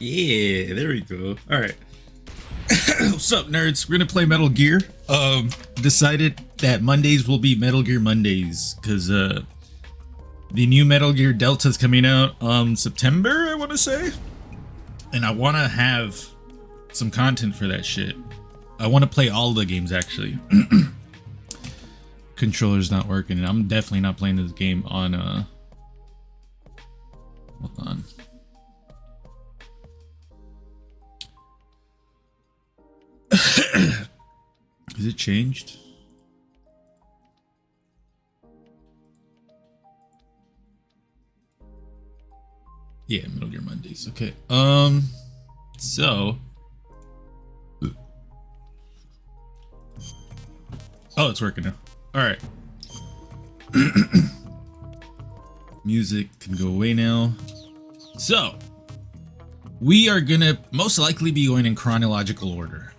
Yeah, there we go. All right. What's up, nerds? We're gonna play Metal Gear. Decided that Mondays will be Metal Gear Mondays because the new Metal Gear Delta is coming out September, I want to say, and I want to have some content for that shit. I want to play all the games actually. Controller's not working, and I'm definitely not playing this game on hold on. Has it changed? Yeah, Metal Gear Mondays. Okay. So. Oh, it's working now. All right. Music can go away now. So. We are gonna most likely be going in chronological order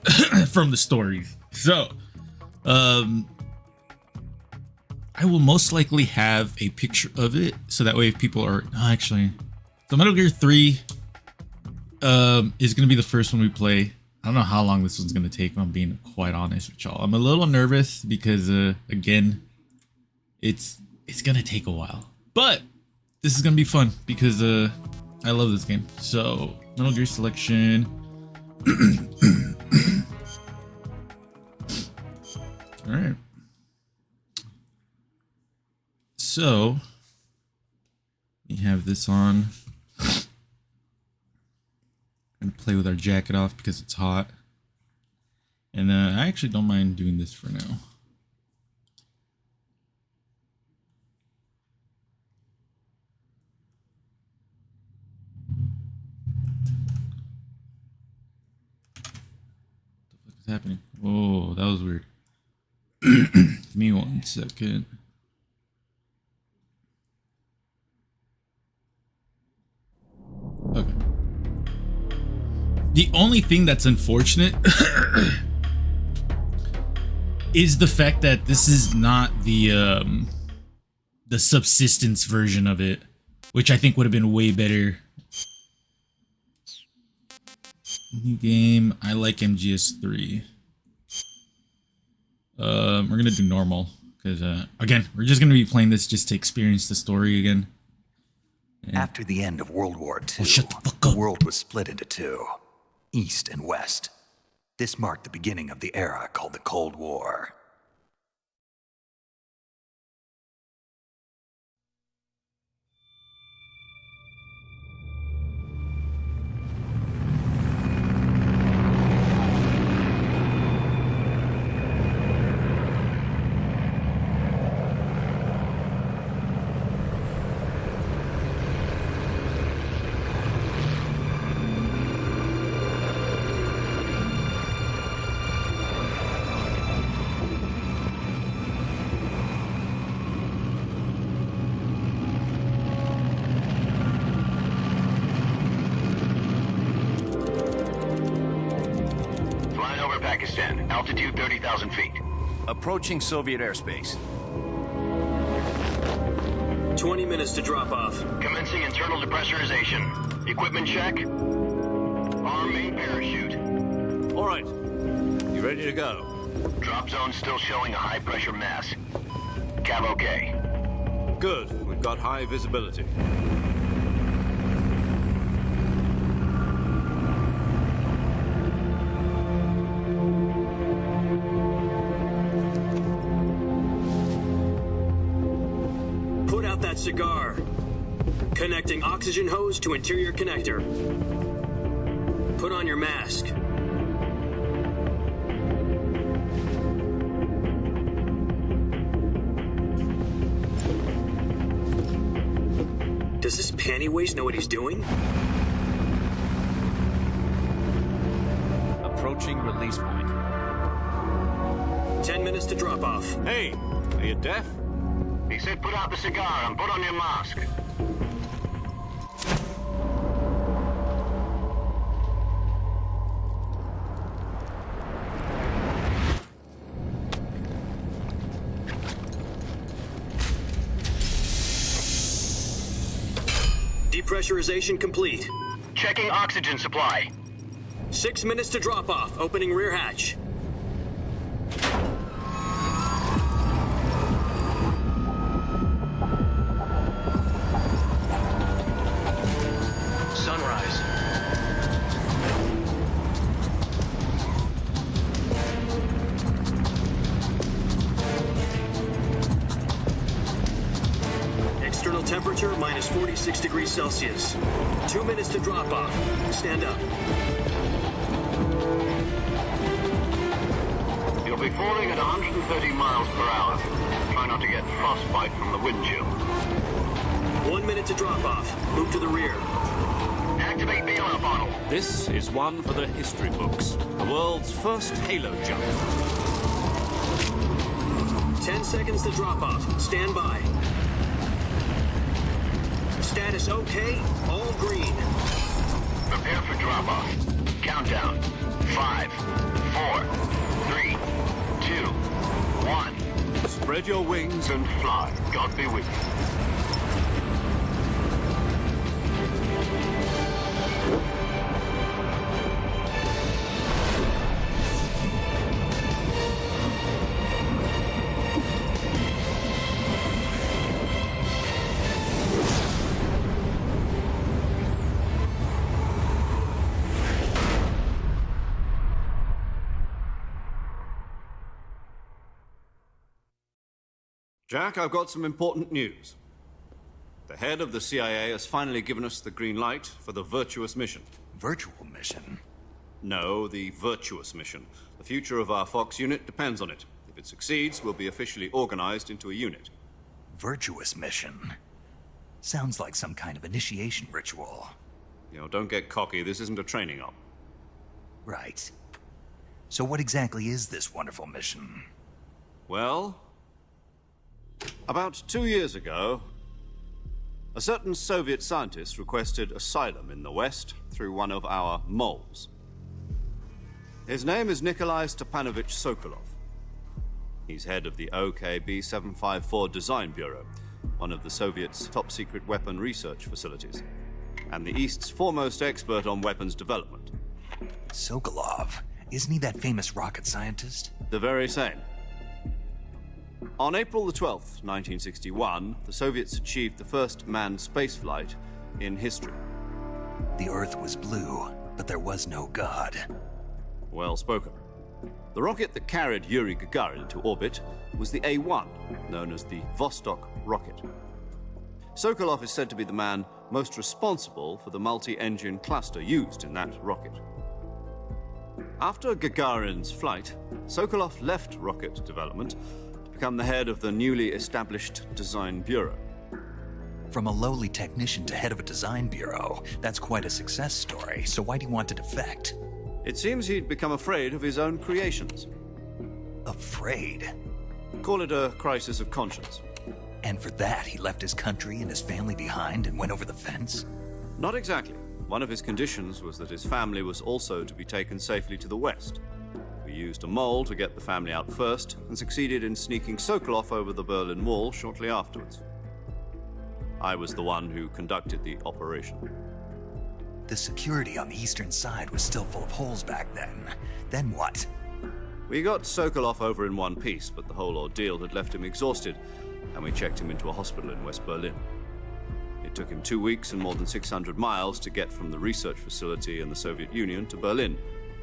from the stories. So, I will most likely have a picture of it, so that way if people are actually, so Metal Gear 3 is gonna be the first one we play. I don't know how long this one's gonna take, if I'm being quite honest with y'all. I'm a little nervous because again, it's gonna take a while, but this is gonna be fun because I love this game. So Metal Gear selection. All right. So we have this on. Gonna play with our jacket off because it's hot, and I actually don't mind doing this for now. What the fuck is happening? Oh, that was weird. Give me 1 second. Okay. The only thing that's unfortunate is the fact that this is not the subsistence version of it, which I think would have been way better. New game. I like MGS3. We're gonna do normal because again, we're just gonna be playing this just to experience the story again. And After the end of World War II, shut the fuck the up. world was split into two, East and West. This marked the beginning of the era called the Cold War. Pakistan, altitude 30,000 feet. Approaching Soviet airspace. 20 minutes to drop off. Commencing internal depressurization. Equipment check. Arm main parachute. All right. You ready to go? Drop zone still showing a high pressure mass. Cav okay. Good. We've got high visibility. Put out that cigar. Connecting oxygen hose to interior connector. Put on your mask. Does this panty waste know what he's doing? Approaching release point. 10 minutes to drop off. Hey, are you deaf? He said put out the cigar and put on your mask. Depressurization complete. Checking oxygen supply. 6 minutes to drop off. Opening rear hatch. Sunrise. External temperature minus 46 degrees Celsius. 2 minutes to drop off. Stand up. You'll be falling at 130 miles per hour. Try not to get frostbite from the wind chill. 1 minute to drop off. Move to the rear. Activate the alarm bottle. This is one for the history books. The world's first halo jump. 10 seconds to drop off. Stand by. Status okay. All green. Prepare for drop-off. Countdown. 5, 4, 3, 2, 1. Spread your wings And fly. God be with you. Jack, I've got some important news. The head of the CIA has finally given us the green light for the virtuous mission. Virtual mission? No, the virtuous mission. The future of our Fox unit depends on it. If it succeeds, we'll be officially organized into a unit. Virtuous mission? Sounds like some kind of initiation ritual. You know, don't get cocky. This isn't a training op. Right. So what exactly is this wonderful mission? Well, about 2 years ago, a certain Soviet scientist requested asylum in the West through one of our moles. His name is Nikolai Stepanovich Sokolov. He's head of the OKB 754 Design Bureau, one of the Soviets' top-secret weapon research facilities, and the East's foremost expert on weapons development. Sokolov. Isn't he that famous rocket scientist? The very same. On April the 12th, 1961, the Soviets achieved the first manned spaceflight in history. The Earth was blue, but there was no God. Well spoken. The rocket that carried Yuri Gagarin into orbit was the A-1, known as the Vostok rocket. Sokolov is said to be the man most responsible for the multi-engine cluster used in that rocket. After Gagarin's flight, Sokolov left rocket development to become the head of the newly established Design Bureau. From a lowly technician to head of a design bureau, that's quite a success story, so why do you want to defect? It seems he'd become afraid of his own creations. Afraid? Call it a crisis of conscience. And for that, he left his country and his family behind and went over the fence? Not exactly. One of his conditions was that his family was also to be taken safely to the west. We used a mole to get the family out first and succeeded in sneaking Sokolov over the Berlin Wall shortly afterwards. I was the one who conducted the operation. The security on the eastern side was still full of holes back then. Then what? We got Sokolov over in one piece, but the whole ordeal had left him exhausted, and we checked him into a hospital in West Berlin. It took him 2 weeks and more than 600 miles to get from the research facility in the Soviet Union to Berlin.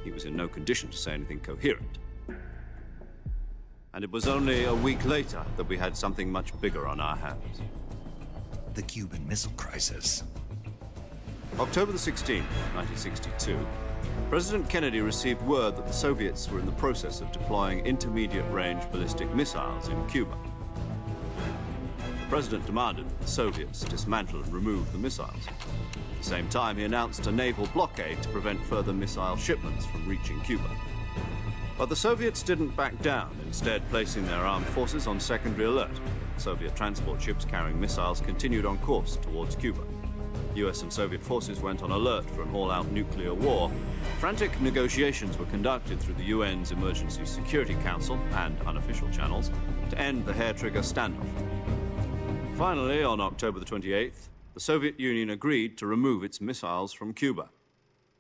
He was in no condition to say anything coherent. And it was only a week later that we had something much bigger on our hands. The Cuban Missile Crisis. October the 16th, 1962, President Kennedy received word that the Soviets were in the process of deploying intermediate-range ballistic missiles in Cuba. The President demanded that the Soviets dismantle and remove the missiles. At the same time, he announced a naval blockade to prevent further missile shipments from reaching Cuba. But the Soviets didn't back down, instead placing their armed forces on secondary alert. Soviet transport ships carrying missiles continued on course towards Cuba. US and Soviet forces went on alert for an all-out nuclear war. Frantic negotiations were conducted through the UN's Emergency Security Council and unofficial channels to end the hair-trigger standoff. Finally, on October the 28th, the Soviet Union agreed to remove its missiles from Cuba.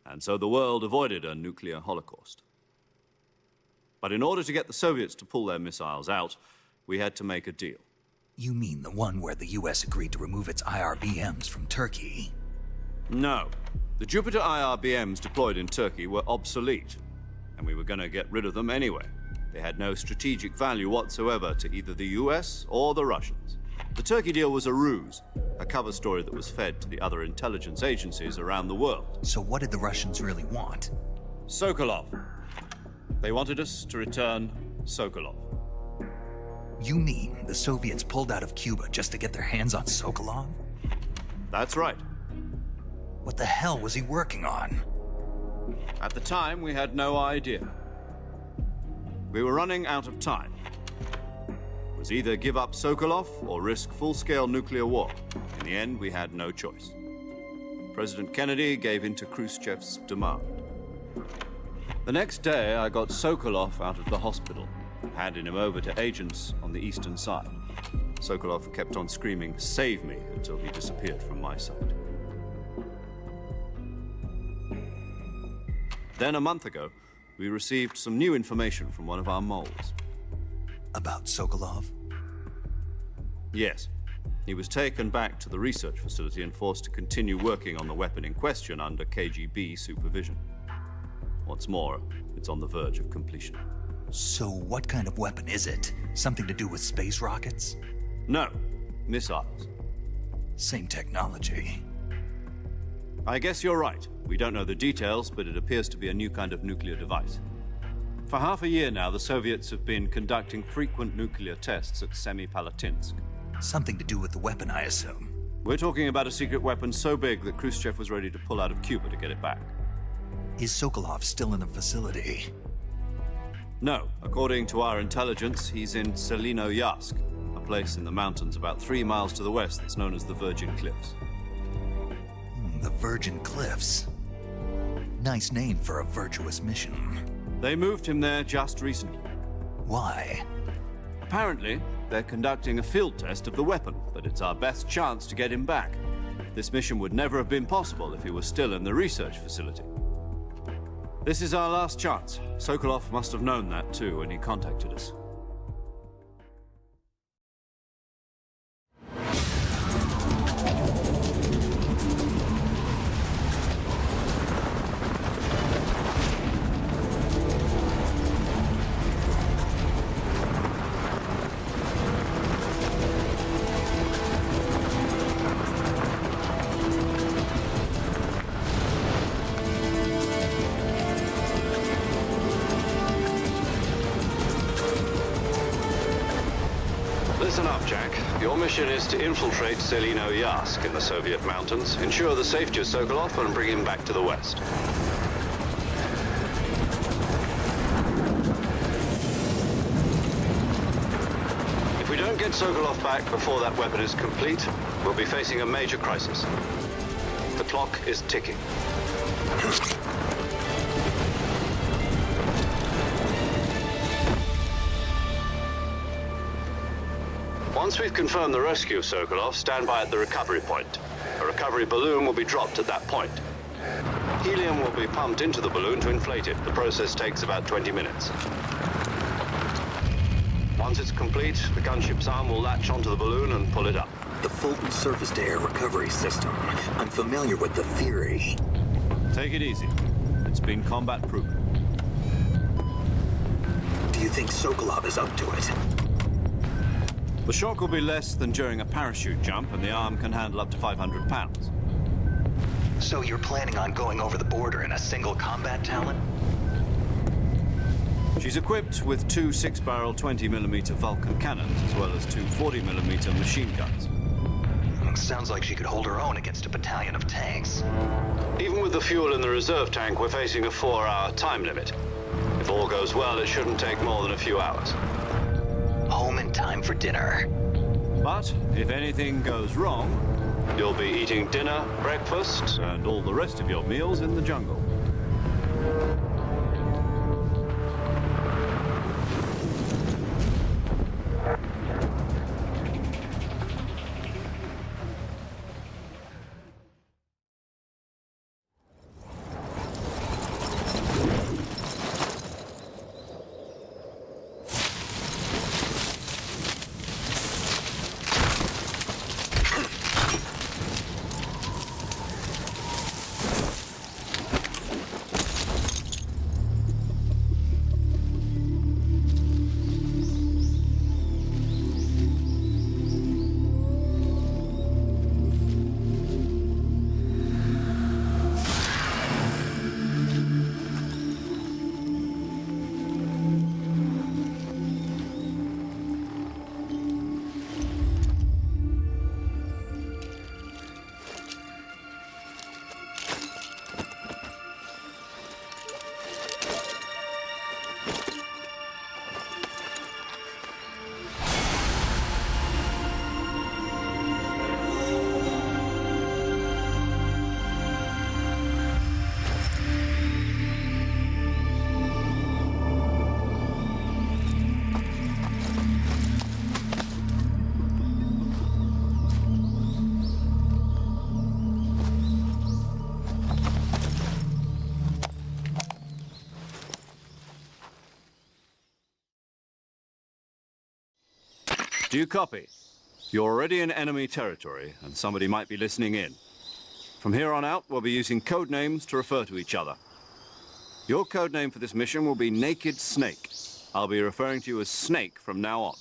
And so the world avoided a nuclear holocaust. But in order to get the Soviets to pull their missiles out, we had to make a deal. You mean the one where the US agreed to remove its IRBMs from Turkey? No. The Jupiter IRBMs deployed in Turkey were obsolete, and we were going to get rid of them anyway. They had no strategic value whatsoever to either the US or the Russians. The Turkey deal was a ruse, a cover story that was fed to the other intelligence agencies around the world. So what did the Russians really want? Sokolov. They wanted us to return Sokolov. You mean the Soviets pulled out of Cuba just to get their hands on Sokolov? That's right. What the hell was he working on? At the time, we had no idea. We were running out of time. It was either give up Sokolov or risk full-scale nuclear war. In the end, we had no choice. President Kennedy gave in to Khrushchev's demand. The next day, I got Sokolov out of the hospital, handing him over to agents on the eastern side. Sokolov kept on screaming, "Save me," until he disappeared from my sight. Then a month ago, we received some new information from one of our moles. About Sokolov? Yes. He was taken back to the research facility and forced to continue working on the weapon in question under KGB supervision. What's more, it's on the verge of completion. So what kind of weapon is it? Something to do with space rockets? No, missiles. Same technology. I guess you're right. We don't know the details, but it appears to be a new kind of nuclear device. For half a year now, the Soviets have been conducting frequent nuclear tests at Semipalatinsk. Something to do with the weapon, I assume. We're talking about a secret weapon so big that Khrushchev was ready to pull out of Cuba to get it back. Is Sokolov still in the facility? No. According to our intelligence, he's in Selinoyarsk, a place in the mountains about 3 miles to the west that's known as the Virgin Cliffs. The Virgin Cliffs. Nice name for a virtuous mission. They moved him there just recently. Why? Apparently, they're conducting a field test of the weapon, but it's our best chance to get him back. This mission would never have been possible if he was still in the research facility. This is our last chance. Sokolov must have known that too when he contacted us. Listen up, Jack. Your mission is to infiltrate Selino Yask in the Soviet mountains, ensure the safety of Sokolov, and bring him back to the West. If we don't get Sokolov back before that weapon is complete, we'll be facing a major crisis. The clock is ticking. Once we've confirmed the rescue of Sokolov, stand by at the recovery point. A recovery balloon will be dropped at that point. Helium will be pumped into the balloon to inflate it. The process takes about 20 minutes. Once it's complete, the gunship's arm will latch onto the balloon and pull it up. The Fulton surface-to-air recovery system. I'm familiar with the theory. Take it easy. It's been combat-proven. Do you think Sokolov is up to it? The shock will be less than during a parachute jump, and the arm can handle up to 500 pounds. So you're planning on going over the border in a single combat Talon? She's equipped with two 6-barrel 20mm Vulcan cannons, as well as two 40mm machine guns. Sounds like she could hold her own against a battalion of tanks. Even with the fuel in the reserve tank, we're facing a 4-hour time limit. If all goes well, it shouldn't take more than a few hours. Home in time for dinner. But if anything goes wrong, You'll be eating dinner, breakfast, and all the rest of your meals in the jungle. Do you copy? You're already in enemy territory, and somebody might be listening in. From here on out, we'll be using code names to refer to each other. Your code name for this mission will be Naked Snake. I'll be referring to you as Snake from now on.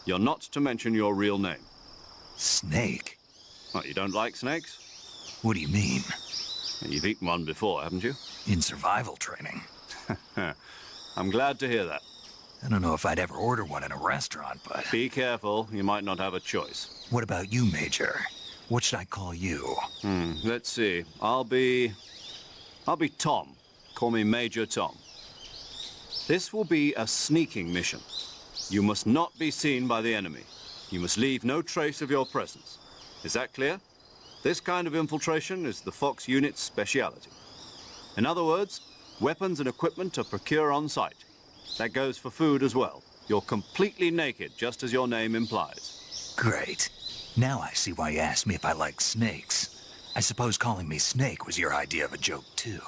You're not to mention your real name. Snake? What, you don't like snakes? What do you mean? You've eaten one before, haven't you? In survival training. I'm glad to hear that. I don't know if I'd ever order one in a restaurant, but... Be careful, you might not have a choice. What about you, Major? What should I call you? Let's see. I'll be Tom. Call me Major Tom. This will be a sneaking mission. You must not be seen by the enemy. You must leave no trace of your presence. Is that clear? This kind of infiltration is the Fox unit's speciality. In other words, weapons and equipment are procured on site. That goes for food as well. You're completely naked, just as your name implies. Great. Now I see why you asked me if I like snakes. I suppose calling me Snake was your idea of a joke, too.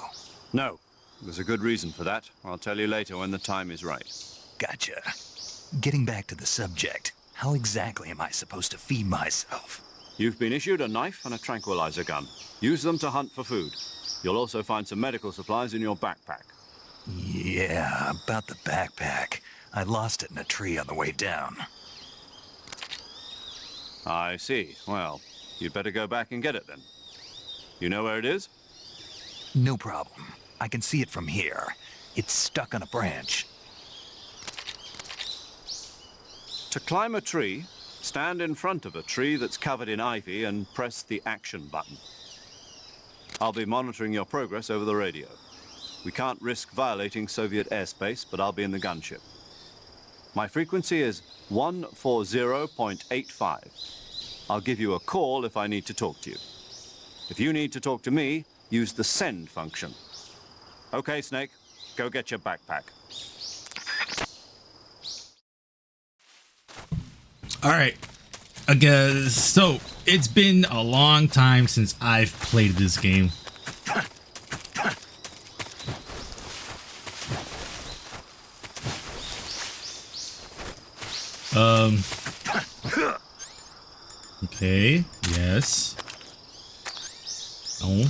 No, There's a good reason for that. I'll tell you later when the time is right. Gotcha. Getting back to the subject, how exactly am I supposed to feed myself? You've been issued a knife and a tranquilizer gun. Use them to hunt for food. You'll also find some medical supplies in your backpack. Yeah, about the backpack. I lost it in a tree on the way down. I see. Well, you'd better go back and get it then. You know where it is? No problem. I can see it from here. It's stuck on a branch. To climb a tree, stand in front of a tree that's covered in ivy and press the action button. I'll be monitoring your progress over the radio. We can't risk violating Soviet airspace, but I'll be in the gunship. My frequency is 140.85. I'll give you a call if I need to talk to you. If you need to talk to me, use the send function. Okay, Snake, go get your backpack. All right. I guess so. It's been a long time since I've played this game. Okay. Yes. Oh.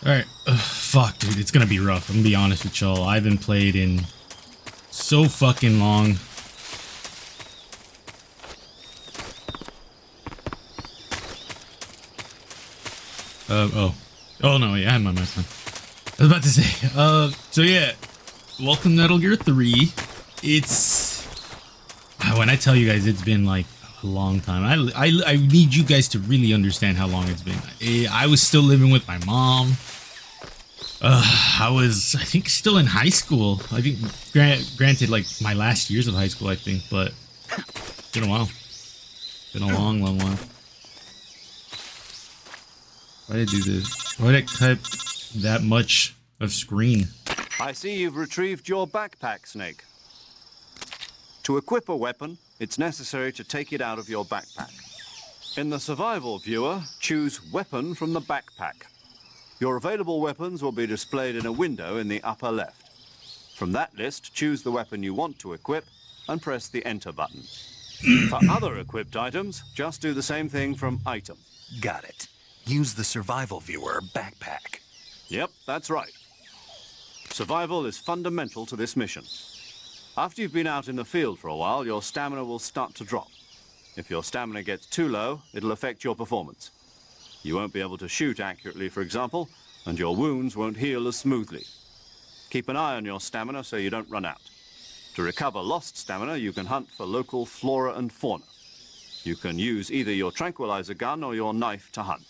All right. Fuck, dude. It's gonna be rough. I'm gonna be honest with y'all. I haven't played in so fucking long. Oh no, yeah, I had my mic on. I was about to say, so yeah, welcome to Metal Gear 3. It's, when I tell you guys it's been like a long time, I need you guys to really understand how long it's been. I was still living with my mom. I was, I think, still in high school. I think, granted, like my last years of high school, I think, but it's been a while. Been a long, long while. Why did I do this? Why did I type that much of screen? I see you've retrieved your backpack, Snake. To equip a weapon, it's necessary to take it out of your backpack. In the survival viewer, choose Weapon from the backpack. Your available weapons will be displayed in a window in the upper left. From that list, choose the weapon you want to equip and press the Enter button. For other equipped items, just do the same thing from Item. Got it. Use the survival viewer backpack. Yep, that's right. Survival is fundamental to this mission. After you've been out in the field for a while, your stamina will start to drop. If your stamina gets too low, it'll affect your performance. You won't be able to shoot accurately, for example, and your wounds won't heal as smoothly. Keep an eye on your stamina so you don't run out. To recover lost stamina, you can hunt for local flora and fauna. You can use either your tranquilizer gun or your knife to hunt.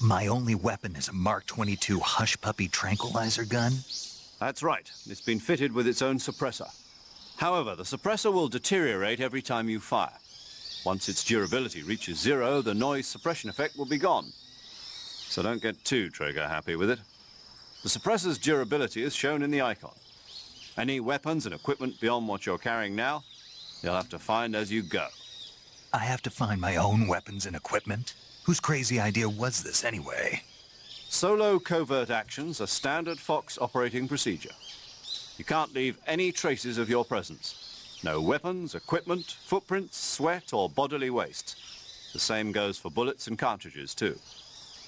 My only weapon is a Mark 22 Hush Puppy tranquilizer gun? That's right. It's been fitted with its own suppressor. However, the suppressor will deteriorate every time you fire. Once its durability reaches 0, the noise suppression effect will be gone. So don't get too trigger happy with it. The suppressor's durability is shown in the icon. Any weapons and equipment beyond what you're carrying now, you'll have to find as you go. I have to find my own weapons and equipment? Whose crazy idea was this anyway? Solo covert actions are standard Fox operating procedure. You can't leave any traces of your presence. No weapons, equipment, footprints, sweat, or bodily waste. The same goes for bullets and cartridges, too.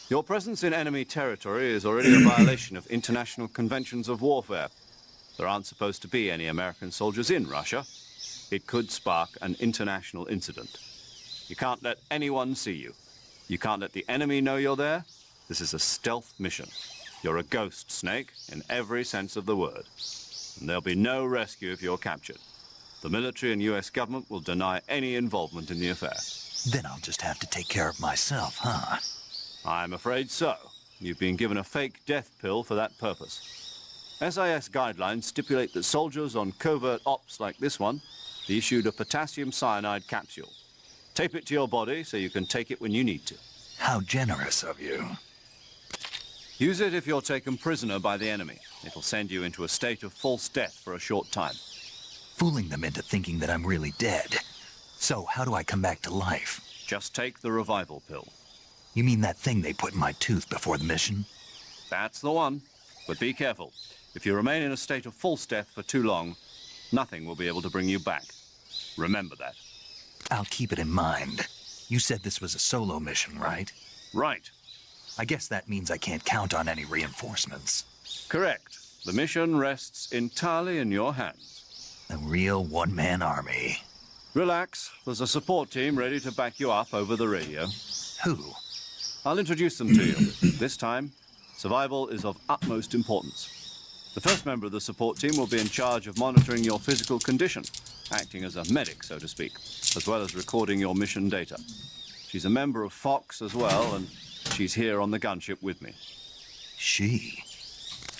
Your presence in enemy territory is already a violation of international conventions of warfare. There aren't supposed to be any American soldiers in Russia. It could spark an international incident. You can't let anyone see you. You can't let the enemy know you're there. This is a stealth mission. You're a ghost, Snake, in every sense of the word. And there'll be no rescue if you're captured. The military and US government will deny any involvement in the affair. Then I'll just have to take care of myself, huh? I'm afraid so. You've been given a fake death pill for that purpose. SIS guidelines stipulate that soldiers on covert ops like this one be issued a potassium cyanide capsule. Tape it to your body so you can take it when you need to. How generous of you. Use it if you're taken prisoner by the enemy. It'll send you into a state of false death for a short time. Fooling them into thinking that I'm really dead. So how do I come back to life? Just take the revival pill. You mean that thing they put in my tooth before the mission? That's the one. But be careful. If you remain in a state of false death for too long, nothing will be able to bring you back. Remember that. I'll keep it in mind. You said this was a solo mission, right? Right. I guess that means I can't count on any reinforcements. Correct. The mission rests entirely in your hands. A real one-man army. Relax. There's a support team ready to back you up over the radio. Who? I'll introduce them to you. This time, survival is of utmost importance. The first member of the support team will be in charge of monitoring your physical condition, acting as a medic, so to speak, as well as recording your mission data. She's a member of Fox as well, and she's here on the gunship with me. She?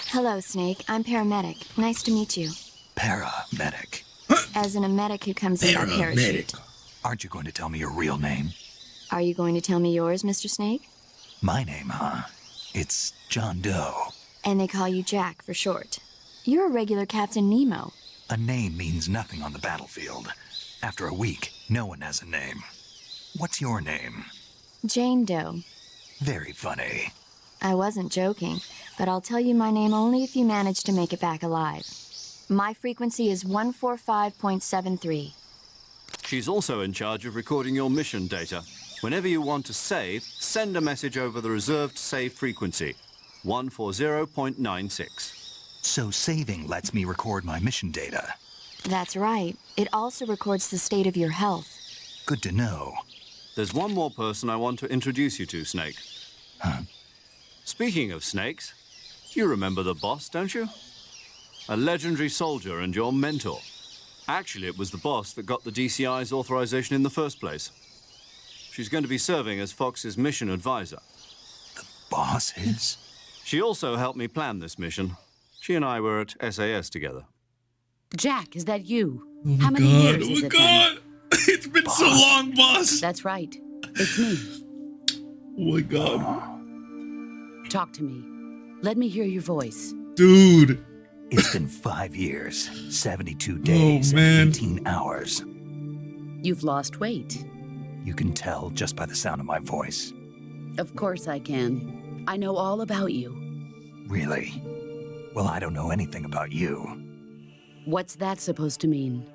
Hello, Snake. I'm paramedic. Nice to meet you. Paramedic. As in a medic who comes in by parachute. Aren't you going to tell me your real name? Are you going to tell me yours, Mr. Snake? My name, huh? It's John Doe. And they call you Jack for short. You're a regular Captain Nemo. A name means nothing on the battlefield. After a week, no one has a name. What's your name? Jane Doe. Very funny. I wasn't joking, but I'll tell you my name only if you manage to make it back alive. My frequency is 145.73. She's also in charge of recording your mission data. Whenever you want to save, send a message over the reserved save frequency, 140.96. So saving lets me record my mission data. That's right. It also records the state of your health. Good to know. There's one more person I want to introduce you to, Snake. Huh? Speaking of snakes, you remember the boss, don't you? A legendary soldier and your mentor. Actually, it was the boss that got the DCI's authorization in the first place. She's going to be serving as Fox's mission advisor. The boss is? She also helped me plan this mission. She and I were at SAS together. Jack, is that you? Oh How my many god, years oh is my it god! It's been so long, boss! That's right. It's me. Oh my god. Talk to me. Let me hear your voice. Dude! It's been 5 years, 72 days, Oh, man. and 18 hours. You've lost weight. You can tell just by the sound of my voice. Of course I can. I know all about you. Really? Well, I don't know anything about you. What's that supposed to mean?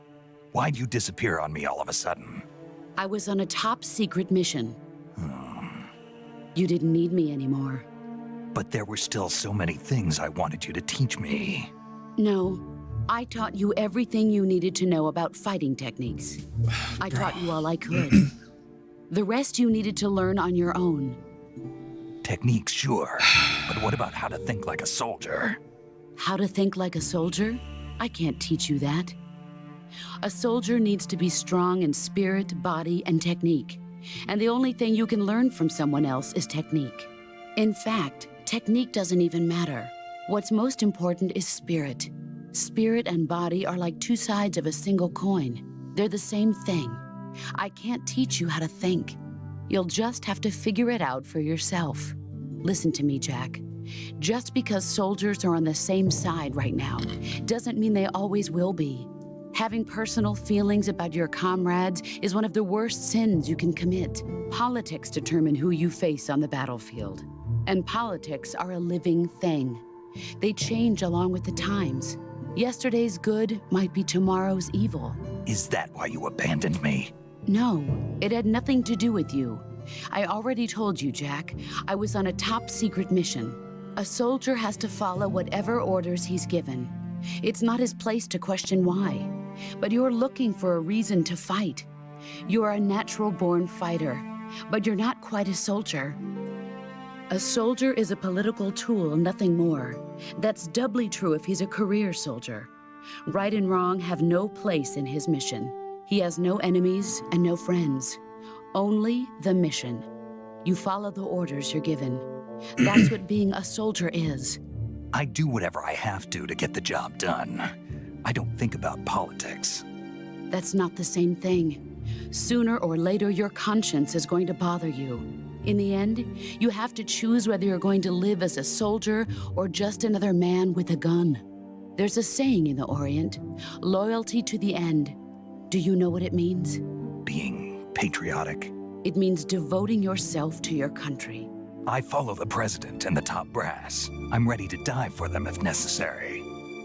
Why'd you disappear on me all of a sudden? I was on a top secret mission. You didn't need me anymore. But there were still so many things I wanted you to teach me. No, I taught you everything you needed to know about fighting techniques. I taught you all I could. The rest you needed to learn on your own. Techniques, sure. But what about how to think like a soldier? How to think like a soldier? I can't teach you that. A soldier needs to be strong in spirit, body, and technique. And the only thing you can learn from someone else is technique. In fact, technique doesn't even matter. What's most important is spirit. Spirit and body are like two sides of a single coin. They're the same thing. I can't teach you how to think. You'll just have to figure it out for yourself. Listen to me, Jack. Just because soldiers are on the same side right now doesn't mean they always will be. Having personal feelings about your comrades is one of the worst sins you can commit. Politics determine who you face on the battlefield. And politics are a living thing. They change along with the times. Yesterday's good might be tomorrow's evil. Is that why you abandoned me? No, it had nothing to do with you. I already told you, Jack. I was on a top secret mission. A soldier has to follow whatever orders he's given. It's not his place to question why. But you're looking for a reason to fight. You're a natural-born fighter, but you're not quite a soldier. A soldier is a political tool, nothing more. That's doubly true if he's a career soldier. Right and wrong have no place in his mission. He has no enemies and no friends. Only the mission. You follow the orders you're given. That's what being a soldier is. I do whatever I have to get the job done. I don't think about politics. That's not the same thing. Sooner or later, your conscience is going to bother you. In the end, you have to choose whether you're going to live as a soldier or just another man with a gun. There's a saying in the Orient, loyalty to the end. Do you know what it means? Being patriotic? It means devoting yourself to your country. I follow the president and the top brass. I'm ready to die for them if necessary.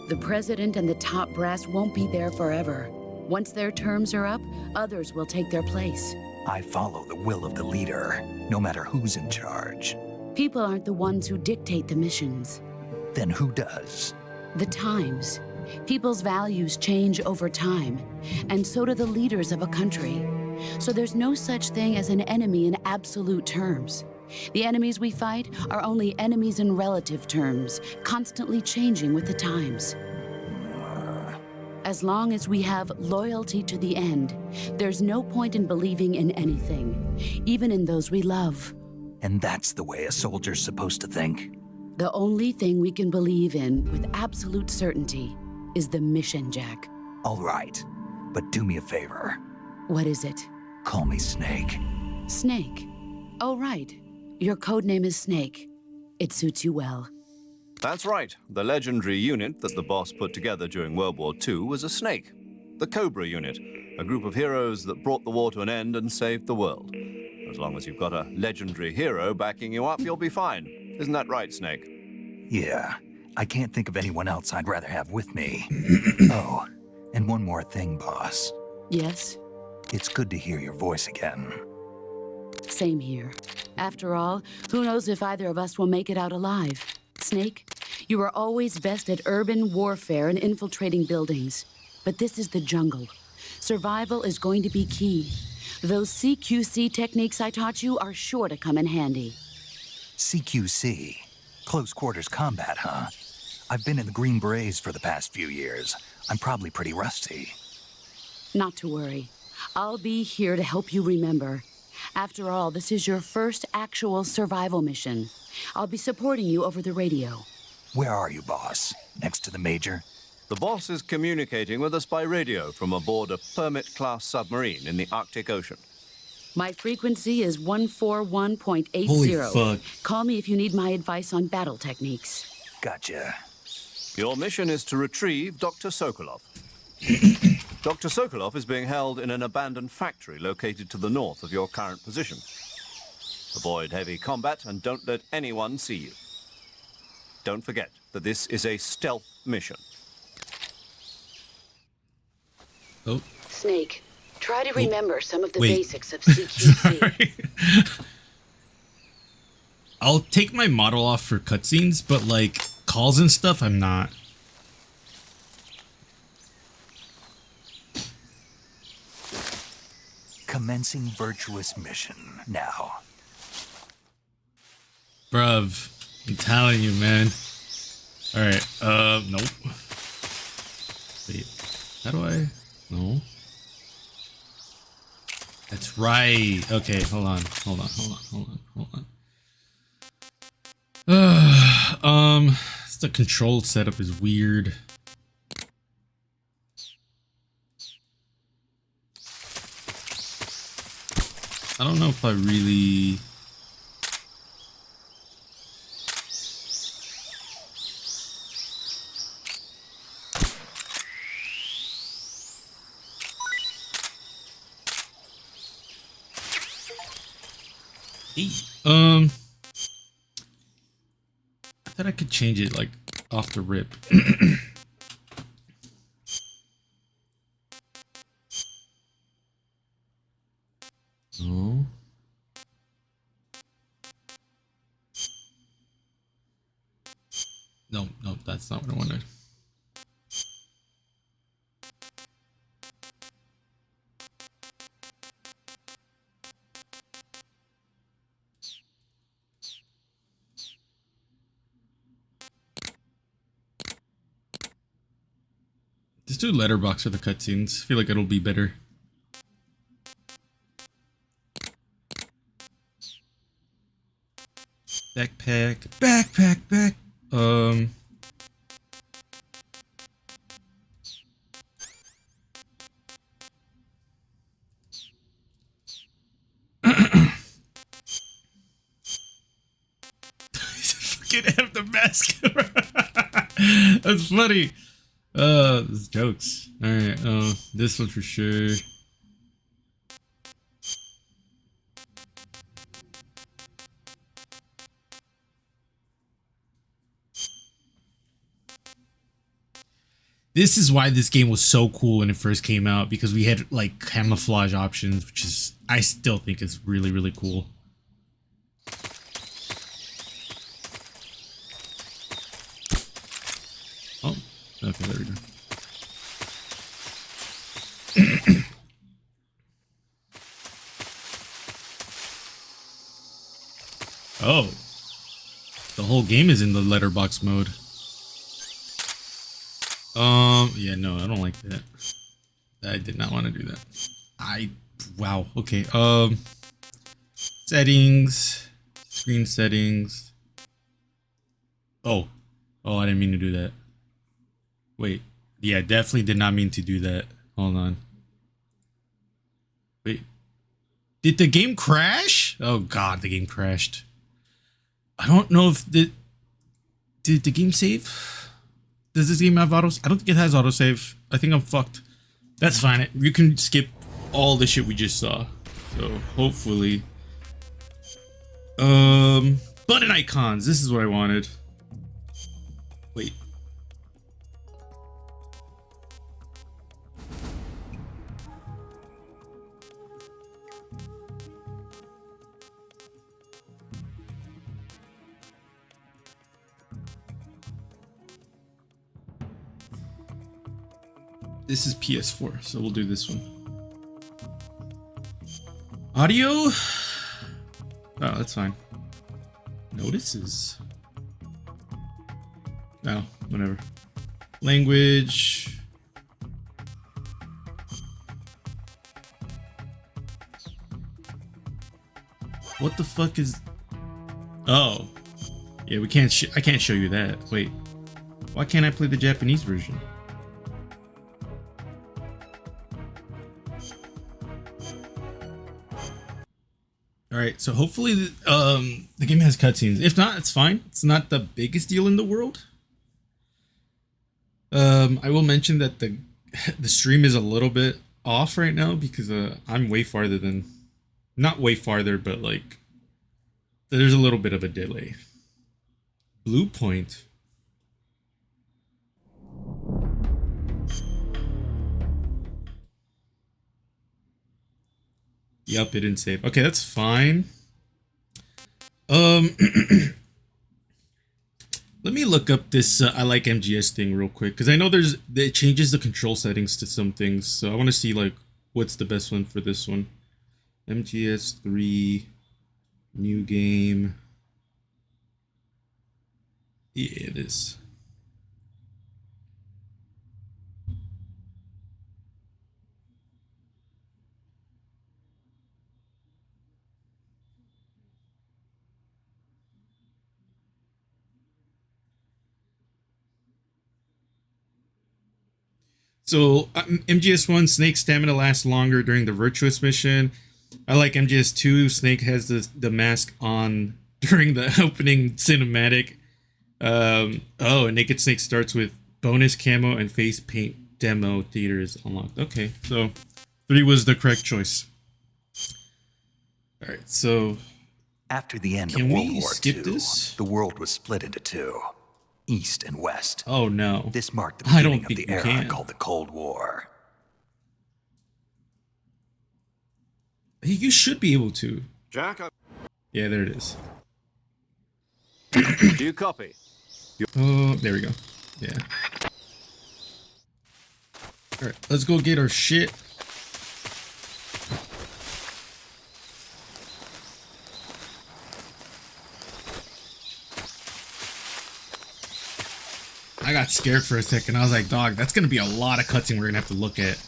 The president and the top brass won't be there forever. Once their terms are up, others will take their place. I follow the will of the leader, no matter who's in charge. People aren't the ones who dictate the missions. Then who does? The times. People's values change over time, and so do the leaders of a country. So there's no such thing as an enemy in absolute terms. The enemies we fight are only enemies in relative terms, constantly changing with the times. As long as we have loyalty to the end, there's no point in believing in anything, even in those we love. And that's the way a soldier's supposed to think? The only thing we can believe in with absolute certainty is the mission, Jack. All right, but do me a favor. What is it? Call me Snake. Snake. Oh, right. Your code name is Snake. It suits you well. That's right. The legendary unit that the boss put together during World War II was a snake. The Cobra unit, a group of heroes that brought the war to an end and saved the world. As long as you've got a legendary hero backing you up, you'll be fine. Isn't that right, Snake? Yeah, I can't think of anyone else I'd rather have with me. Oh, and one more thing, boss. Yes? It's good to hear your voice again. Same here. After all, who knows if either of us will make it out alive? Snake, you are always best at urban warfare and infiltrating buildings. But this is the jungle. Survival is going to be key. Those CQC techniques I taught you are sure to come in handy. CQC? Close quarters combat, huh? I've been in the Green Berets for the past few years. I'm probably pretty rusty. Not to worry. I'll be here to help you remember. After all, this is your first actual survival mission. I'll be supporting you over the radio. Where are you, boss? Next to the Major? The boss is communicating with us by radio from aboard a Permit-class submarine in the Arctic Ocean. My frequency is 141.80. Holy fuck. Call me if you need my advice on battle techniques. Gotcha. Your mission is to retrieve Dr. Sokolov. Dr. Sokolov is being held in an abandoned factory located to the north of your current position. Avoid heavy combat and don't let anyone see you. Don't forget that this is a stealth mission. Oh. Snake, try to remember some of the Wait. basics of CQC. Sorry. I'll take my model off for cutscenes, but like calls and stuff, I'm not. Commencing virtuous mission now. Bruv, I'm telling you, man. Alright, nope. Wait, how do I? No. That's right. Okay, hold on. The control setup is weird. I don't know if I really... I thought I could change it like off the rip. No. No, that's not what I wanted. Just do letterbox for the cutscenes. I feel like it'll be better. Backpack. Fucking have the mask. That's funny. This jokes. Alright, this one for sure. This is why this game was so cool when it first came out, because we had like camouflage options, which is, I still think is really, really cool. Oh, okay, there we go. Oh, the whole game is in the letterbox mode. Yeah, no, I don't like that. I did not want to do that. Wow, okay. Settings, screen settings. Oh, I didn't mean to do that. Wait, yeah, definitely did not mean to do that. Hold on. Wait, did the game crash? Oh God, the game crashed. I don't know if did the game save? Does this game have autos? I don't think it has autosave. I think I'm fucked. That's fine. You can skip all the shit we just saw. So hopefully. Button icons. This is what I wanted. Wait. This is PS4, so we'll do this one. Audio? Oh, that's fine. Notices. No, whatever. Language. What the fuck is... Oh. Yeah, we can't I can't show you that. Wait. Why can't I play the Japanese version? Alright, so hopefully the game has cutscenes. If not, it's fine. It's not the biggest deal in the world. I will mention that the stream is a little bit off right now because I'm way farther than... Not way farther, but like... There's a little bit of a delay. Blue point. Yep, it didn't save. Okay, that's fine. Let me look up this I like MGS thing real quick, because I know it changes the control settings to some things, so I want to see like what's the best one for this one. MGS3 new game. Yeah, it is. So MGS1, Snake's stamina lasts longer during the Virtuous mission. I like MGS2, Snake has the mask on during the opening cinematic. Oh, and Naked Snake starts with bonus camo and face paint demo theaters unlocked. Okay, so 3 was the correct choice. Alright, so... After the end of World War II, this? the world was split into two. East and West. Oh no. This marked the beginning of the era called the Cold War. You should be able to. Jack, Yeah, there it is. do you copy? Oh, there we go. Yeah. Alright, let's go get our shit. I got scared for a second. I was like, dog, that's going to be a lot of cutscene we're going to have to look at.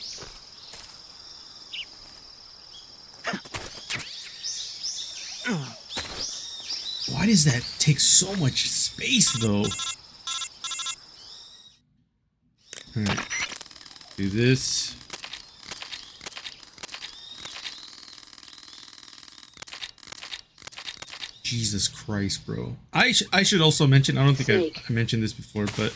Why does that take so much space, though? Alright. Do this. Jesus Christ, bro. I should also mention, I don't think I mentioned this before, but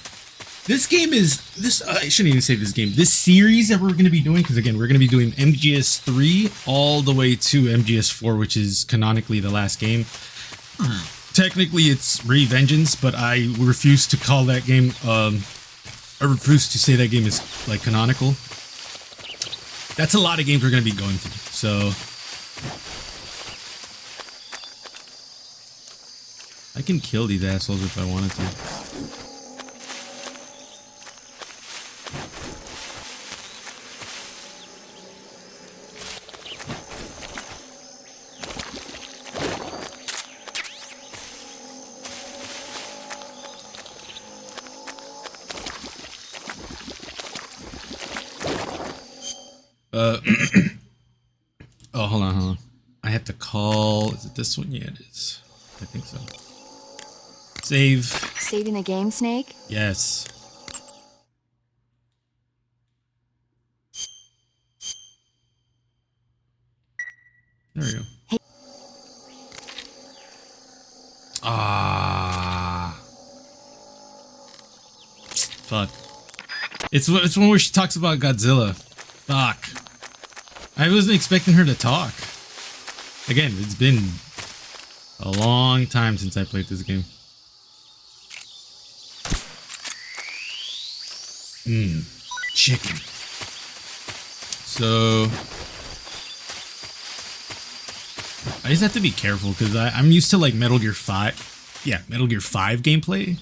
this game is, I shouldn't even say this game, this series that we're going to be doing, because again, we're going to be doing MGS3 all the way to MGS4, which is canonically the last game. Technically, it's Revengeance, but I refuse to call that game I refuse to say that game is like canonical. That's a lot of games we're going to be going through. So I can kill these assholes if I wanted to. Oh, hold on. I have to call. Is it this one? Yeah, it is. I think so. Save. Saving the game, Snake? Yes. There we go. Hey. Ah. Fuck. It's one where she talks about Godzilla. Fuck. I wasn't expecting her to talk. Again, it's been a long time since I played this game. Chicken. So I just have to be careful because I'm used to like Metal Gear 5. Yeah, Metal Gear 5 gameplay.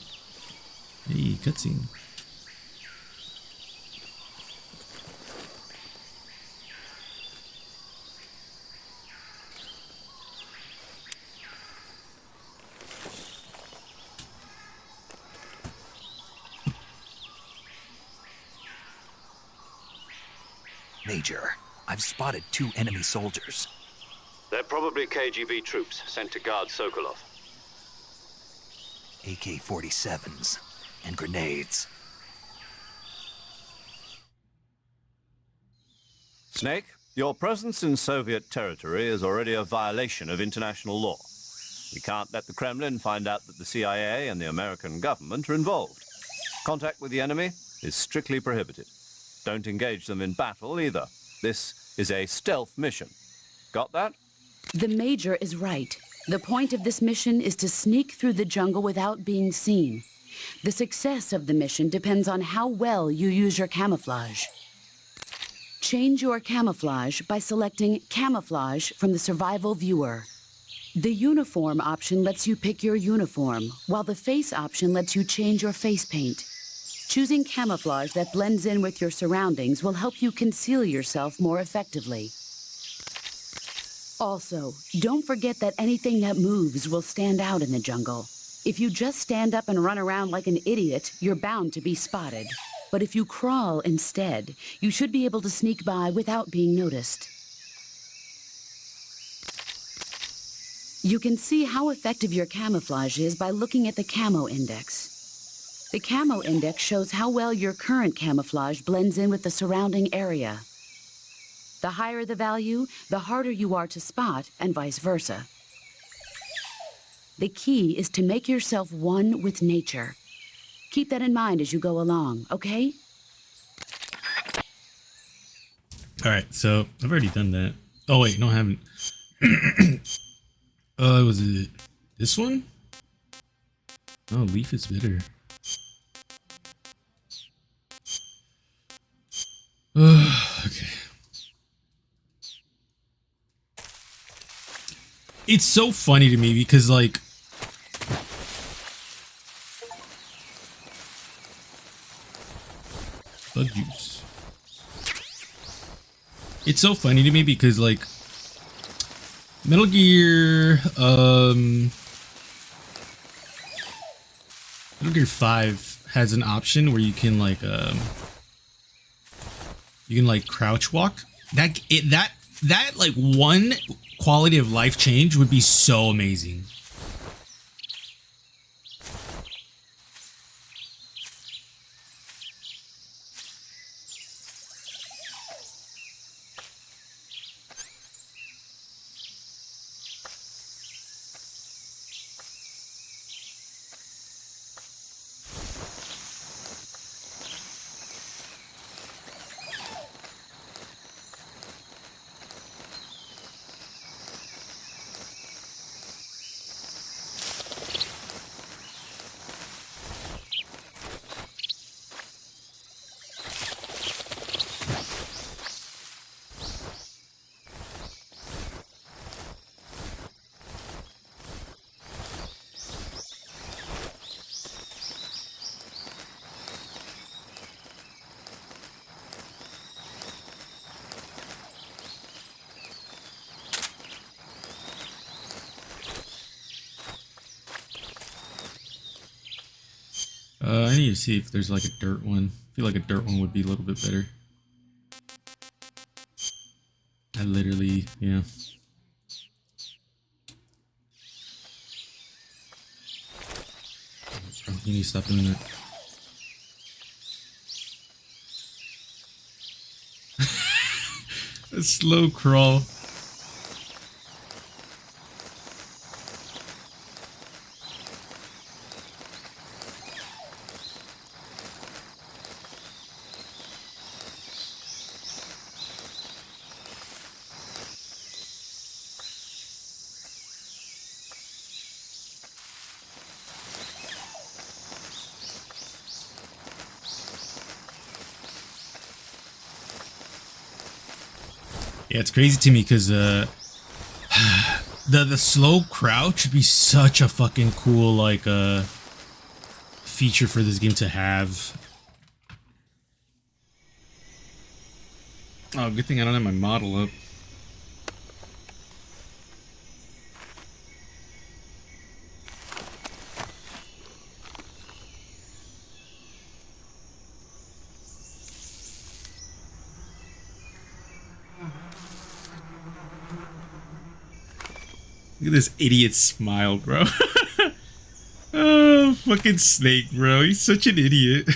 Hey, cutscene. Major, I've spotted 2 enemy soldiers. They're probably KGB troops sent to guard Sokolov. AK-47s and grenades. Snake, your presence in Soviet territory is already a violation of international law. We can't let the Kremlin find out that the CIA and the American government are involved. Contact with the enemy is strictly prohibited. Don't engage them in battle either. This is a stealth mission. Got that? The Major is right. The point of this mission is to sneak through the jungle without being seen. The success of the mission depends on how well you use your camouflage. Change your camouflage by selecting Camouflage from the Survival Viewer. The Uniform option lets you pick your uniform, while the Face option lets you change your face paint. Choosing camouflage that blends in with your surroundings will help you conceal yourself more effectively. Also, don't forget that anything that moves will stand out in the jungle. If you just stand up and run around like an idiot, you're bound to be spotted. But if you crawl instead, you should be able to sneak by without being noticed. You can see how effective your camouflage is by looking at the camo index. The camo index shows how well your current camouflage blends in with the surrounding area. The higher the value, the harder you are to spot, and vice versa. The key is to make yourself one with nature. Keep that in mind as you go along, okay? All right, so I've already done that. Oh wait, no, I haven't. Was it this one? Oh, leaf is bitter. Okay. It's so funny to me because like bug juice. It's so funny to me because like Metal Gear Metal Gear 5 has an option where you can like crouch walk. That like one quality of life change would be so amazing. need to see if there's like a dirt one. I feel like a dirt one would be a little bit better. I literally, yeah. You need to stop doing that. A slow crawl. Yeah, it's crazy to me because the slow crouch would be such a fucking cool like feature for this game to have. Oh, good thing I don't have my model up. Look at this idiot smile, bro. Oh, fucking Snake, bro. He's such an idiot.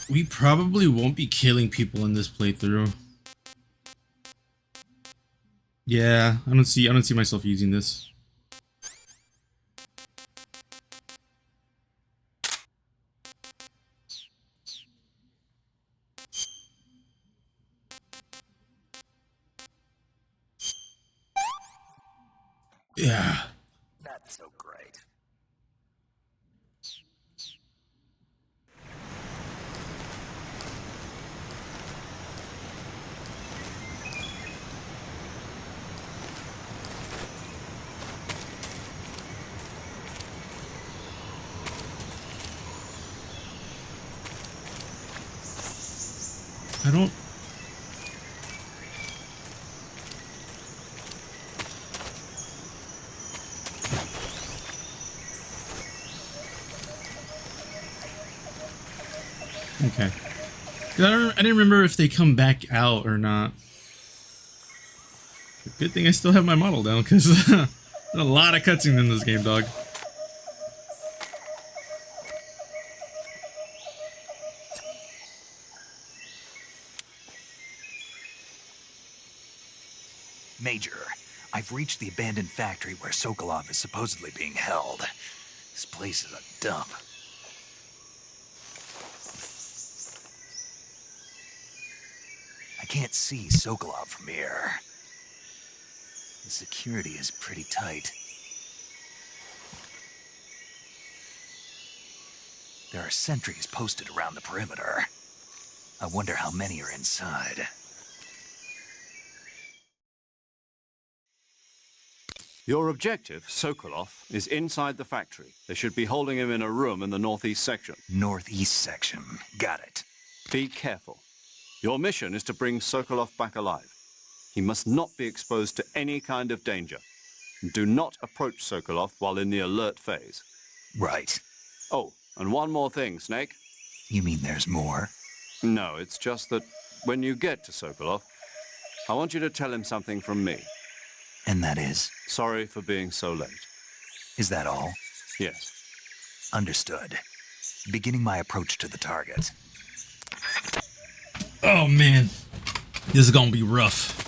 We probably won't be killing people in this playthrough. Yeah, I don't see myself using this. Yeah. Not so great. I don't... Okay. I didn't remember if they come back out or not. Good thing I still have my model down, because there's a lot of cutscenes in this game, dog. Major, I've reached the abandoned factory where Sokolov is supposedly being held. This place is a dump. I can't see Sokolov from here. The security is pretty tight. There are sentries posted around the perimeter. I wonder how many are inside. Your objective, Sokolov, is inside the factory. They should be holding him in a room in the northeast section. Northeast section. Got it. Be careful. Your mission is to bring Sokolov back alive. He must not be exposed to any kind of danger. Do not approach Sokolov while in the alert phase. Right. Oh, and one more thing, Snake. You mean there's more? No, it's just that when you get to Sokolov, I want you to tell him something from me. And that is? Sorry for being so late. Is that all? Yes. Understood. beginning my approach to the target. Oh man, this is gonna be rough.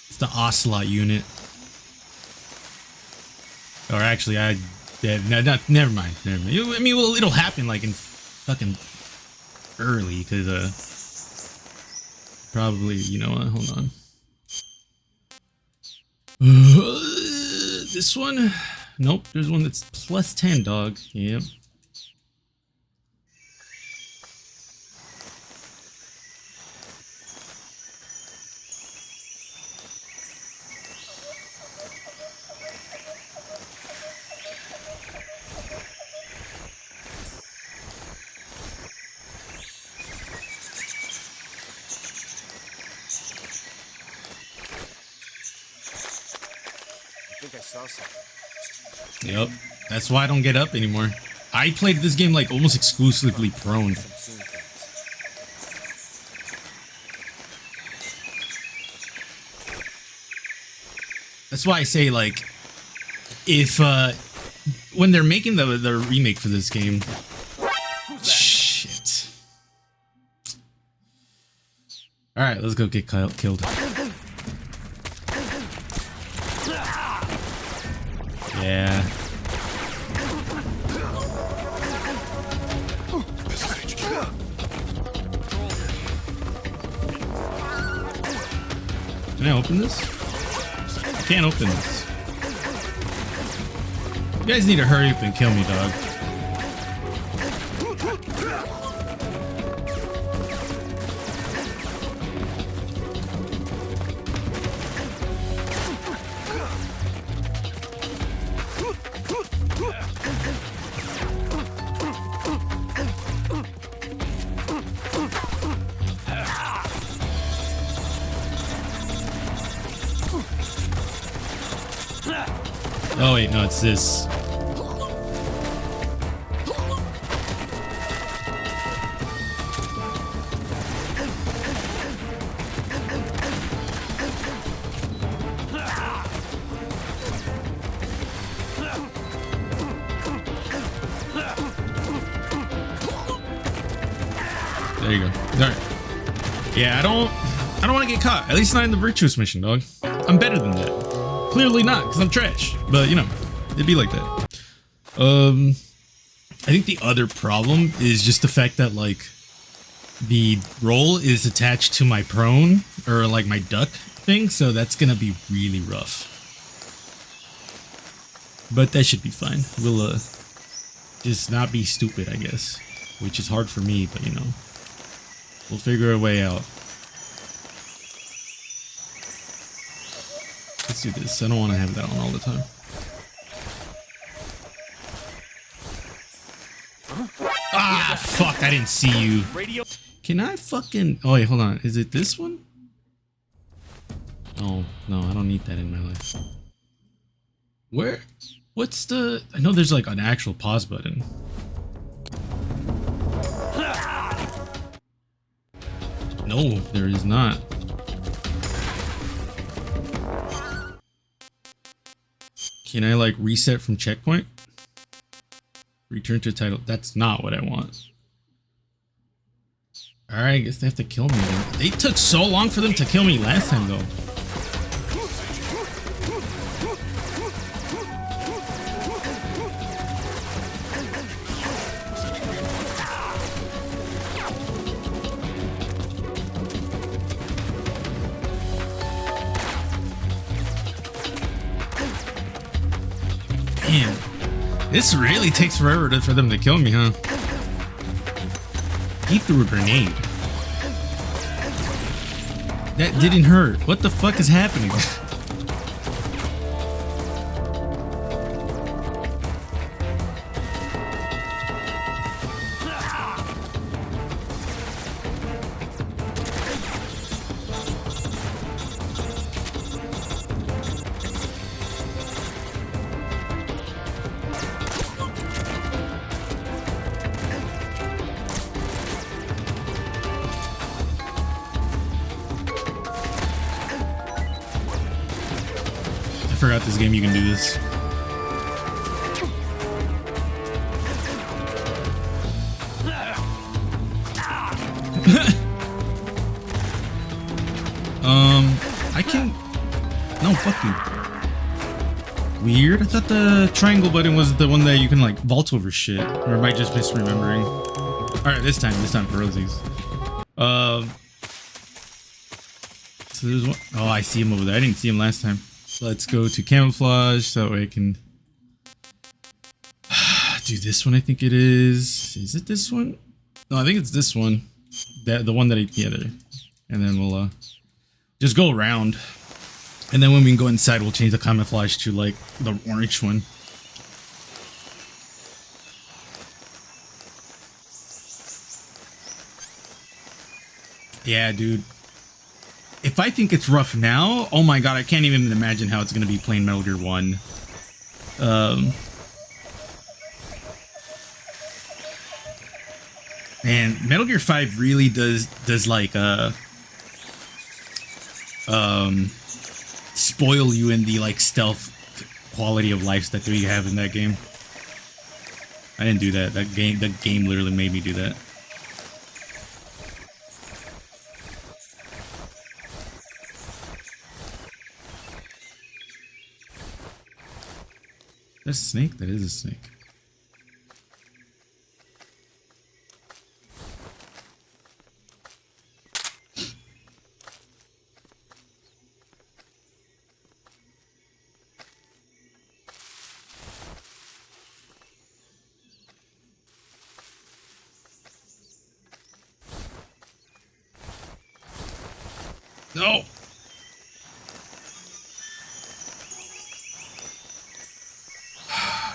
It's the Ocelot unit. Or actually, never mind. I mean, well, it'll happen like in fucking early, because probably, you know what? Hold on. This one? Nope. There's one that's plus 10, dog. Yep. Yep, that's why I don't get up anymore. I played this game like almost exclusively prone. That's why I say, like, if when they're making the remake for this game, shit. All right, let's go get killed. Yeah. Can I open this? I can't open this. You guys need to hurry up and kill me, dog. Oh wait, no, it's this. There you go. All right. Yeah, I don't want to get caught. At least not in the virtuous mission, dog. I'm better than that. Clearly not, because I'm trash. But, you know, it'd be like that. I think the other problem is just the fact that, like, the roll is attached to my prone, or, like, my duck thing, so that's gonna be really rough. But that should be fine. We'll, just not be stupid, I guess. Which is hard for me, but, you know, we'll figure a way out. Let's do this. I don't want to have that on all the time. Ah, fuck. I didn't see you. Can I fucking... Oh, wait, hold on. Is it this one? Oh, no. I don't need that in my life. Where? What's the... I know there's like an actual pause button. No, there is not. Can I like reset from checkpoint? Return to title. That's not what I want. Alright, I guess they have to kill me then. They took so long for them to kill me last time though. Damn. This really takes forever for them to kill me, huh? He threw a grenade. That didn't hurt. What the fuck is happening? I forgot this game you can do this. I can. No, fuck you. Weird. I thought the triangle button was the one that you can like vault over shit, or am I just misremembering? All right, this time for Rosie's. So there's one. Oh, I see him over there. I didn't see him last time. Let's go to camouflage so that way I can do this one. I think it is. Is it this one? No, I think it's this one. The one that I there. And then we'll just go around. And then when we go inside, we'll change the camouflage to like the orange one. Yeah, dude. If I think it's rough now, oh my god, I can't even imagine how it's gonna be playing Metal Gear 1. And Metal Gear 5 really does like spoil you in the like stealth quality of life that you have in that game. I didn't do that. That game literally made me do that. That's a snake? That is a snake. No!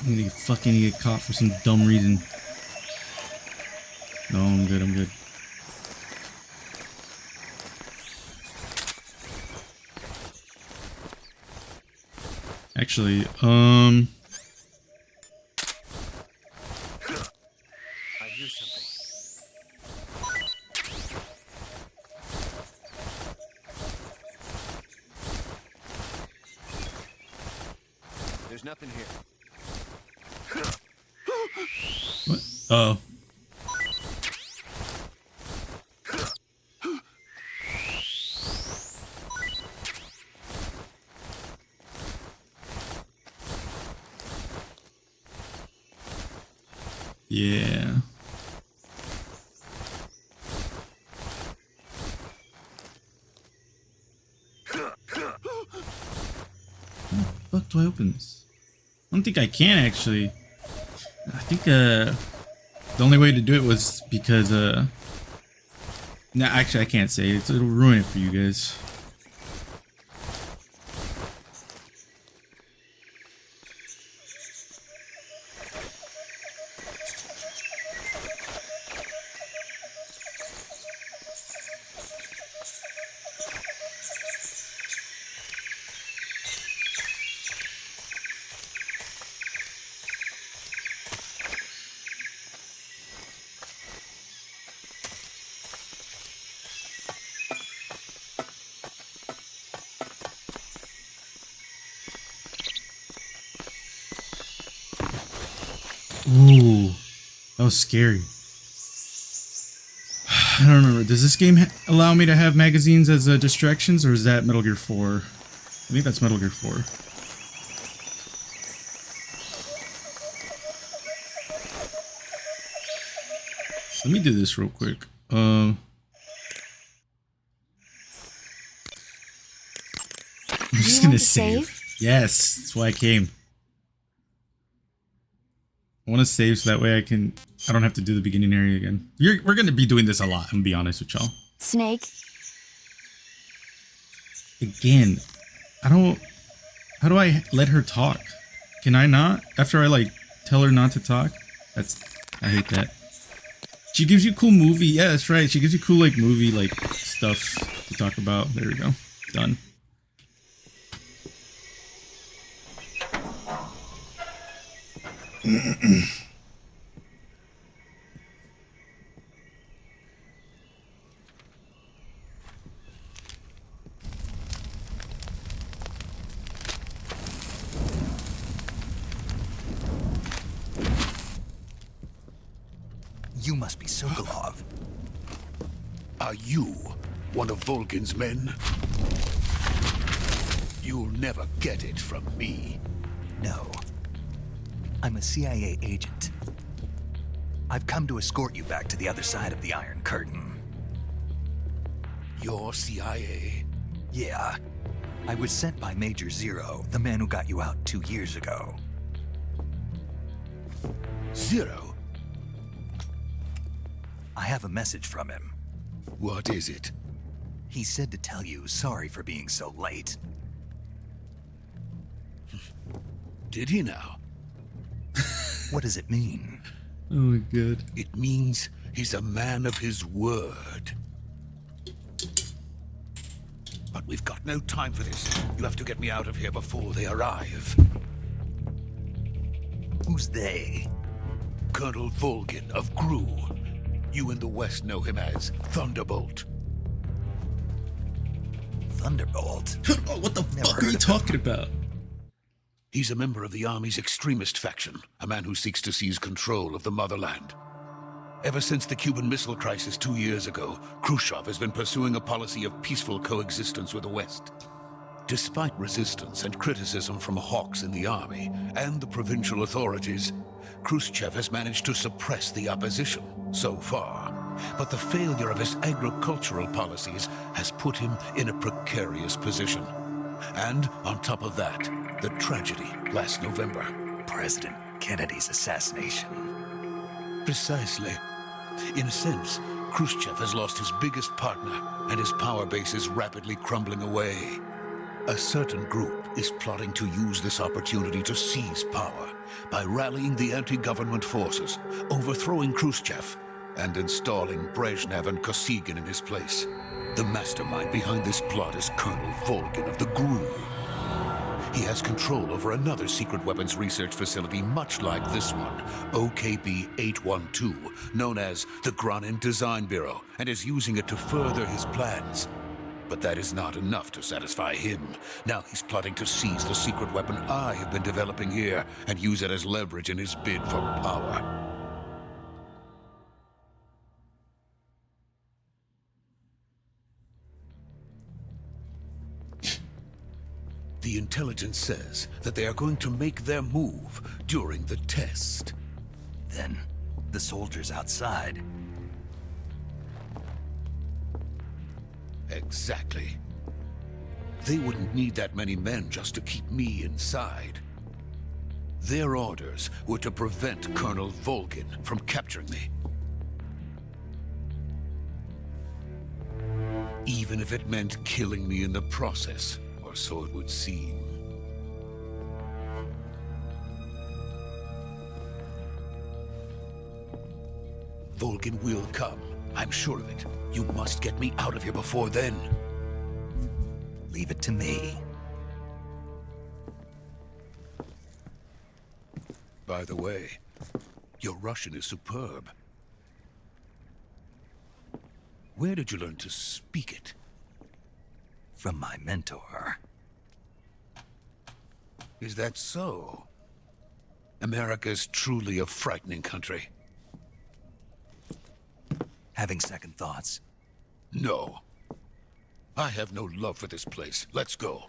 I'm gonna fucking get caught for some dumb reason. No, I'm good, I'm good. Actually, I hear something. There's nothing here. what? Oh. Yeah. How the fuck do I open this? I don't think I can actually. I think the only way to do it was because no, actually I can't say it. It'll ruin it for you guys. Ooh, that was scary. I don't remember. Does this game allow me to have magazines as distractions, or is that Metal Gear 4? I think that's Metal Gear 4. Let me do this real quick. I'm just gonna save. Yes, that's why I came. I want to save so that way I don't have to do the beginning area again. We're going to be doing this a lot, I'm going to be honest with y'all. Snake. Again, how do I let her talk? Can I not? After I like tell her not to talk? I hate that. She gives you cool movie. Yeah, that's right. She gives you cool like movie like stuff to talk about. There we go. Done. You must be Sokolov. Are you one of Volgin's men? You'll never get it from me. No. I'm a CIA agent. I've come to escort you back to the other side of the Iron Curtain. You're CIA? Yeah. I was sent by Major Zero, the man who got you out 2 years ago. Zero? I have a message from him. What is it? He said to tell you sorry for being so late. Did he now? What does it mean? Oh my god. It means he's a man of his word. But we've got no time for this. You have to get me out of here before they arrive. Who's they? Colonel Volgin of Gru. You in the West know him as Thunderbolt. Thunderbolt? Oh, what the Never fuck are you heard of talking about? He's a member of the Army's extremist faction, a man who seeks to seize control of the motherland. Ever since the Cuban Missile Crisis 2 years ago, Khrushchev has been pursuing a policy of peaceful coexistence with the West. Despite resistance and criticism from hawks in the army and the provincial authorities, Khrushchev has managed to suppress the opposition so far. But the failure of his agricultural policies has put him in a precarious position. And on top of that, the tragedy last November. President Kennedy's assassination. Precisely. In a sense, Khrushchev has lost his biggest partner, and his power base is rapidly crumbling away. A certain group is plotting to use this opportunity to seize power by rallying the anti-government forces, overthrowing Khrushchev, and installing Brezhnev and Kosygin in his place. The mastermind behind this plot is Colonel Volgin of the Gru. He has control over another secret weapons research facility much like this one, OKB-812, known as the Granin Design Bureau, and is using it to further his plans. But that is not enough to satisfy him. Now he's plotting to seize the secret weapon I have been developing here and use it as leverage in his bid for power. The intelligence says that they are going to make their move during the test. Then, the soldiers outside. Exactly. They wouldn't need that many men just to keep me inside. Their orders were to prevent Colonel Volgin from capturing me. Even if it meant killing me in the process, or so it would seem. Volgin will come. I'm sure of it. You must get me out of here before then. Leave it to me. By the way, your Russian is superb. Where did you learn to speak it? From my mentor. Is that so? America's truly a frightening country. Having second thoughts? No. I have no love for this place. Let's go.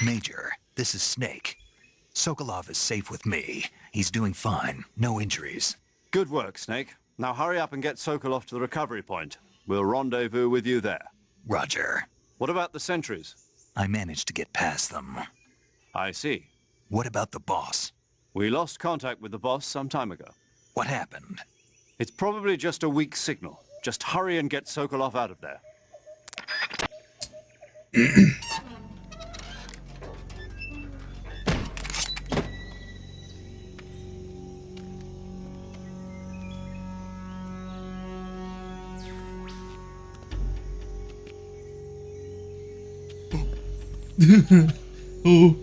Major, this is Snake. Sokolov is safe with me. He's doing fine. No injuries. Good work, Snake. Now hurry up and get Sokolov to the recovery point. We'll rendezvous with you there. Roger. What about the sentries? I managed to get past them. I see. What about the boss? We lost contact with the boss some time ago. What happened? It's probably just a weak signal. Just hurry and get Sokolov out of there. Oh.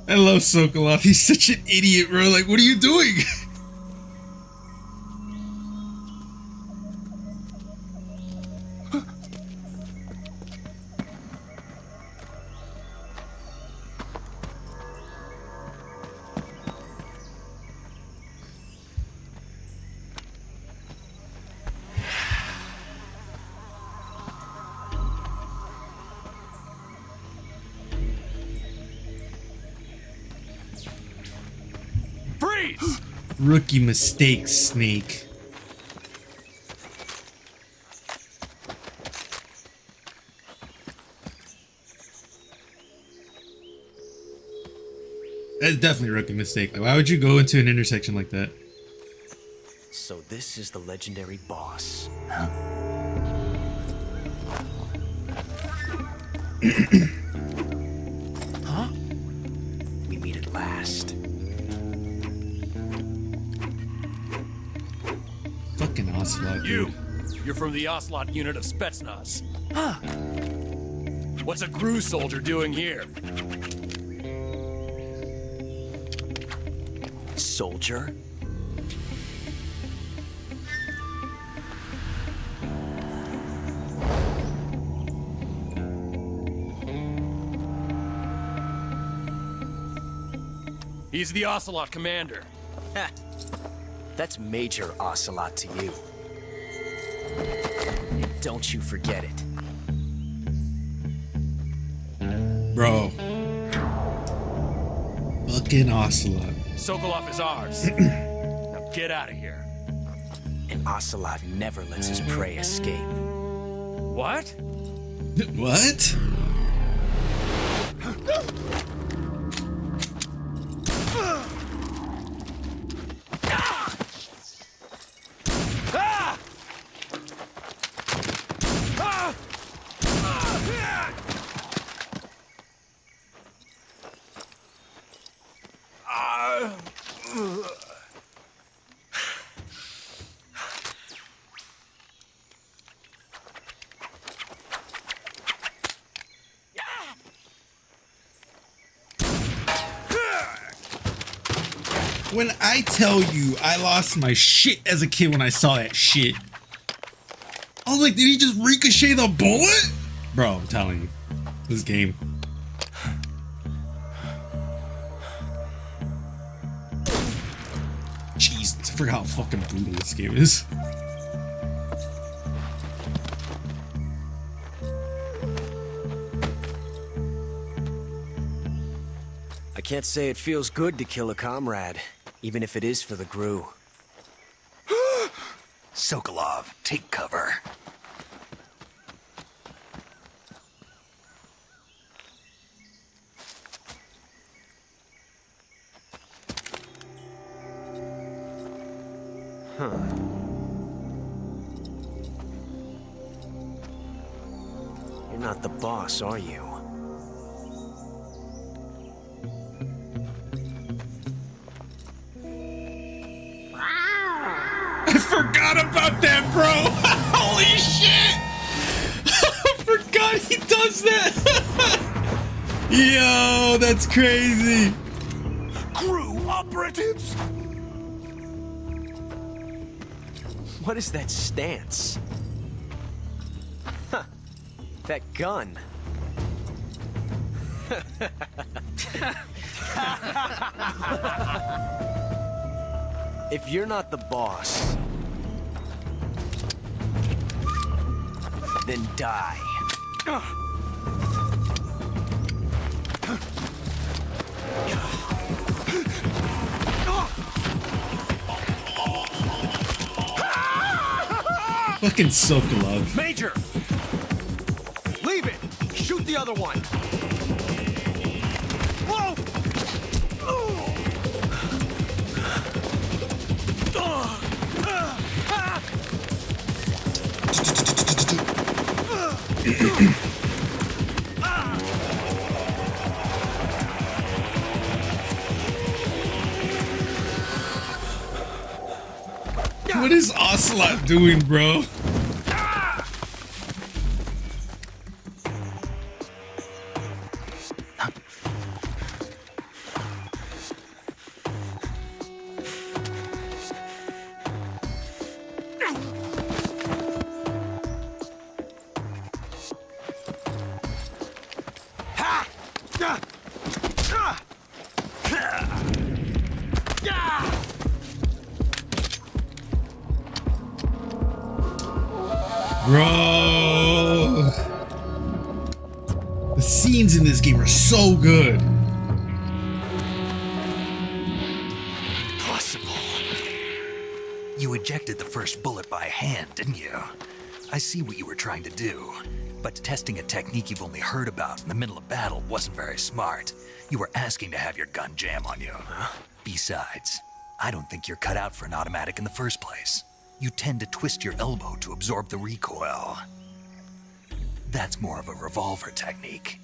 I love Sokolov. He's such an idiot, bro. Like, what are you doing? Freeze! Rookie mistake, Snake. That's definitely a rookie mistake. Like, why would you go into an intersection like that? So this is the legendary boss. Huh? We meet at last. Fucking Ocelot, dude. You're from the Ocelot unit of Spetsnaz. Huh. What's a GRU soldier doing here? Soldier? He's the Ocelot commander. That's Major Ocelot to you. And don't you forget it. Bro. Fucking Ocelot. Sokolov is ours. Now get out of here. And Ocelot never lets his prey escape. What? What? When I tell you I lost my shit as a kid when I saw that shit. I was like, did he just ricochet the bullet? Bro, I'm telling you. This game. Jeez, I forgot how fucking brutal this game is. I can't say it feels good to kill a comrade, even if it is for the GRU. Sokolov, take cover. Huh. You're not the boss, are you? I forgot about that, bro. Holy shit. I forgot he does that. Yo, that's crazy. GRU operatives? What is that stance? Huh. That gun. If you're not the boss, then die. Fucking Sokolov. Major! Leave it! Shoot the other one! Whoa! What is Ocelot doing, bro? Bro, the scenes in this game are so good. Impossible. You ejected the first bullet by hand, didn't you? I see what you were trying to do, but testing a technique you've only heard about in the middle of battle wasn't very smart. You were asking to have your gun jam on you. Besides, I don't think you're cut out for an automatic in the first place. You tend to twist your elbow to absorb the recoil. That's more of a revolver technique.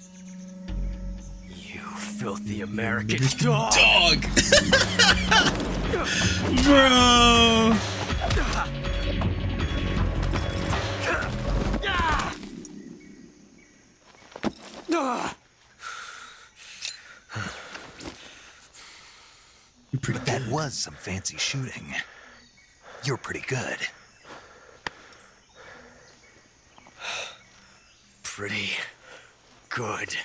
You filthy American dog! Bro! That was some fancy shooting. You're pretty good. Pretty good.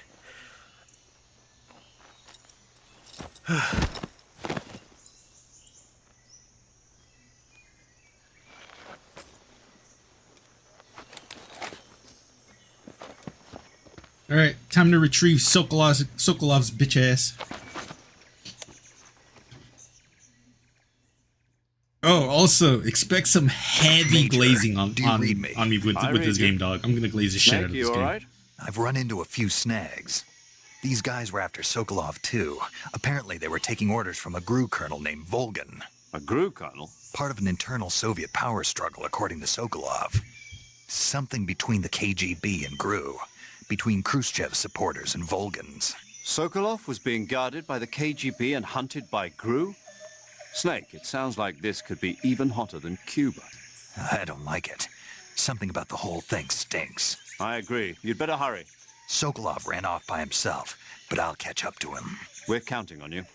Alright, time to retrieve Sokolov's bitch ass. Oh, also, expect some heavy Major, glazing on me? me with this game, dog. I'm gonna glaze the shit out of this game. Right? I've run into a few snags. These guys were after Sokolov too. Apparently they were taking orders from a GRU colonel named Volgan. A GRU colonel? Part of an internal Soviet power struggle, according to Sokolov. Something between the KGB and GRU. Between Khrushchev's supporters and Volgan's. Sokolov was being guarded by the KGB and hunted by GRU? Snake, it sounds like this could be even hotter than Cuba. I don't like it. Something about the whole thing stinks. I agree. You'd better hurry. Sokolov ran off by himself, but I'll catch up to him. We're counting on you.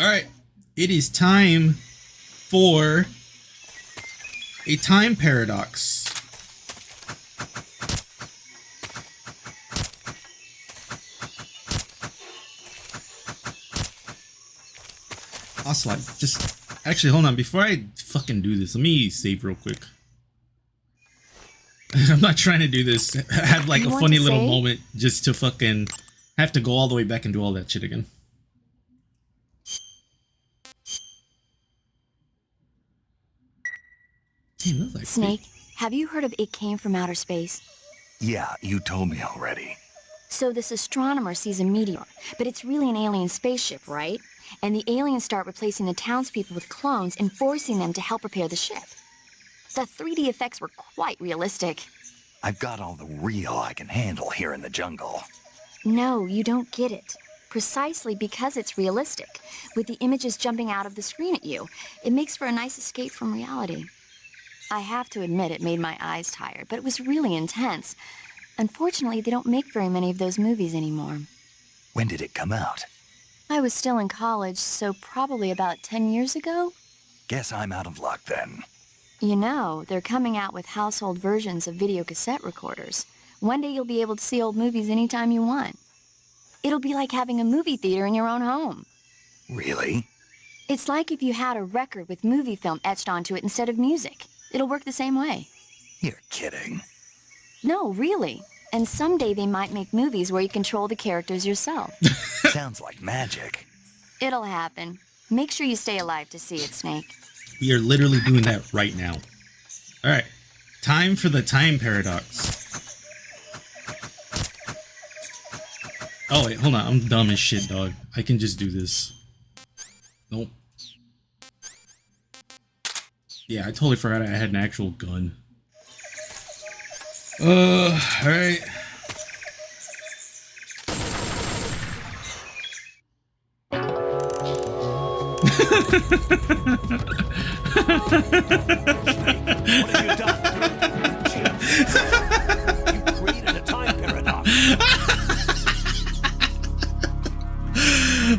Alright, it is time for a time paradox. Ocelot, just actually hold on. Before I fucking do this, let me save real quick. I'm not trying to do this. Have like a funny little moment just to fucking have to go all the way back and do all that shit again. Damn, that's like Snake, have you heard of It Came from Outer Space? Yeah, you told me already. So this astronomer sees a meteor, but it's really an alien spaceship, right? And the aliens start replacing the townspeople with clones and forcing them to help repair the ship. The 3D effects were quite realistic. I've got all the real I can handle here in the jungle. No, you don't get it. Precisely because it's realistic, with the images jumping out of the screen at you, it makes for a nice escape from reality. I have to admit it made my eyes tired, but it was really intense. Unfortunately, they don't make very many of those movies anymore. When did it come out? I was still in college, so probably about 10 years ago. Guess I'm out of luck then. You know, they're coming out with household versions of video cassette recorders. One day you'll be able to see old movies anytime you want. It'll be like having a movie theater in your own home. Really? It's like if you had a record with movie film etched onto it instead of music. It'll work the same way. You're kidding. No, really. And someday they might make movies where you control the characters yourself. Sounds like magic. It'll happen. Make sure you stay alive to see it, Snake. We are literally doing that right now. Alright. Time for the time paradox. Oh wait, hold on. I'm dumb as shit, dog. I can just do this. Nope. Yeah, I totally forgot I had an actual gun. Alright. What have you done? You created a time paradox.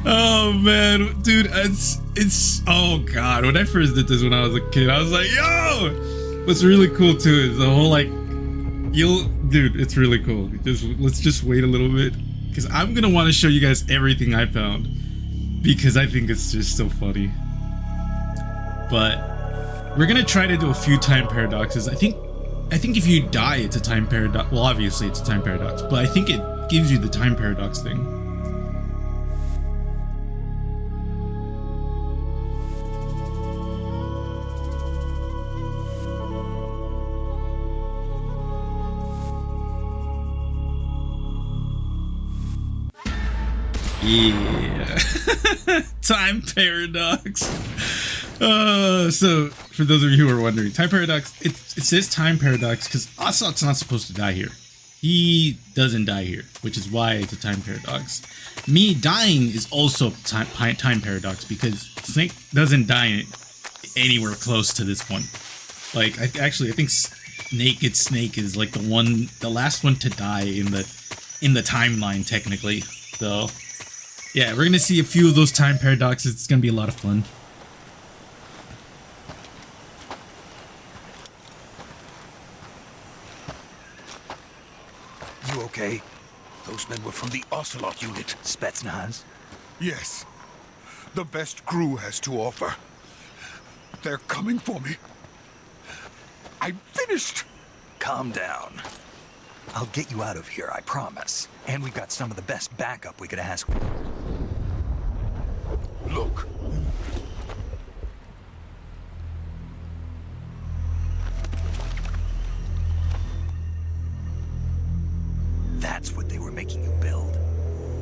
Oh man, dude, it's oh god. When I first did this when I was a kid, I was like, yo! What's really cool too is the whole like dude, it's really cool. Let's just wait a little bit, because I'm gonna want to show you guys everything I found, because I think it's just so funny. But we're gonna try to do a few time paradoxes. I think I think if you die, it's a time paradox. Well, obviously it's a time paradox, but I think it gives you the time paradox thing. Yeah. Time paradox. So for those of you who are wondering, time paradox, it says time paradox because Ocelot's not supposed to die here. He doesn't die here, which is why it's a time paradox. Me dying is also time paradox because Snake doesn't die anywhere close to this point. Like, I think Naked Snake is like the last one to die in the timeline technically. So yeah, we're gonna see a few of those time paradoxes. It's gonna be a lot of fun. You okay? Those men were from the Ocelot unit. Spetsnaz? Yes. The best GRU has to offer. They're coming for me. I'm finished! Calm down. I'll get you out of here, I promise. And we've got some of the best backup we could ask. Look. That's what they were making you build?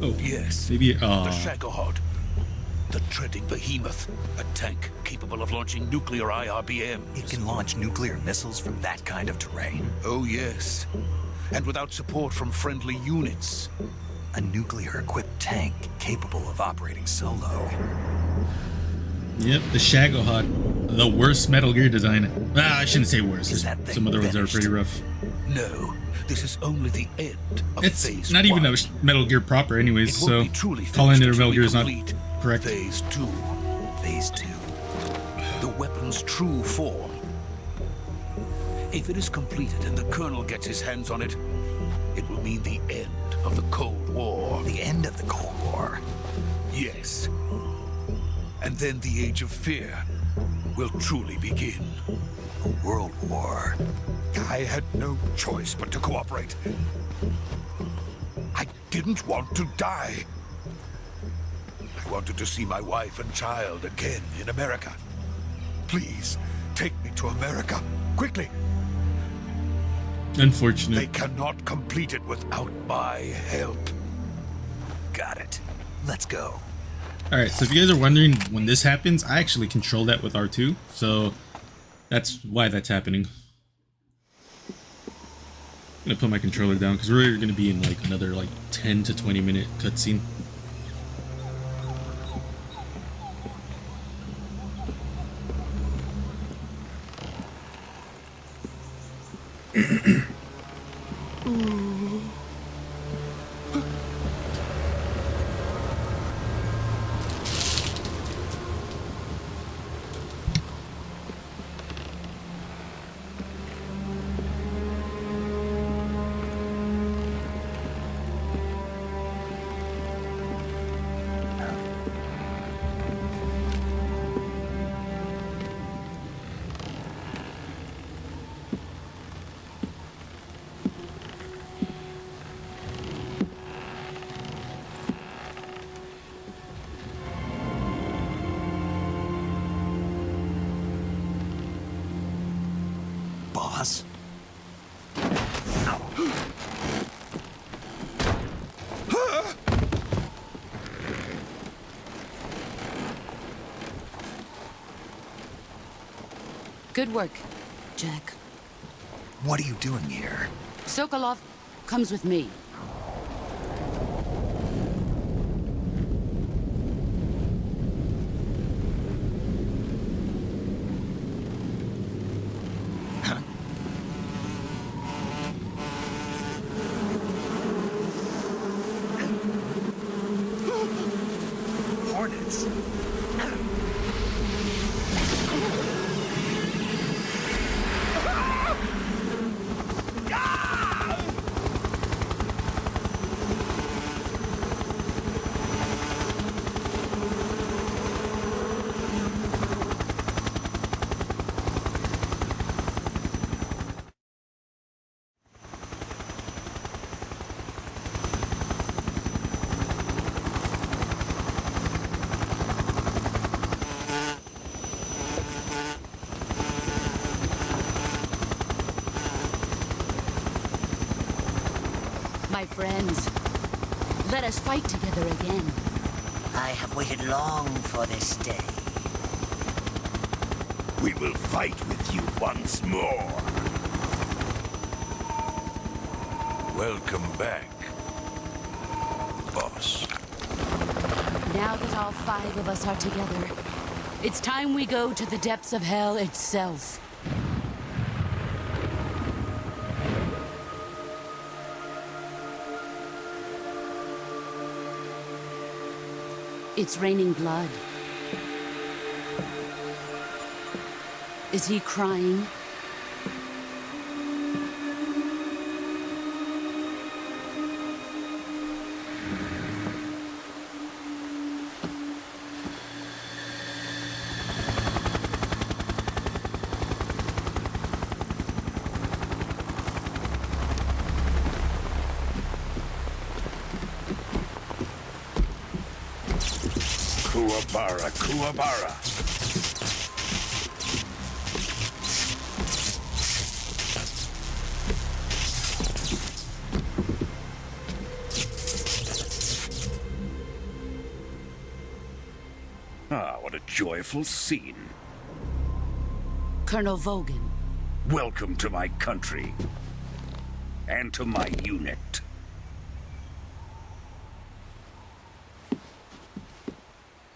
Oh, Yes. maybe. The Xibahl. The treading behemoth. A tank capable of launching nuclear IRBMs. It can launch nuclear missiles from that kind of terrain? Oh, yes. And without support from friendly units. A nuclear-equipped tank capable of operating solo. Yep, the Shagohod, the worst Metal Gear design. I shouldn't say worst. Some other ones are pretty rough. No, this is only the end of It's phase not even one. a Metal Gear proper, anyways. It So won't be truly calling it a finished Metal until Gear we is not complete correct. Phase 2. Phase 2. The weapon's true form. If it is completed and the Colonel gets his hands on it, it will mean the end of the Cold War. The end of the Cold War? Yes. And then the Age of Fear will truly begin. A world war? I had no choice but to cooperate. I didn't want to die. I wanted to see my wife and child again in America. Please, take me to America, quickly. Unfortunate. They cannot complete it without my help. Got it. Let's go. Alright, so if you guys are wondering when this happens, I actually control that with R2. So that's why that's happening. I'm gonna put my controller down because we're gonna be in like another like 10 to 20 minute cutscene. Boss? Good work, Jack. What are you doing here? Sokolov comes with me. my friends. Let us fight together again. I have waited long for this day. We will fight with you once more. Welcome back, boss. Now that all 5 of us are together, it's time we go to the depths of hell itself. It's raining blood. Is he crying? Kuwabara, Kuwabara. Ah, what a joyful scene. Colonel Vogan. Welcome to my country. And to my unit.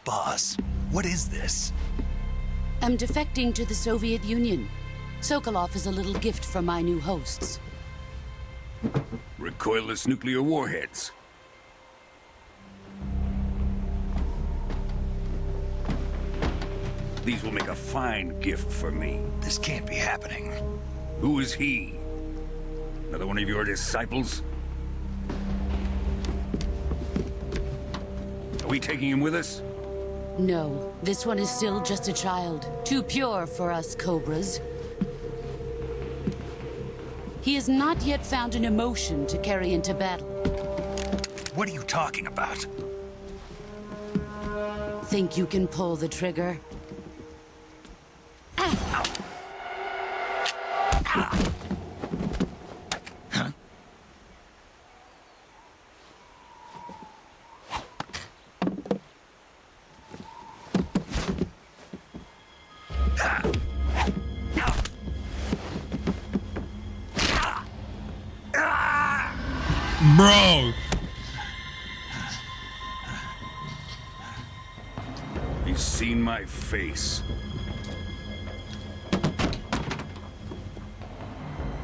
Boss, what is this? I'm defecting to the Soviet Union. Sokolov is a little gift from my new hosts. Recoilless nuclear warheads. These will make a fine gift for me. This can't be happening. Who is he? Another one of your disciples? Are we taking him with us? No, this one is still just a child. Too pure for us Cobras. He has not yet found an emotion to carry into battle. What are you talking about? Think you can pull the trigger? Bro! He's seen my face.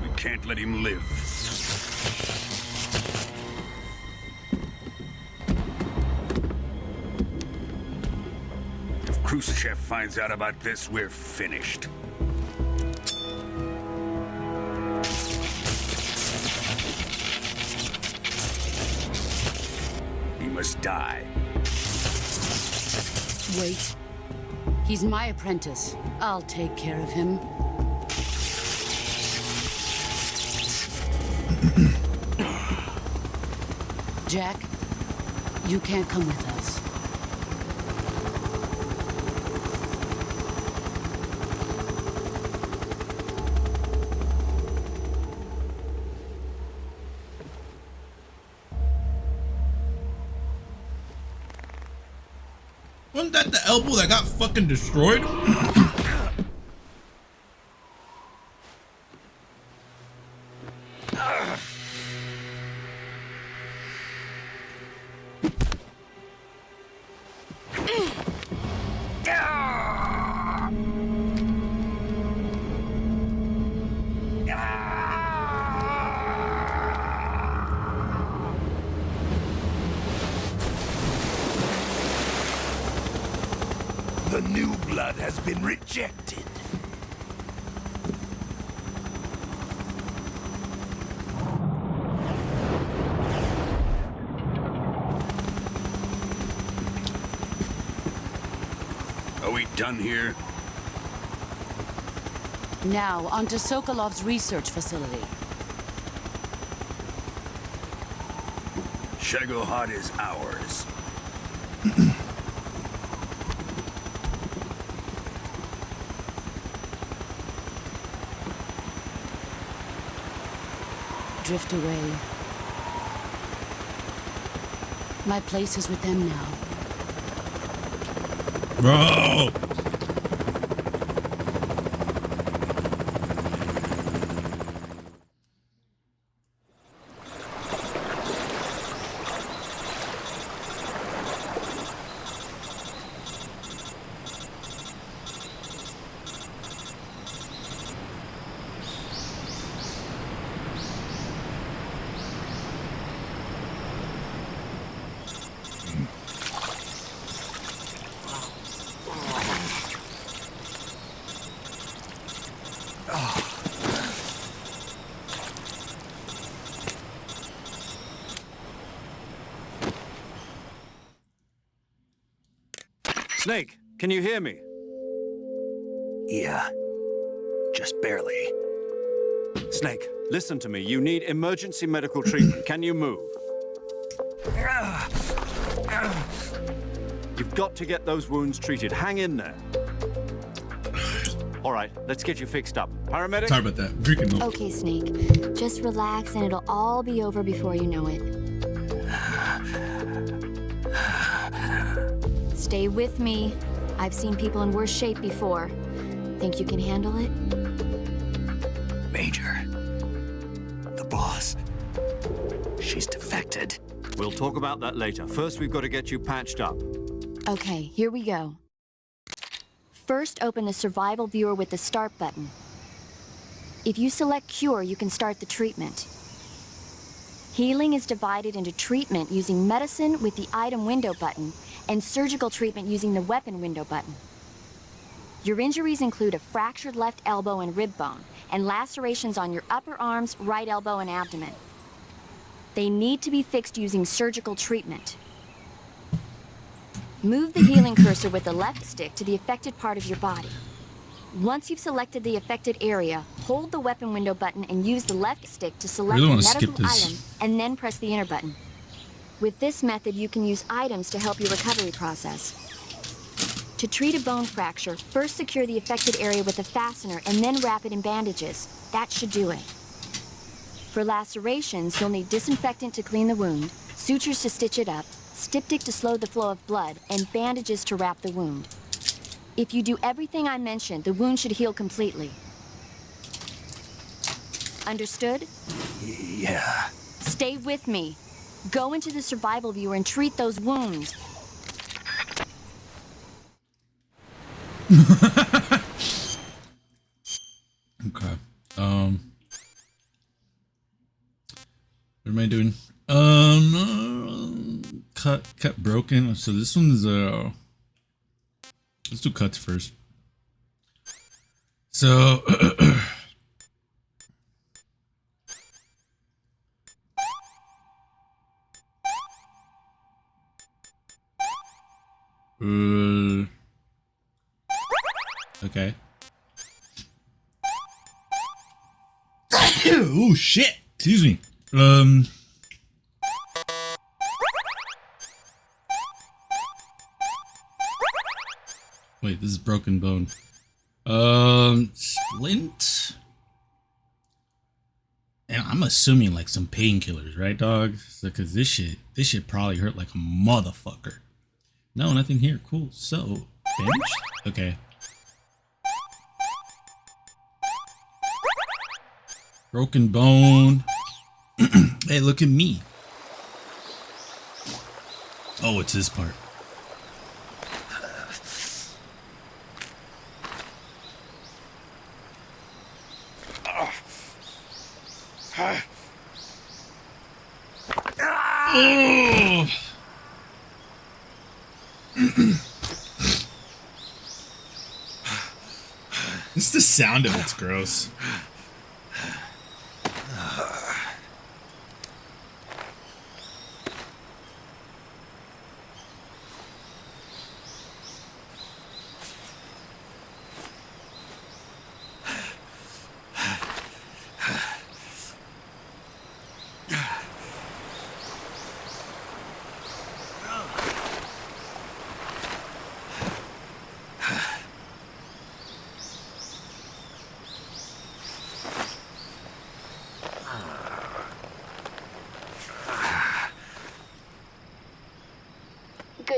We can't let him live. If Khrushchev finds out about this, we're finished. He must die. Wait. He's my apprentice. I'll take care of him. Jack, you can't come with us. Wasn't that the elbow that got fucking destroyed? The new blood has been rejected. Are we done here? Now, onto Sokolov's research facility. Xibahl is ours. Drift away. My place is with them now. Bro! Snake, can you hear me? Yeah. Just barely. Snake, listen to me. You need emergency medical treatment. Can you move? You've got to get those wounds treated. Hang in there. All right, let's get you fixed up. Paramedic? Sorry about that. Drinking milk. Okay, Snake. Just relax and it'll all be over before you know it. Stay with me. I've seen people in worse shape before. Think you can handle it? Major. The boss. She's defected. We'll talk about that later. First, we've got to get you patched up. Okay, here we go. First, open the survival viewer with the start button. If you select cure, you can start the treatment. Healing is divided into treatment using medicine with the item window button and surgical treatment using the weapon window button. Your injuries include a fractured left elbow and rib bone, and lacerations on your upper arms, right elbow, and abdomen. They need to be fixed using surgical treatment. Move the healing cursor with the left stick to the affected part of your body. Once you've selected the affected area, hold the weapon window button and use the left stick to select the medical item, and then press the enter button. With this method, you can use items to help your recovery process. To treat a bone fracture, first secure the affected area with a fastener and then wrap it in bandages. That should do it. For lacerations, you'll need disinfectant to clean the wound, sutures to stitch it up, styptic to slow the flow of blood, and bandages to wrap the wound. If you do everything I mentioned, the wound should heal completely. Understood? Yeah. Stay with me. Go into the survival viewer and treat those wounds. Okay. What am I doing? Cut broken. So this one's let's do cuts first. So okay. Oh shit! Excuse me. Wait, this is broken bone. Splint. And I'm assuming like some painkillers, right, dog? Because this shit probably hurt like a motherfucker. No, nothing here. Cool. So, bandage? Okay. Broken bone. Hey, look at me. Oh, it's this part. Oh. It's the sound of it's gross.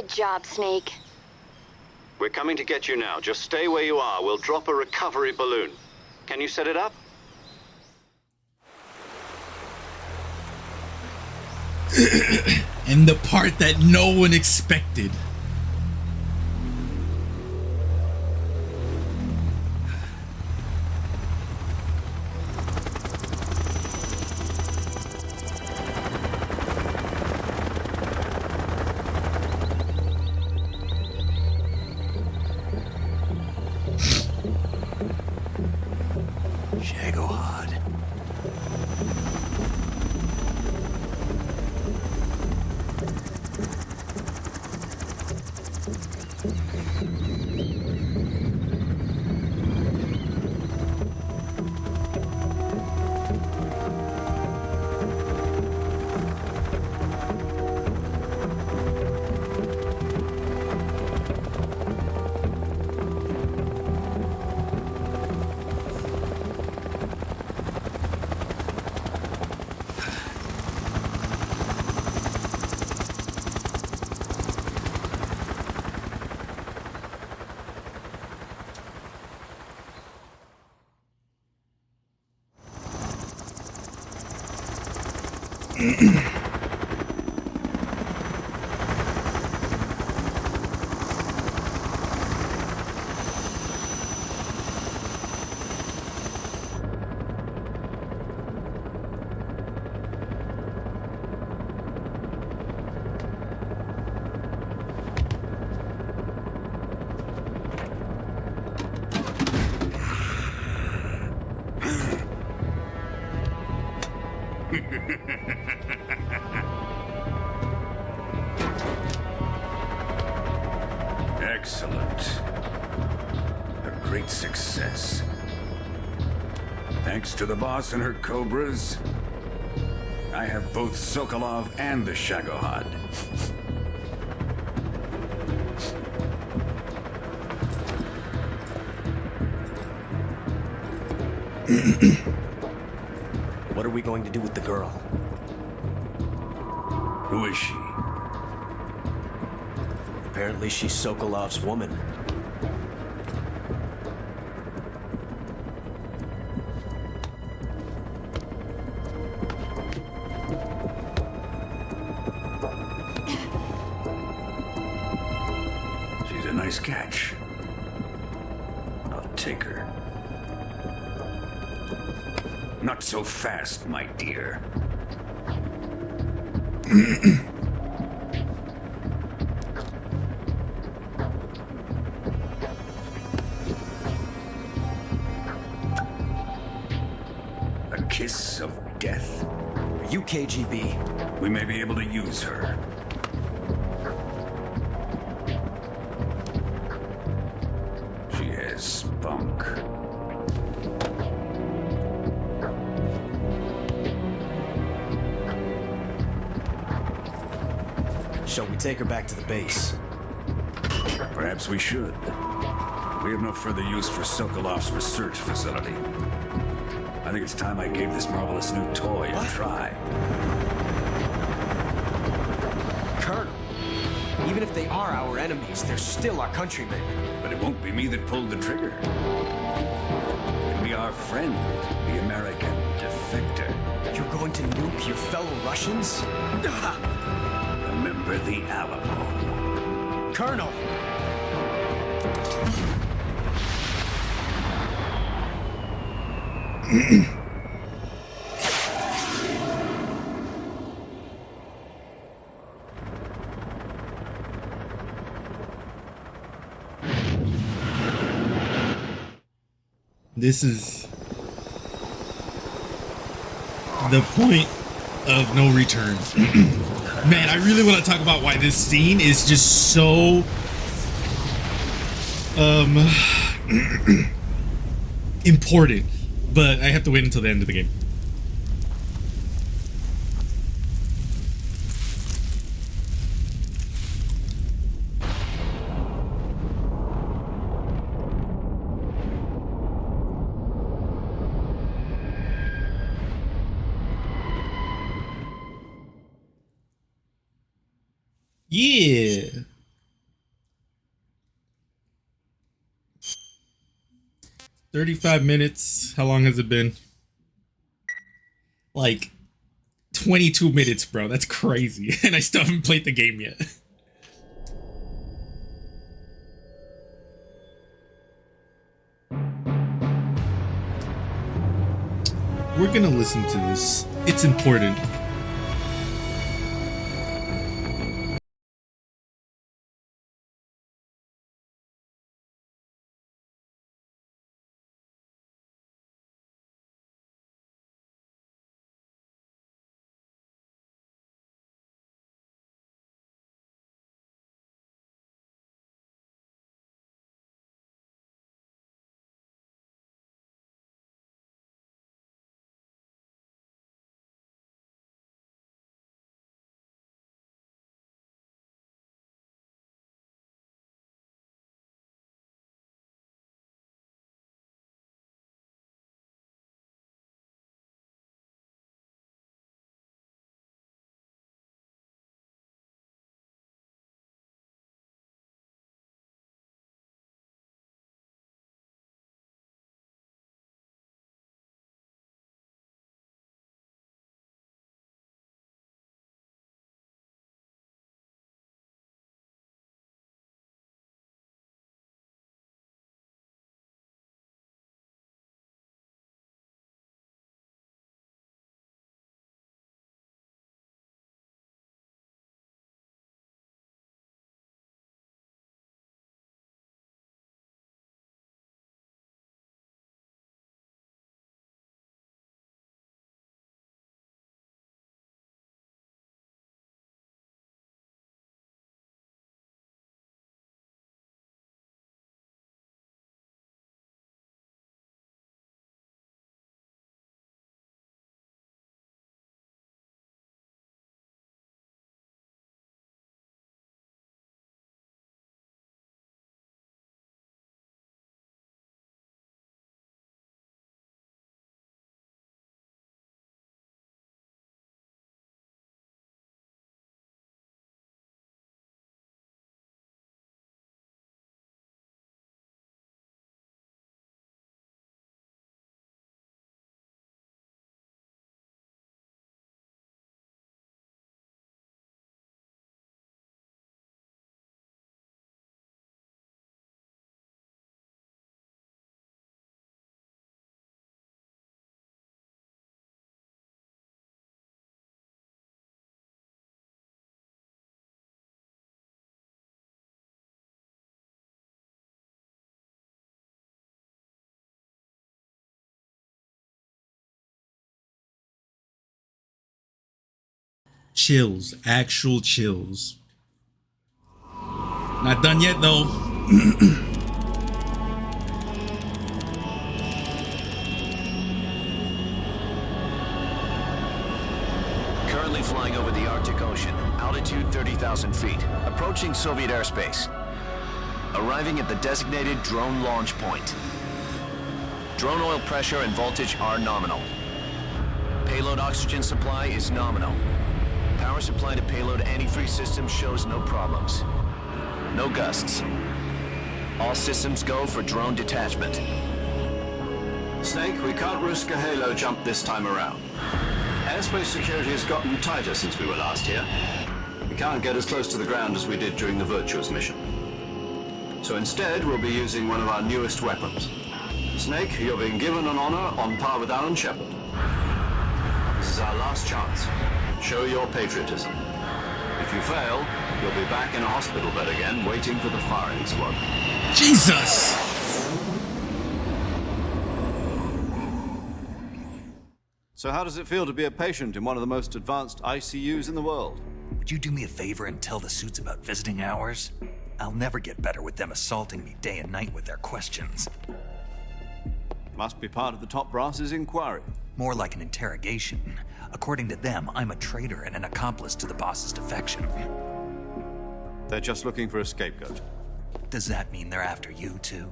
Good job, Snake. We're coming to get you now. Just stay where you are. We'll drop a recovery balloon. Can you set it up? And the part that no one expected. Xibahl. Excellent. A great success. Thanks to the boss and her cobras, I have both Sokolov and the Shagohod. What are we going to do with the girl? Who is she? Apparently she's Sokolov's woman. She's a nice catch. I'll take her. Not so fast, my dear. A kiss of death. Are you KGB? We may be able to use her. She has spunk. Shall we take her back to the base? Perhaps we should. We have no further use for Sokolov's research facility. I think it's time I gave this marvelous new toy a try. Colonel, even if they are our enemies, they're still our countrymen. But it won't be me that pulled the trigger. It'll be our friend, the American defector. You're going to nuke your fellow Russians? Remember the Alamo. Colonel! This is the point of no return. Man, I really want to talk about why this scene is just so important, but I have to wait until the end of the game. Yeah. 35 minutes. How long has it been? Like 22 minutes, bro. That's crazy. And I still haven't played the game yet. We're gonna listen to this. It's important. Chills, actual chills. Not done yet though. Currently flying over the Arctic Ocean, altitude 30,000 feet, approaching Soviet airspace. Arriving at the designated drone launch point. Drone oil pressure and voltage are nominal. Payload oxygen supply is nominal. Power supply to payload antifreeze system shows no problems. No gusts. All systems go for drone detachment. Snake, we can't risk a halo jump this time around. Airspace security has gotten tighter since we were last here. We can't get as close to the ground as we did during the Virtuous mission. So instead, we'll be using one of our newest weapons. Snake, you're being given an honor on par with Alan Shepard. This is our last chance. Show your patriotism. If you fail, you'll be back in a hospital bed again, waiting for the firing squad. Jesus! So how does it feel to be a patient in one of the most advanced ICUs in the world? Would you do me a favor and tell the suits about visiting hours? I'll never get better with them assaulting me day and night with their questions. Must be part of the top brass's inquiry. More like an interrogation. According to them, I'm a traitor and an accomplice to the boss's defection. They're just looking for a scapegoat. Does that mean they're after you, too?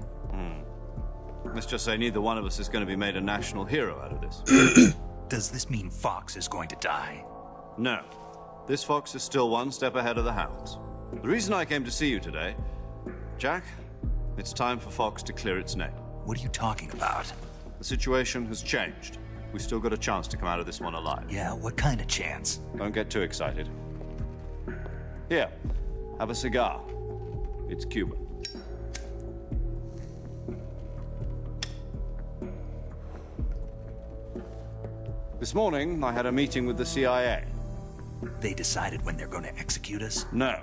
Let's just say neither one of us is going to be made a national hero out of this. Does this mean Fox is going to die? No. This Fox is still one step ahead of the hounds. The reason I came to see you today, Jack, it's time for Fox to clear its name. What are you talking about? The situation has changed. We've still got a chance to come out of this one alive. Yeah, what kind of chance? Don't get too excited. Here, have a cigar. It's Cuban. This morning, I had a meeting with the CIA. They decided when they're going to execute us? No.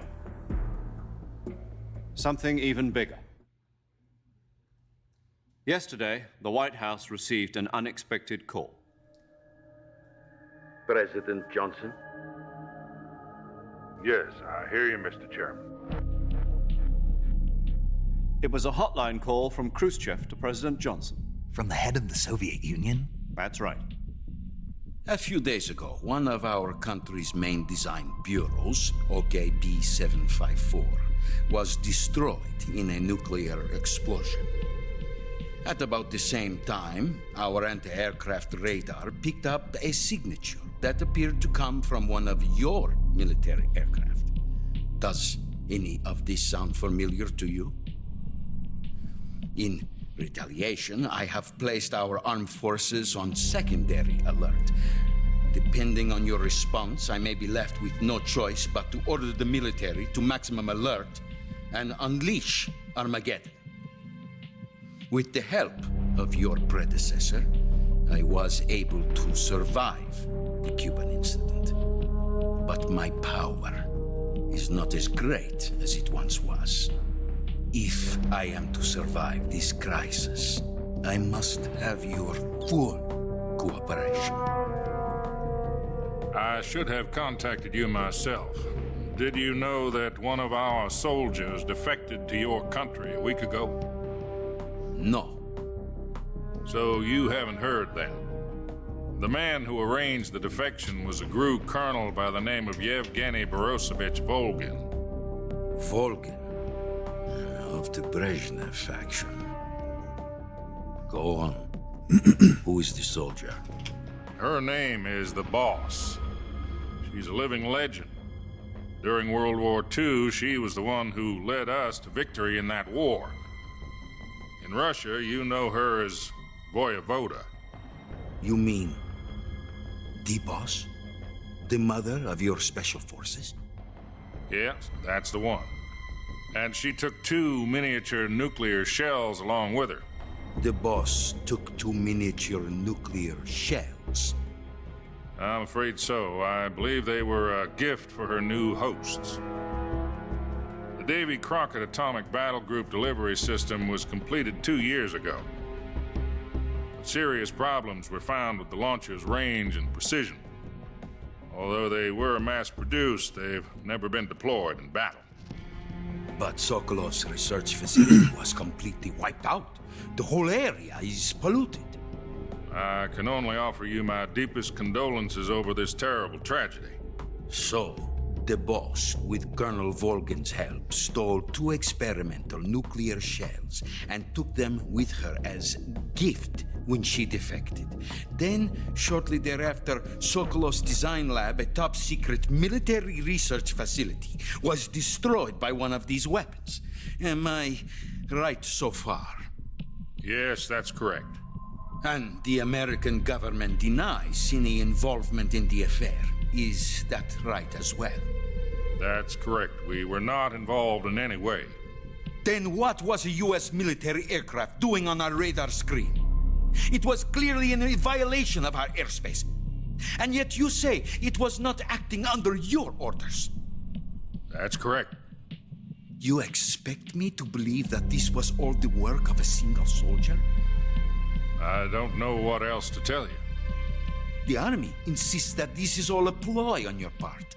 Something even bigger. Yesterday, the White House received an unexpected call. President Johnson? Yes, I hear you, Mr. Chairman. It was a hotline call from Khrushchev to President Johnson. From the head of the Soviet Union? That's right. A few days ago, one of our country's main design bureaus, OKB 754, was destroyed in a nuclear explosion. At about the same time, our anti-aircraft radar picked up a signature that appeared to come from one of your military aircraft. Does any of this sound familiar to you? In retaliation, I have placed our armed forces on secondary alert. Depending on your response, I may be left with no choice but to order the military to maximum alert and unleash Armageddon. With the help of your predecessor, I was able to survive the Cuban incident. But my power is not as great as it once was. If I am to survive this crisis, I must have your full cooperation. I should have contacted you myself. Did you know that one of our soldiers defected to your country a week ago? No. So you haven't heard then. The man who arranged the defection was a GRU colonel by the name of Yevgeny Borosovich Volgin. Volgin? Of the Brezhnev faction. Go on. Who is the soldier? Her name is the Boss. She's a living legend. During World War II, she was the one who led us to victory in that war. In Russia, you know her as Voyevoda. You mean the Boss? The mother of your special forces? Yes, that's the one. And she took 2 miniature nuclear shells along with her. The Boss took 2 miniature nuclear shells? I'm afraid so. I believe they were a gift for her new hosts. The Davy Crockett Atomic Battle Group delivery system was completed 2 years ago. But serious problems were found with the launcher's range and precision. Although they were mass-produced, they've never been deployed in battle. But Sokolov's research facility was completely wiped out. The whole area is polluted. I can only offer you my deepest condolences over this terrible tragedy. So, the Boss, with Colonel Volgin's help, stole 2 experimental nuclear shells and took them with her as gift when she defected. Then, shortly thereafter, Sokolov's design lab, a top-secret military research facility, was destroyed by one of these weapons. Am I right so far? Yes, that's correct. And the American government denies any involvement in the affair. Is that right as well? That's correct. We were not involved in any way. Then what was a U.S. military aircraft doing on our radar screen? It was clearly in a violation of our airspace. And yet you say it was not acting under your orders. That's correct. You expect me to believe that this was all the work of a single soldier? I don't know what else to tell you. The Army insists that this is all a ploy on your part.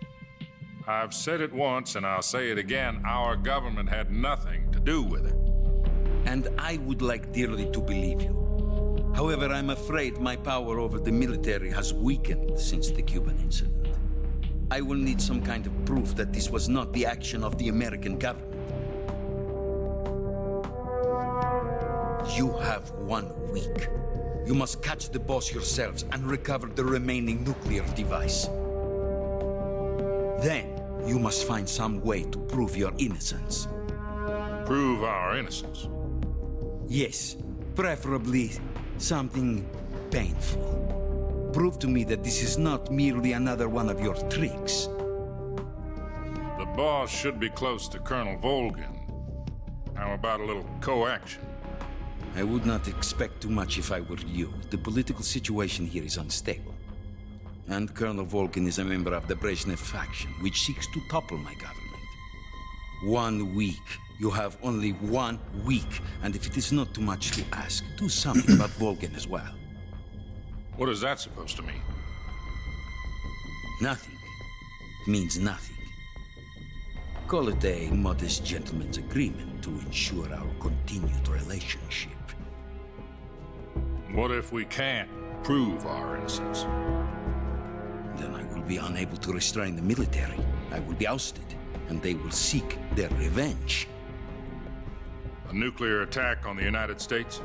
I've said it once and I'll say it again. Our government had nothing to do with it. And I would like dearly to believe you. However, I'm afraid my power over the military has weakened since the Cuban incident. I will need some kind of proof that this was not the action of the American government. You have 1 week. You must catch the Boss yourselves and recover the remaining nuclear device. Then, you must find some way to prove your innocence. Prove our innocence? Yes. Preferably something painful. Prove to me that this is not merely another one of your tricks. The boss should be close to Colonel Volgin. How about a little co-action? I would not expect too much if I were you. The political situation here is unstable. And Colonel Volgin is a member of the Brezhnev faction, which seeks to topple my government. 1 week. You have only 1 week, and if it is not too much to ask, do something about Volgin as well. What is that supposed to mean? Nothing. Means nothing. Call it a modest gentleman's agreement to ensure our continued relationship. What if we can't prove our innocence? Then I will be unable to restrain the military. I will be ousted, and they will seek their revenge. A nuclear attack on the United States?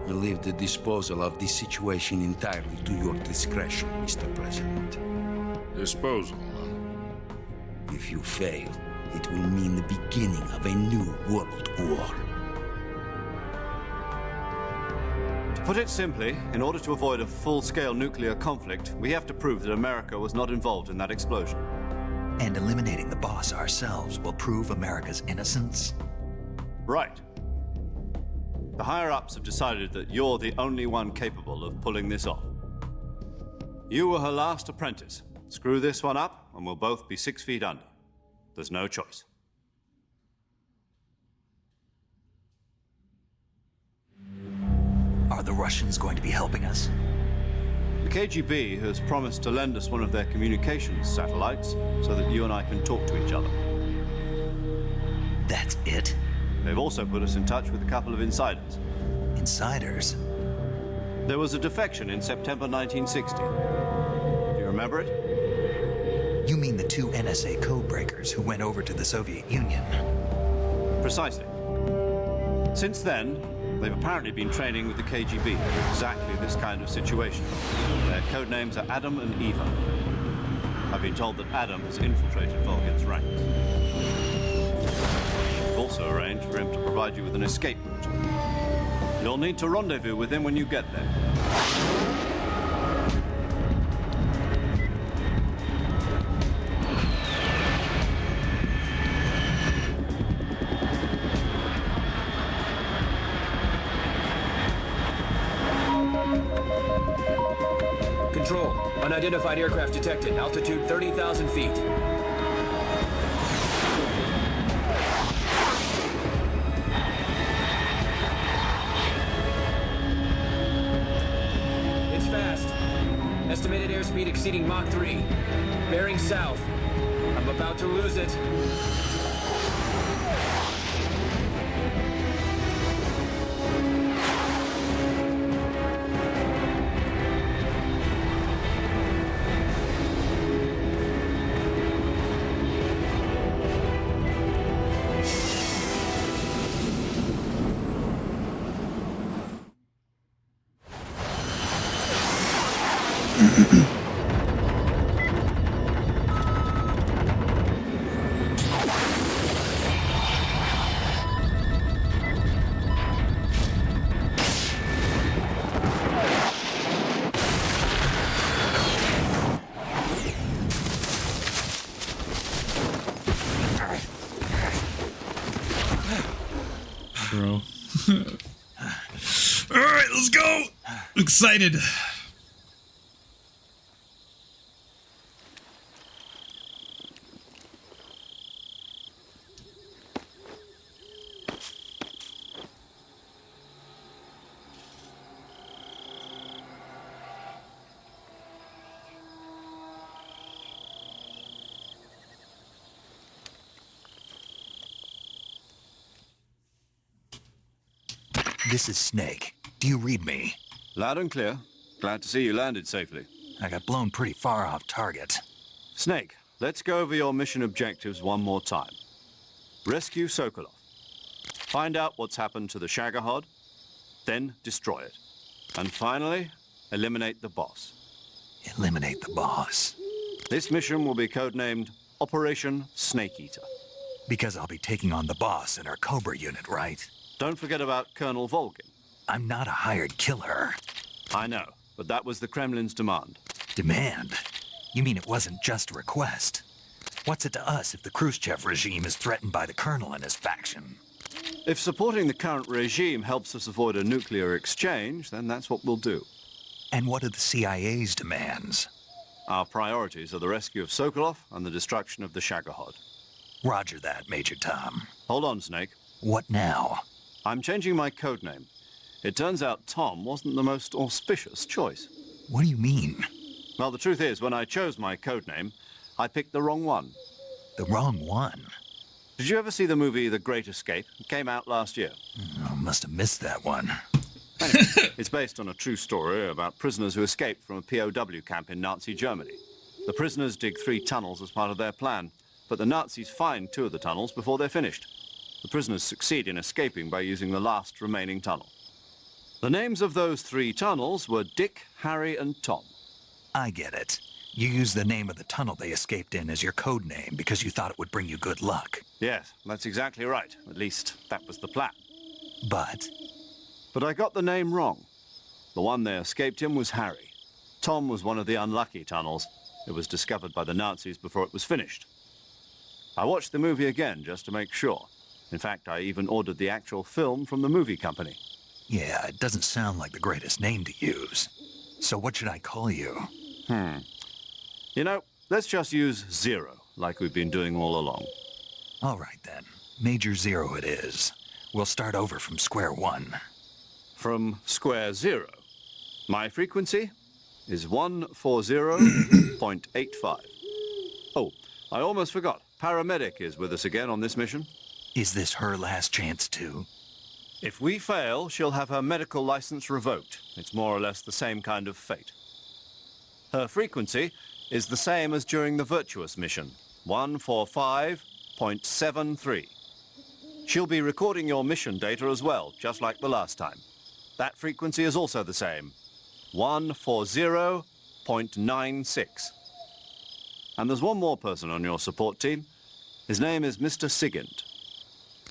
I leave the disposal of this situation entirely to your discretion, Mr. President. Disposal, huh? If you fail, it will mean the beginning of a new world war. To put it simply, in order to avoid a full-scale nuclear conflict, we have to prove that America was not involved in that explosion. And eliminating the boss ourselves will prove America's innocence? Right. The higher-ups have decided that you're the only one capable of pulling this off. You were her last apprentice. Screw this one up, and we'll both be 6 feet under. There's no choice. Are the Russians going to be helping us? The KGB has promised to lend us one of their communications satellites so that you and I can talk to each other. That's it? They've also put us in touch with a couple of insiders. Insiders? There was a defection in September 1960. Do you remember it? You mean the 2 NSA codebreakers who went over to the Soviet Union? Precisely. Since then, they've apparently been training with the KGB for exactly this kind of situation. Their code names are Adam and Eva. I've been told that Adam has infiltrated Volgin's ranks. We've also arranged for him to provide you with an escape route. You'll need to rendezvous with him when you get there. Control, unidentified aircraft detected. Altitude 30,000 feet. It's fast. Estimated airspeed exceeding Mach 3. Bearing south. I'm about to lose it. Bro. All right, let's go. I'm excited. This is Snake. Do you read me? Loud and clear. Glad to see you landed safely. I got blown pretty far off target. Snake, let's go over your mission objectives one more time. Rescue Sokolov. Find out what's happened to the Xibahl, then destroy it. And finally, eliminate the boss. Eliminate the boss? This mission will be codenamed Operation Snake Eater. Because I'll be taking on the boss in our Cobra unit, right? Don't forget about Colonel Volgin. I'm not a hired killer. I know, but that was the Kremlin's demand. Demand? You mean it wasn't just a request? What's it to us if the Khrushchev regime is threatened by the Colonel and his faction? If supporting the current regime helps us avoid a nuclear exchange, then that's what we'll do. And what are the CIA's demands? Our priorities are the rescue of Sokolov and the destruction of the Xibahl. Roger that, Major Tom. Hold on, Snake. What now? I'm changing my codename. It turns out Tom wasn't the most auspicious choice. What do you mean? Well, the truth is, when I chose my codename, I picked the wrong one. The wrong one? Did you ever see the movie The Great Escape? It came out last year. I must have missed that one. Anyway, it's based on a true story about prisoners who escaped from a POW camp in Nazi Germany. The prisoners dig 3 tunnels as part of their plan, but the Nazis find 2 of the tunnels before they're finished. The prisoners succeed in escaping by using the last remaining tunnel. The names of those 3 tunnels were Dick, Harry, and Tom. I get it. You used the name of the tunnel they escaped in as your code name because you thought it would bring you good luck. Yes, that's exactly right. At least, that was the plan. But I got the name wrong. The one they escaped in was Harry. Tom was one of the unlucky tunnels. It was discovered by the Nazis before it was finished. I watched the movie again just to make sure. In fact, I even ordered the actual film from the movie company. yeah, it doesn't sound like the greatest name to use. So what should I call you? You know, let's just use Zero, like we've been doing all along. All right, then. Major Zero it is. We'll start over from square one. From square zero. My frequency is 140.85. Oh, I almost forgot. Paramedic is with us again on this mission. Is this her last chance, too? If we fail, she'll have her medical license revoked. It's more or less the same kind of fate. Her frequency is the same as during the Virtuous mission, 145.73. She'll be recording your mission data as well, just like the last time. That frequency is also the same, 140.96. And there's one more person on your support team. His name is Mr. Sigint.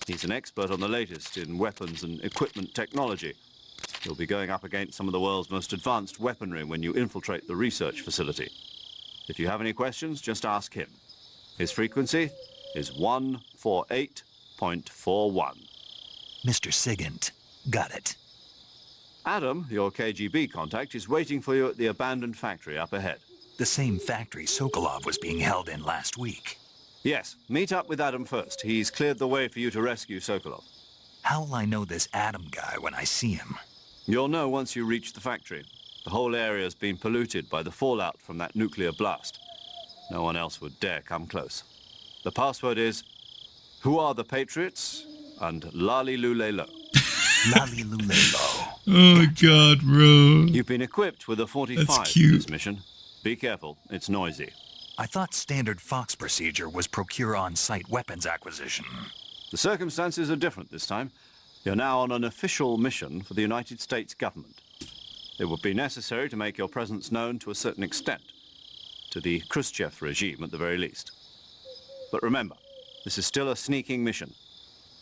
He's an expert on the latest in weapons and equipment technology. You'll be going up against some of the world's most advanced weaponry when you infiltrate the research facility. If you have any questions, just ask him. His frequency is 148.41. Mr. Sigint. Got it. Adam, your KGB contact, is waiting for you at the abandoned factory up ahead. The same factory Sokolov was being held in last week. Yes, meet up with Adam first. He's cleared the way for you to rescue Sokolov. How will I know this Adam guy when I see him? You'll know once you reach the factory. The whole area's been polluted by the fallout from that nuclear blast. No one else would dare come close. The password is, "Who are the Patriots?" and "Lali Lule Lo." Lali Lule Lo. Oh my god, bro. You've been equipped with a 45 That's for cute. this mission. Be careful, it's noisy. I thought standard Fox procedure was procure on-site weapons acquisition. The circumstances are different this time. You're now on an official mission for the United States government. It would be necessary to make your presence known to a certain extent, to the Khrushchev regime at the very least. But remember, this is still a sneaking mission.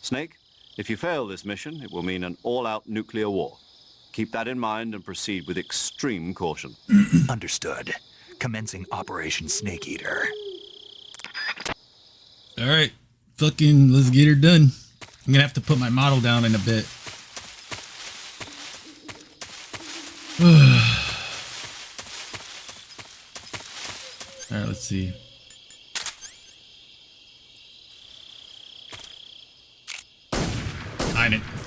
Snake, if you fail this mission, it will mean an all-out nuclear war. Keep that in mind and proceed with extreme caution. Understood. Commencing Operation Snake Eater. All right, fucking let's get her done. I'm gonna have to put my model down in a bit. All right, let's see.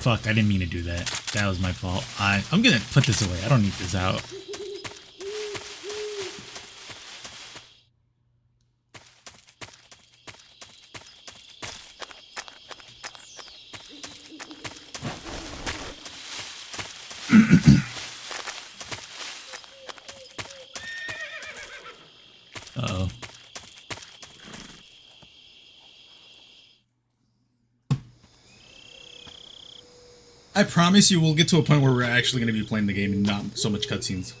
I didn't mean to do that. That was my fault. I'm gonna put this away. I don't need this out. Uh-oh. I promise you we'll get to a point where we're actually going to be playing the game and not so much cutscenes.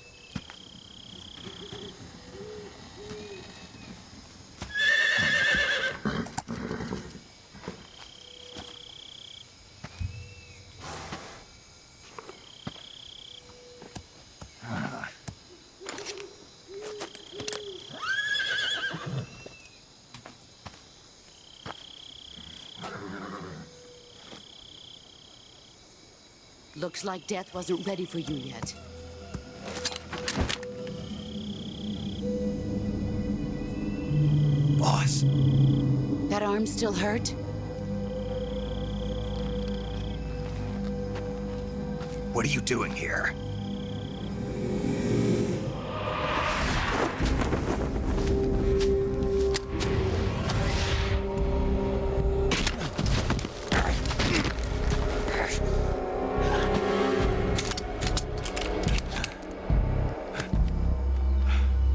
Looks like death wasn't ready for you yet. Boss. That arm still hurt? What are you doing here?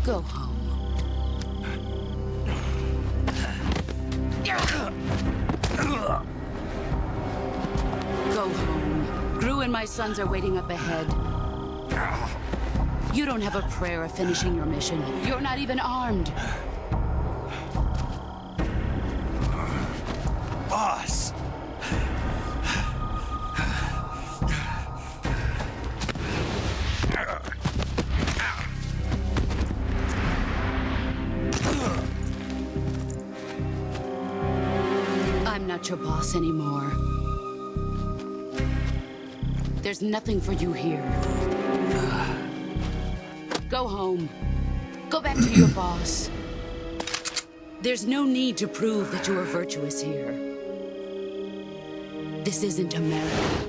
Go home. Go home. Gru and my sons are waiting up ahead. You don't have a prayer of finishing your mission. You're not even armed. Boss! I'm not your boss anymore. There's nothing for you here. Go home. Go back to your boss. There's no need to prove that you are virtuous here. This isn't America.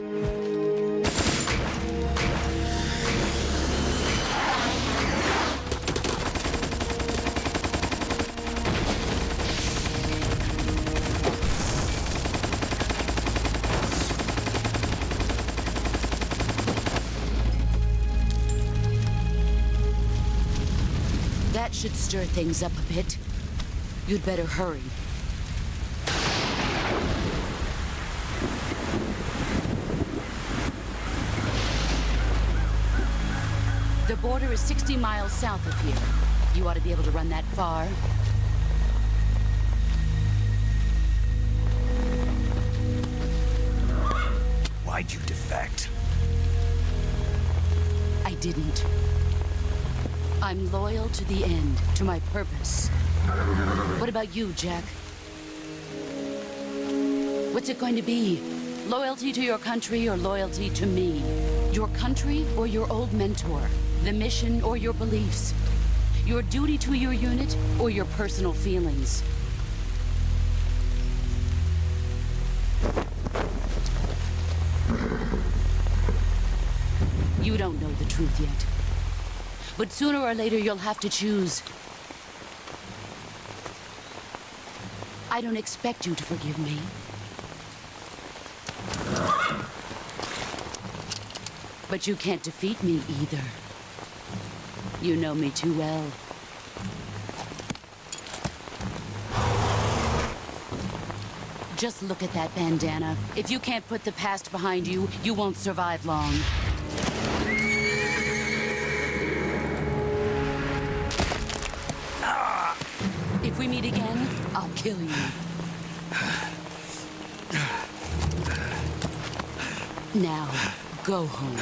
That should stir things up a bit. You'd better hurry. The border is 60 miles south of here. You ought to be able to run that far. Why'd you defect? I didn't. I'm loyal to the end, to my purpose. What about you, Jack? What's it going to be? Loyalty to your country or loyalty to me? Your country or your old mentor? The mission or your beliefs? Your duty to your unit or your personal feelings? You don't know the truth yet. But sooner or later, you'll have to choose. I don't expect you to forgive me. But you can't defeat me either. You know me too well. Just look at that bandana. If you can't put the past behind you, you won't survive long. If we meet again, I'll kill you. Now, go home.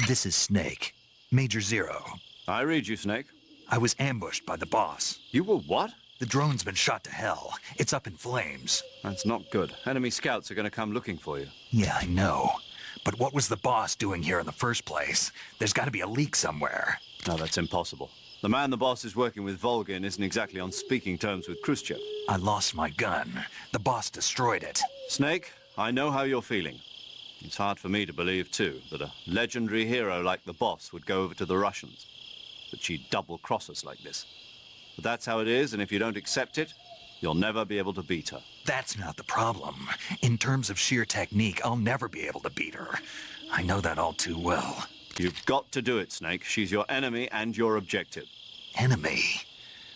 This is Snake. Major Zero. I read you, Snake. I was ambushed by the boss. You were what? The drone's been shot to hell. It's up in flames. That's not good. Enemy scouts are going to come looking for you. Yeah, I know. But what was the boss doing here in the first place? There's got to be a leak somewhere. No, that's impossible. The man the boss is working with, Volgin, isn't exactly on speaking terms with Khrushchev. I lost my gun. The boss destroyed it. Snake, I know how you're feeling. It's hard for me to believe, too, that a legendary hero like the boss would go over to the Russians. That she'd double-cross us like this. But that's how it is, and if you don't accept it, you'll never be able to beat her. That's not the problem. In terms of sheer technique, I'll never be able to beat her. I know that all too well. You've got to do it, Snake. She's your enemy and your objective. Enemy?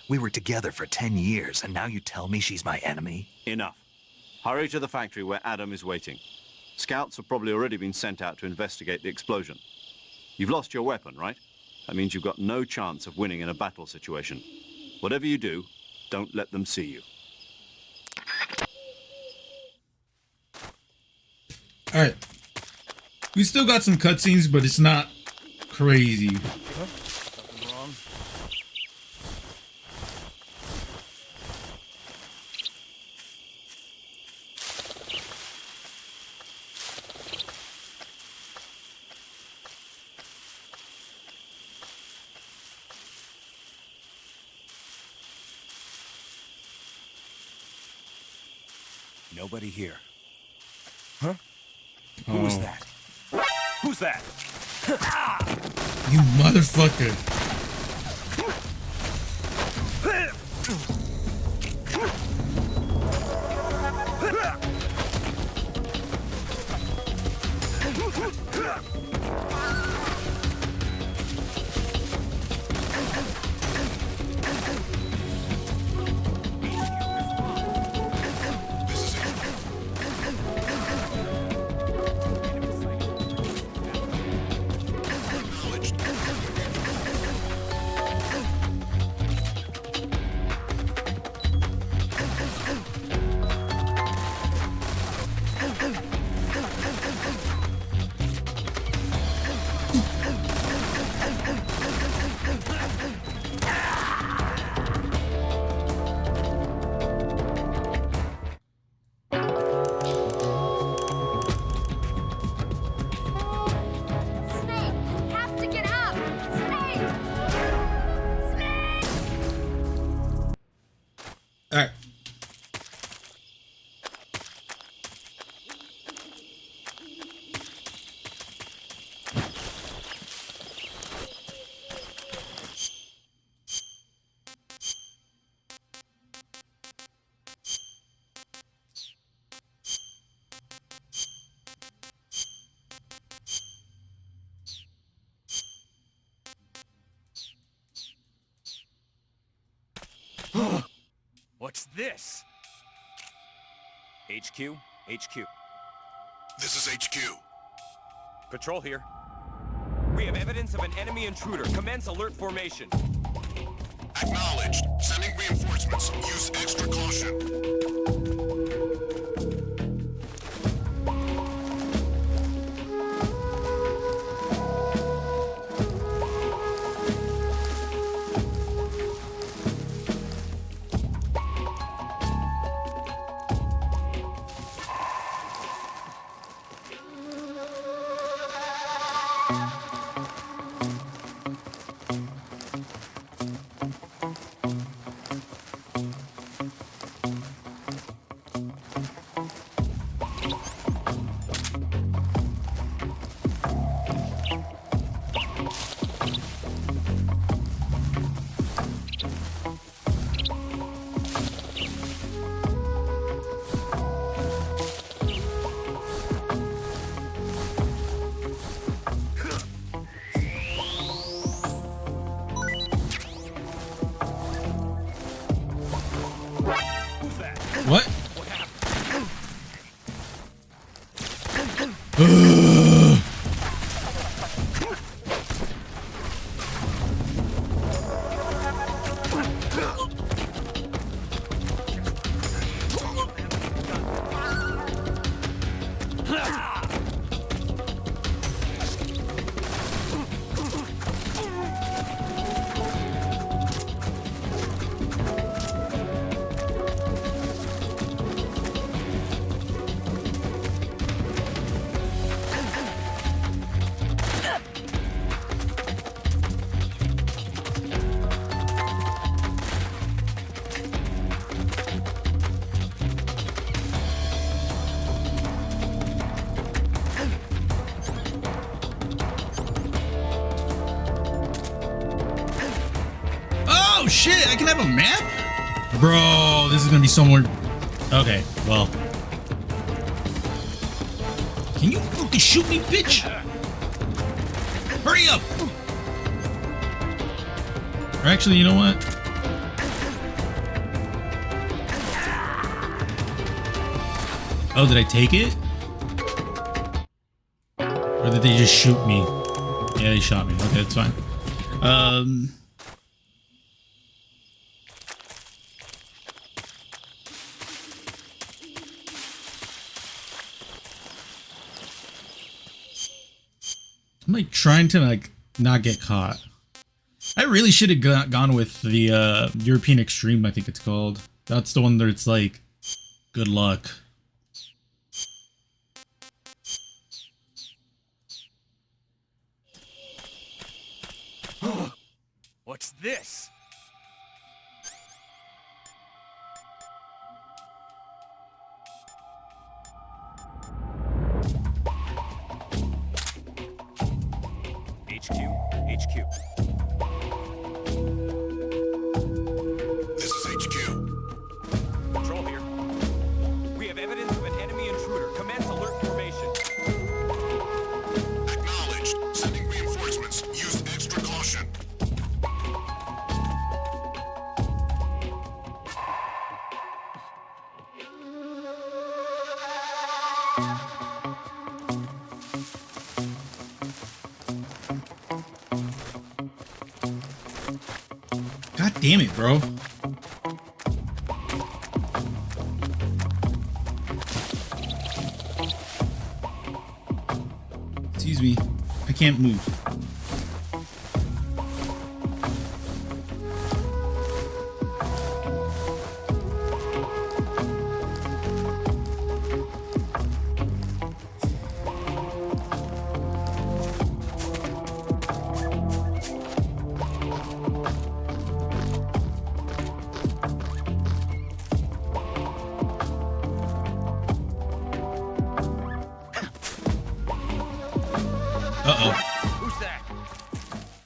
We were together for 10 years, and now you tell me she's my enemy? Enough. Hurry to the factory where Adam is waiting. Scouts have probably already been sent out to investigate the explosion. You've lost your weapon, right? That means you've got no chance of winning in a battle situation. Whatever you do, don't let them see you. All right. We still got some cutscenes, but it's not crazy. Something wrong? Nobody here. Huh? Who was Oh. that? Who's that? You motherfucker. All right. What's this? HQ? HQ. This is HQ. Patrol here. We have evidence of an enemy intruder. Commence alert formation. Acknowledged. Sending reinforcements. Use extra caution. What? Oh shit, I can have a map? Bro, this is gonna be somewhere. Okay, well. Can you fucking shoot me, bitch? Hurry up! Or actually, you know what? Oh, did I take it? Or did they just shoot me? Yeah, they shot me. Okay, that's fine. I'm like trying to like not get caught. I really should have gone with the European Extreme, I think it's called. That's the one that it's like, good luck. What's this? HQ. This is HQ. Patrol here. We have evidence of an enemy intruder. Commence alert formation. Acknowledged. Sending reinforcements. Use extra caution. God damn it, bro. Excuse me. I can't move. Uh-oh. Who's that?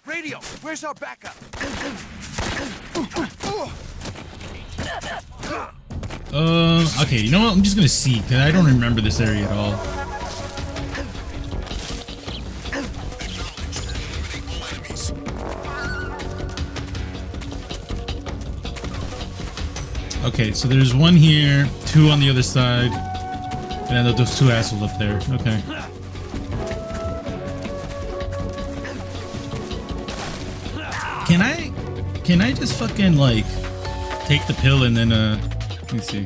Radio, where's our backup? Okay, you know what? I'm just gonna see, because I don't remember this area at all. Okay, so there's one here, two on the other side, and then those two assholes up there. Okay. Can I just fucking like take the pill and then let me see.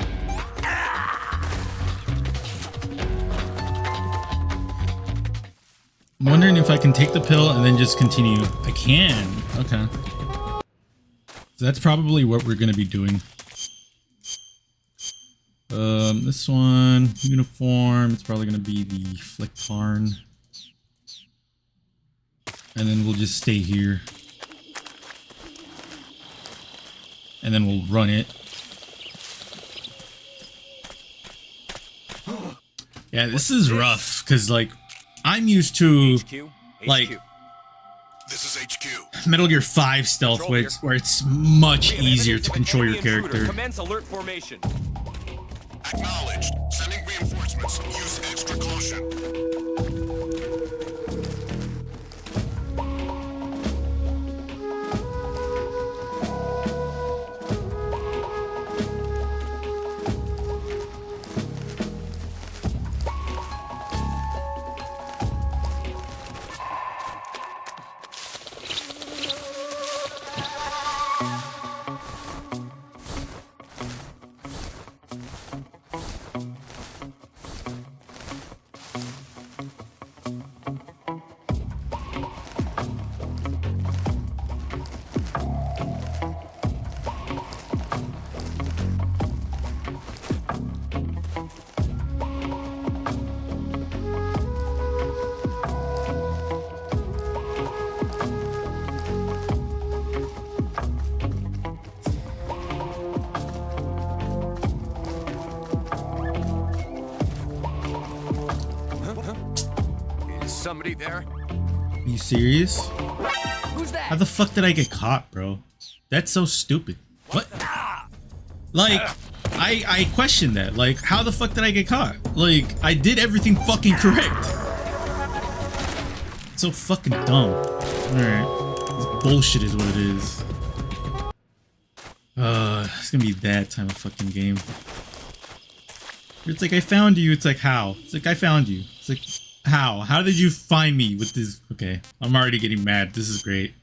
I'm wondering if I can take the pill and then just continue. I can. Okay. So that's probably what we're gonna be doing. This one, uniform, it's probably gonna be the flick barn. And then we'll just stay here. And then we'll run it. Yeah, this is rough, because like I'm used to like This is HQ. Metal Gear 5 stealth, where it's much easier to control your character. Commence alert formation. Acknowledged. Sending reinforcements. Use extra caution. Somebody there? Are you serious? Who's that? How the fuck did I get caught, bro? That's so stupid. What? Like, I question that. Like, how the fuck did I get caught? Like, I did everything fucking correct. It's so fucking dumb. Alright. This bullshit is what it is. It's gonna be that time of fucking game. It's like, I found you. It's like, how? It's like, I found you. It's like, how? How did you find me with this? Okay, I'm already getting mad. This is great.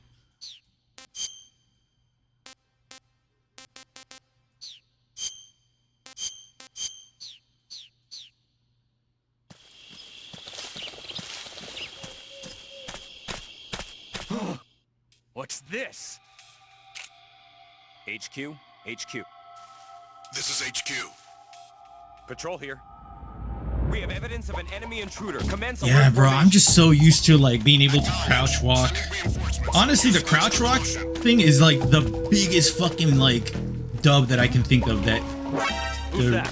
What's this? HQ? HQ. This is HQ. Patrol here. We have evidence of an enemy intruder. Commence Yeah, alert bro, formation. I'm just so used to like being able to crouch walk. Honestly, the crouch walk thing is like the biggest fucking like dub that I can think of. That. Who's that?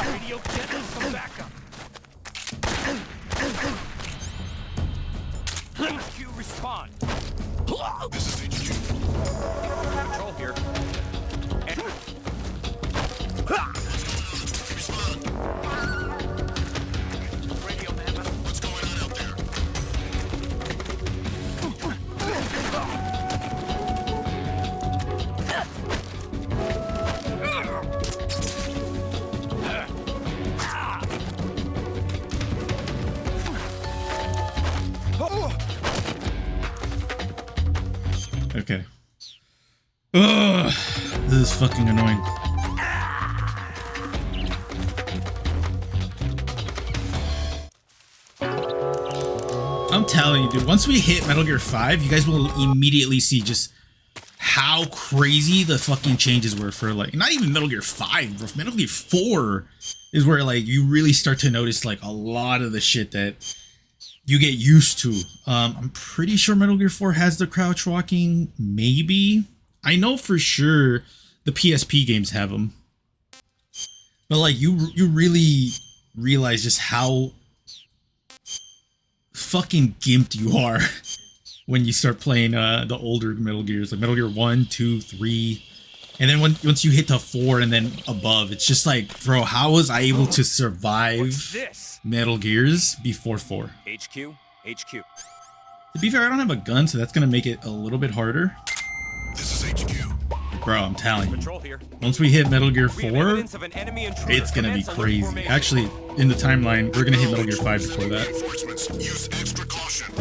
Radio, get some backup. HQ, respond. This is HQ. Patrol here. Radio, man. What's going on out there? Okay. Ugh, this is fucking annoying. I'm telling you, dude, once we hit Metal Gear 5, you guys will immediately see just how crazy the fucking changes were for, like, not even Metal Gear 5, bro. Metal Gear 4 is where, like, you really start to notice, like, a lot of the shit that you get used to. I'm pretty sure Metal Gear 4 has the crouch walking, maybe. I know for sure the PSP games have them. But, like, you really realize just how fucking gimped you are when you start playing the older Metal Gears, like Metal Gear 1, 2, 3, and then once you hit to 4 and then above, it's just like, bro, how was I able to survive Metal Gears before 4? HQ, HQ. To be fair, I don't have a gun, so that's gonna make it a little bit harder. This is HQ. Bro, I'm telling you, Patrol here. once we hit Metal Gear 4, Evidence of an enemy intruder. it's gonna be Commence alert crazy. formation. Actually, in the timeline, we're gonna hit Metal Gear 5 before that. Reinforcements. Use extra caution.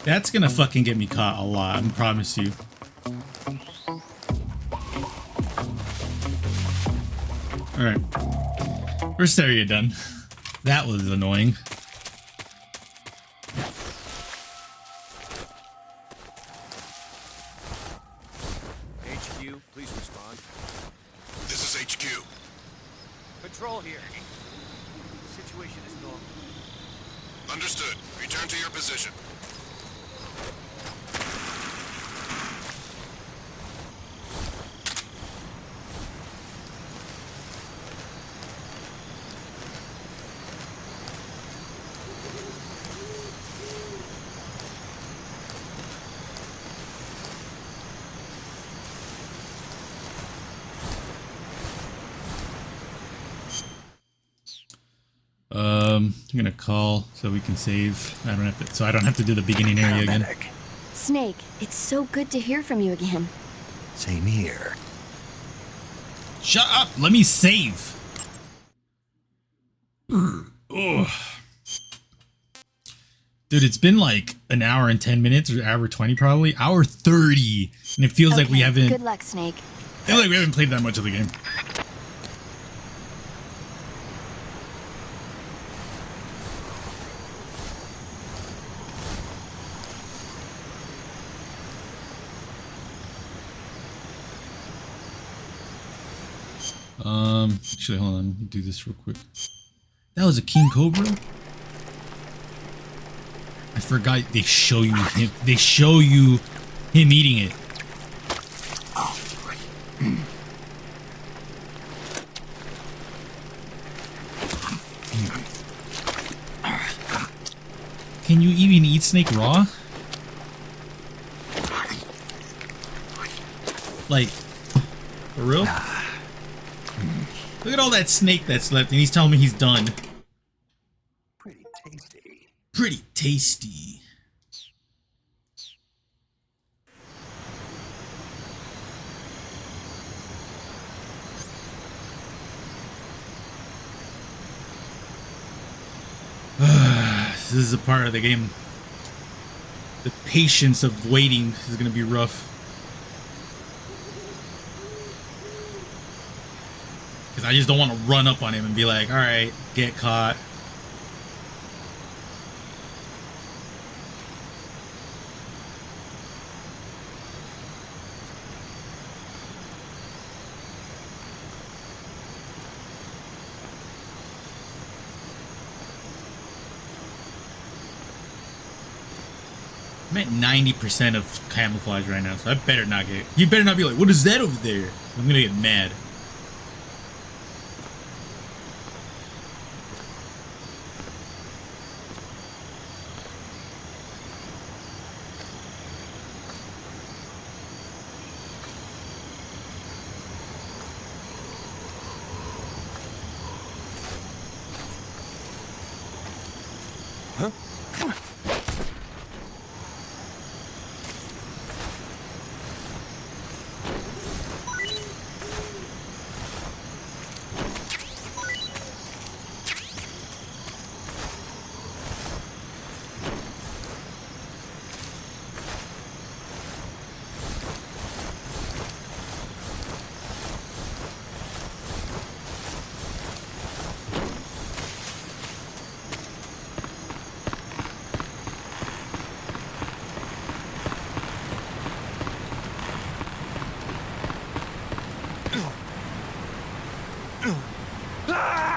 That's gonna fucking get me caught a lot, I promise you. Alright. First area done. That was annoying. HQ, please respond. This is HQ. Patrol here. The situation is normal. Understood. Return to your position. I'm gonna call so we can save. I don't have to, so I don't have to do the beginning area again. Snake, it's so good to hear from you again. Same here. Shut up! Let me save. Ugh. Dude, it's been like an hour and 10 minutes, or hour 20 probably, hour 30, and it feels like we haven't. Good luck, Snake. I feel like we haven't played that much of the game. Actually, hold on. Let me do this real quick. That was a King Cobra? I forgot they show you him. They show you him eating it. Can you even eat snake raw? Like, for real? Look at all that snake that's left, and he's telling me he's done. Pretty tasty. Pretty tasty. This is a part of the game. The patience of waiting is going to be rough. Because I just don't want to run up on him and be like, alright, get caught. I'm at 90% of camouflage right now, so I better not get... You better not be like, what is that over there? I'm gonna get mad.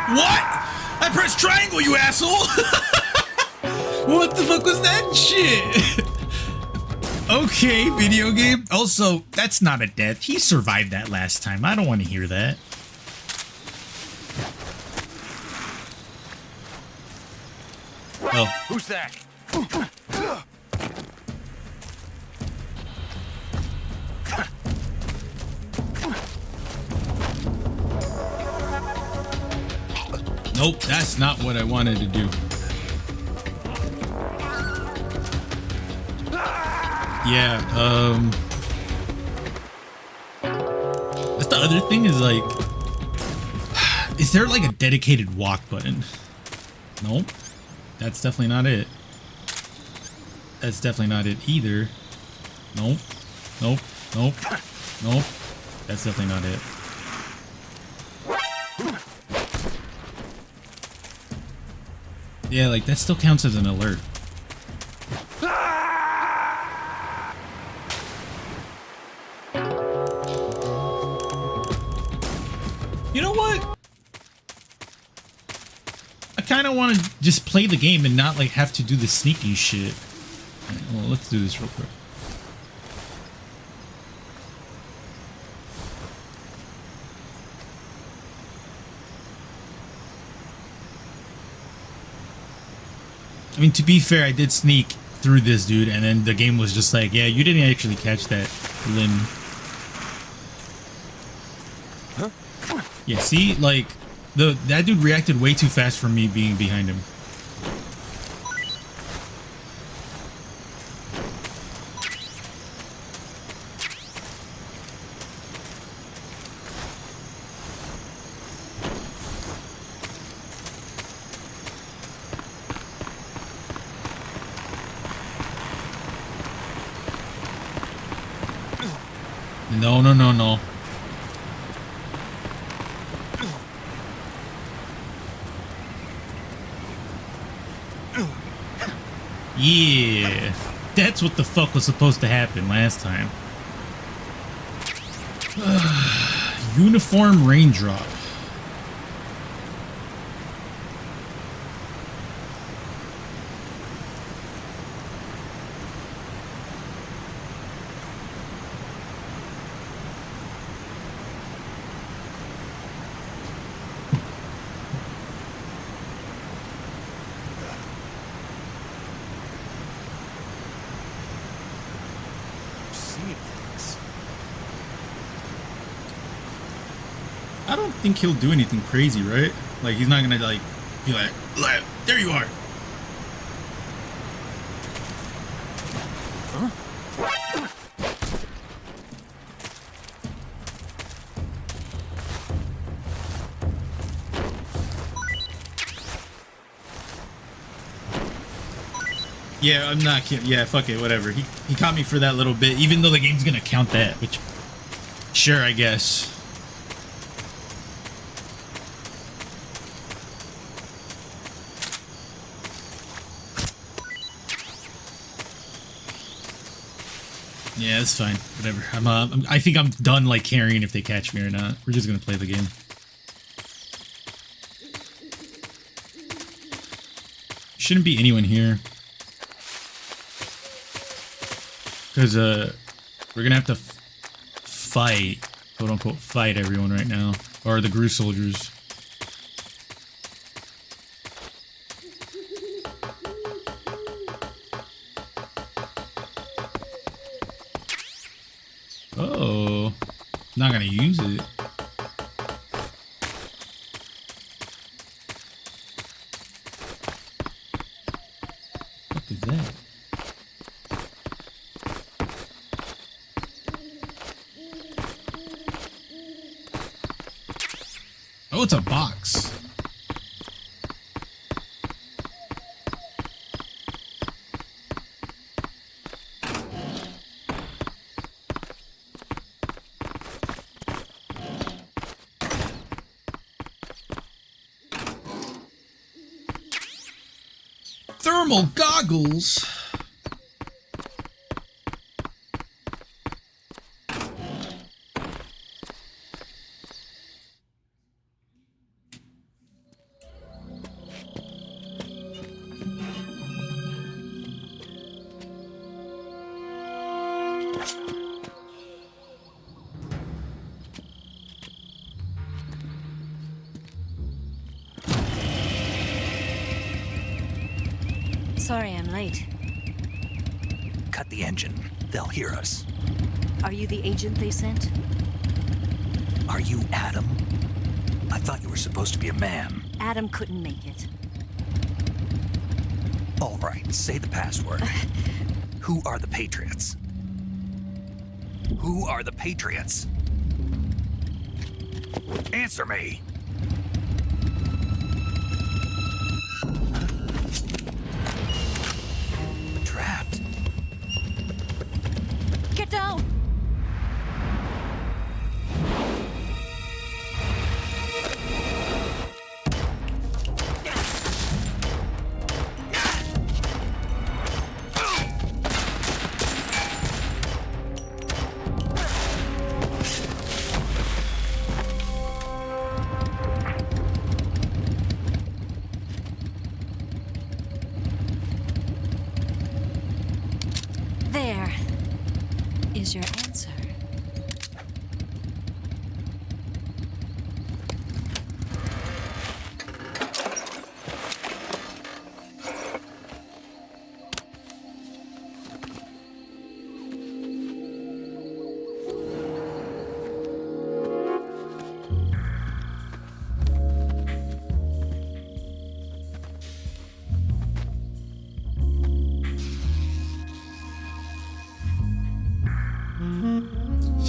What? I pressed triangle, you asshole! What the fuck was that shit? Okay, video game. Also, that's not a death. He survived that last time. I don't want to hear that. Oh. Who's that? Nope, that's not what I wanted to do. Yeah, that's the other thing is like, is there like a dedicated walk button? Nope, that's definitely not it. That's definitely not it either. Nope, nope, nope, nope. That's definitely not it. Yeah, like that still counts as an alert. You know what? I kind of want to just play the game and not like have to do the sneaky shit. Right, well, let's do this real quick. I mean, to be fair, I did sneak through this dude, and then the game was just like, yeah, you didn't actually catch that limb. Yeah, see, like, That dude reacted way too fast for me being behind him. No, no, no, no. Yeah, that's what the fuck was supposed to happen last time. Uniform raindrop. I don't think he'll do anything crazy, right? Like, he's not gonna, like, be like, there you are. Huh? Yeah, I'm not kidding. Yeah, fuck it, whatever. He caught me for that little bit, even though the game's gonna count that, which, sure, I guess. Yeah, it's fine. Whatever. I think I'm done, like, carrying if they catch me or not. We're just gonna play the game. Shouldn't be anyone here. Because, we're gonna have to fight, quote unquote, fight everyone right now. Or the GRU soldiers. Oh, not gonna use it. What is that? Oh, it's a box. Thermal goggles. Sorry I'm late. Cut the engine. They'll hear us. Are you the agent they sent? Are you Adam? I thought you were supposed to be a man. Adam couldn't make it. All right, say the password. Who are the Patriots? Who are the Patriots? Answer me. Trapped. Get down! There is your answer.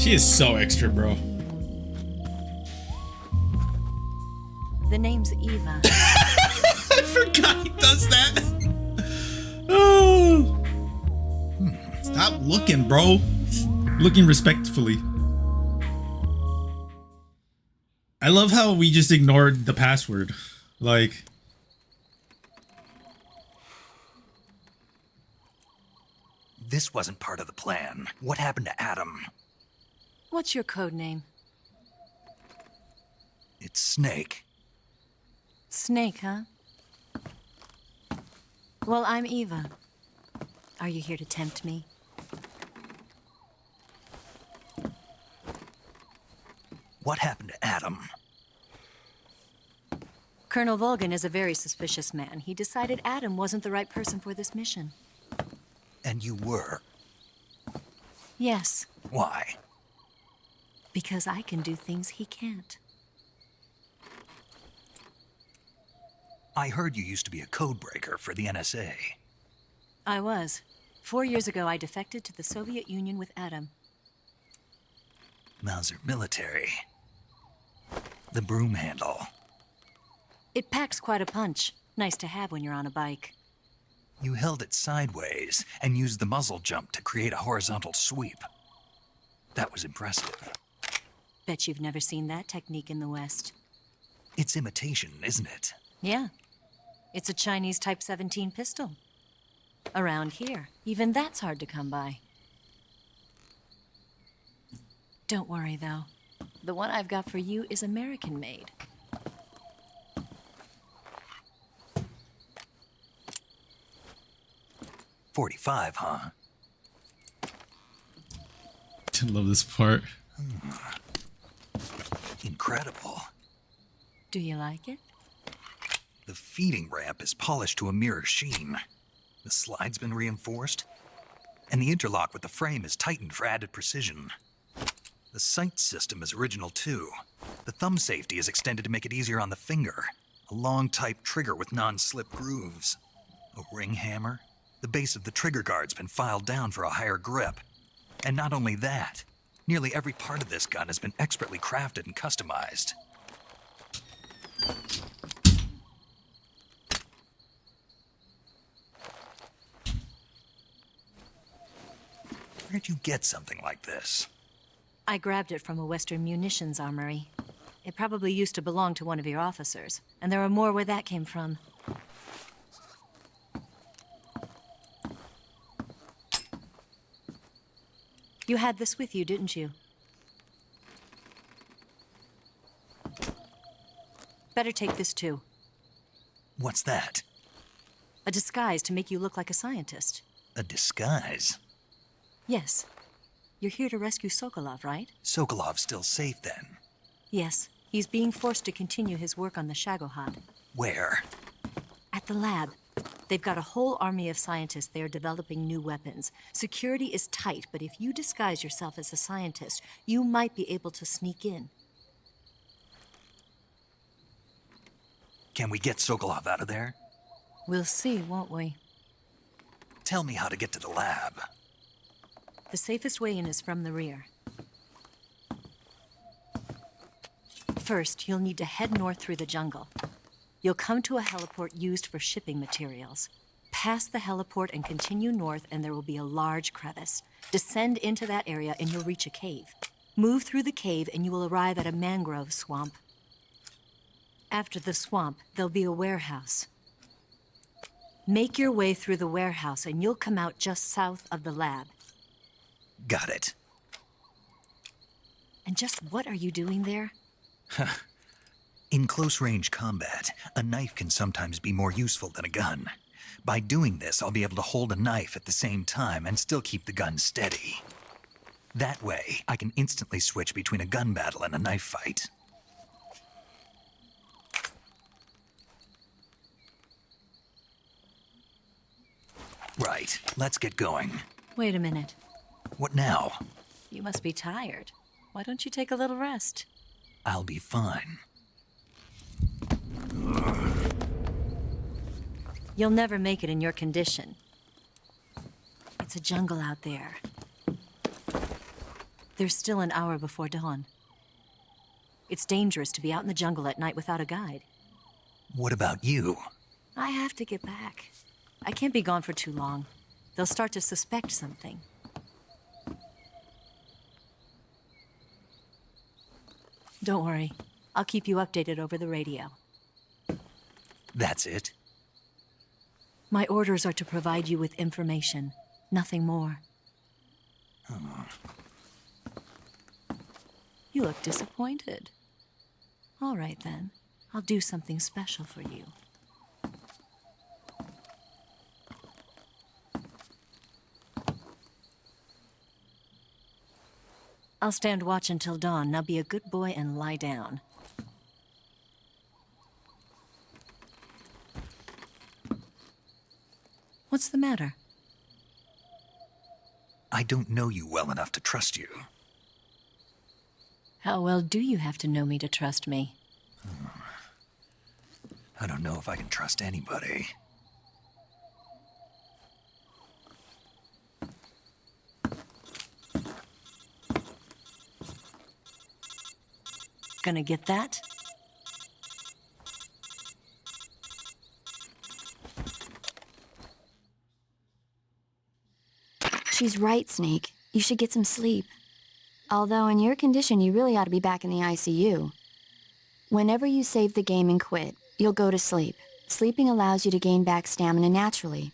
She is so extra, bro. The name's Eva. I forgot he does that. Oh. Stop looking, bro. Looking respectfully. I love how we just ignored the password. Like, This wasn't part of the plan. What happened to Adam? What's your code name? It's Snake. Snake, huh? Well, I'm Eva. Are you here to tempt me? What happened to Adam? Colonel Volgan is a very suspicious man. He decided Adam wasn't the right person for this mission. And you were. Yes, Why? because I can do things he can't. I heard you used to be a codebreaker for the NSA. I was. 4 years ago, I defected to the Soviet Union with Adam. Mauser military. The broom handle. It packs quite a punch. Nice to have when you're on a bike. You held it sideways and used the muzzle jump to create a horizontal sweep. That was impressive. Bet you've never seen that technique in the West. It's imitation, isn't it? Yeah. It's a Chinese Type 17 pistol. Around here, even that's hard to come by. Don't worry, though. The one I've got for you is American-made. .45, huh? I love this part. Incredible. Do you like it? The feeding ramp is polished to a mirror sheen. The slide's been reinforced, and the interlock with the frame is tightened for added precision. The sight system is original too. The thumb safety is extended to make it easier on the finger. A long type trigger with non-slip grooves. A ring hammer. The base of the trigger guard's been filed down for a higher grip. And not only that, nearly every part of this gun has been expertly crafted and customized. Where'd you get something like this? I grabbed it from a Western munitions armory. It probably used to belong to one of your officers, and there are more where that came from. You had this with you, didn't you? Better take this too. What's that? A disguise to make you look like a scientist. A disguise? Yes. You're here to rescue Sokolov, right? Sokolov's still safe then? Yes. He's being forced to continue his work on the Shagohod. Where? At the lab. They've got a whole army of scientists there developing new weapons. Security is tight, but if you disguise yourself as a scientist, you might be able to sneak in. Can we get Sokolov out of there? We'll see, won't we? Tell me how to get to the lab. The safest way in is from the rear. First, you'll need to head north through the jungle. You'll come to a heliport used for shipping materials. Pass the heliport and continue north, and there will be a large crevice. Descend into that area, and you'll reach a cave. Move through the cave, and you will arrive at a mangrove swamp. After the swamp, there'll be a warehouse. Make your way through the warehouse, and you'll come out just south of the lab. Got it. And just what are you doing there? In close-range combat, a knife can sometimes be more useful than a gun. By doing this, I'll be able to hold a knife at the same time and still keep the gun steady. That way, I can instantly switch between a gun battle and a knife fight. Right, let's get going. Wait a minute. What now? You must be tired. Why don't you take a little rest? I'll be fine. You'll never make it in your condition. It's a jungle out there. There's still an hour before dawn. It's dangerous to be out in the jungle at night without a guide. What about you? I have to get back. I can't be gone for too long. They'll start to suspect something. Don't worry. I'll keep you updated over the radio. That's it? My orders are to provide you with information, nothing more. Oh. You look disappointed. All right, then. I'll do something special for you. I'll stand watch until dawn. Now be a good boy and lie down. What's the matter? I don't know you well enough to trust you. How well do you have to know me to trust me? I don't know if I can trust anybody. Gonna get that? She's right, Snake. You should get some sleep. Although in your condition, you really ought to be back in the ICU. Whenever you save the game and quit, you'll go to sleep. Sleeping allows you to gain back stamina naturally.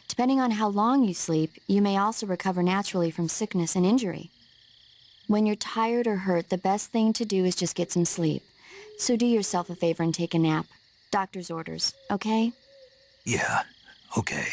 Depending on how long you sleep, you may also recover naturally from sickness and injury. When you're tired or hurt, the best thing to do is just get some sleep. So do yourself a favor and take a nap. Doctor's orders, okay? Yeah, okay.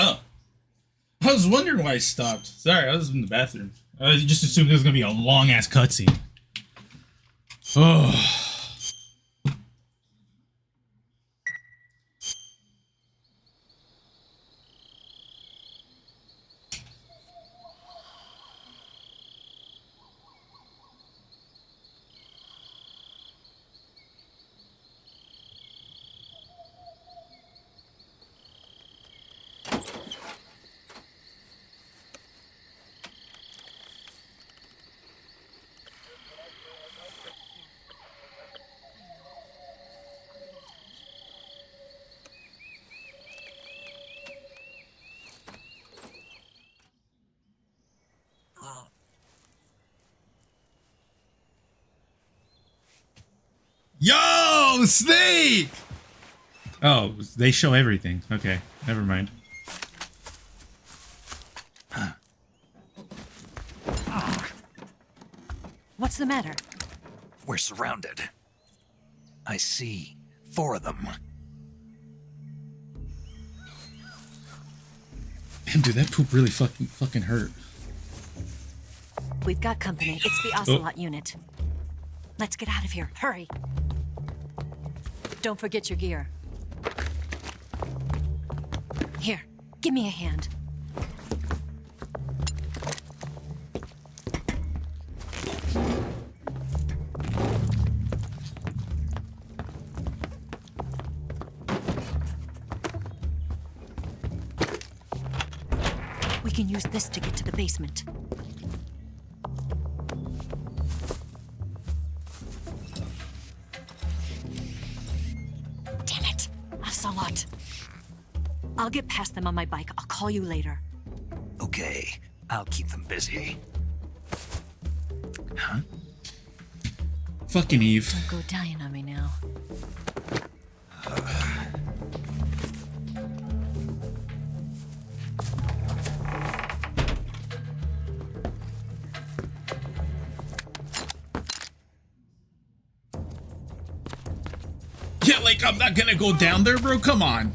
Oh. I was wondering why I stopped. Sorry, I was in the bathroom. I just assumed it was going to be a long-ass cutscene. Oh. Yo, Snake! Oh, they show everything. Okay, never mind. What's the matter? We're surrounded. I see 4 of them. Damn, dude, that poop really fucking hurt. We've got company. It's the Ocelot unit. Let's get out of here. Hurry. Don't forget your gear. Here, give me a hand. We can use this to get to the basement. Damn it! Ocelot. I'll get past them on my bike. I'll call you later. Okay, I'll keep them busy. Huh? Fucking Eve. Don't go dying on me now. Yeah, like, I'm not gonna go down there, bro. Come on.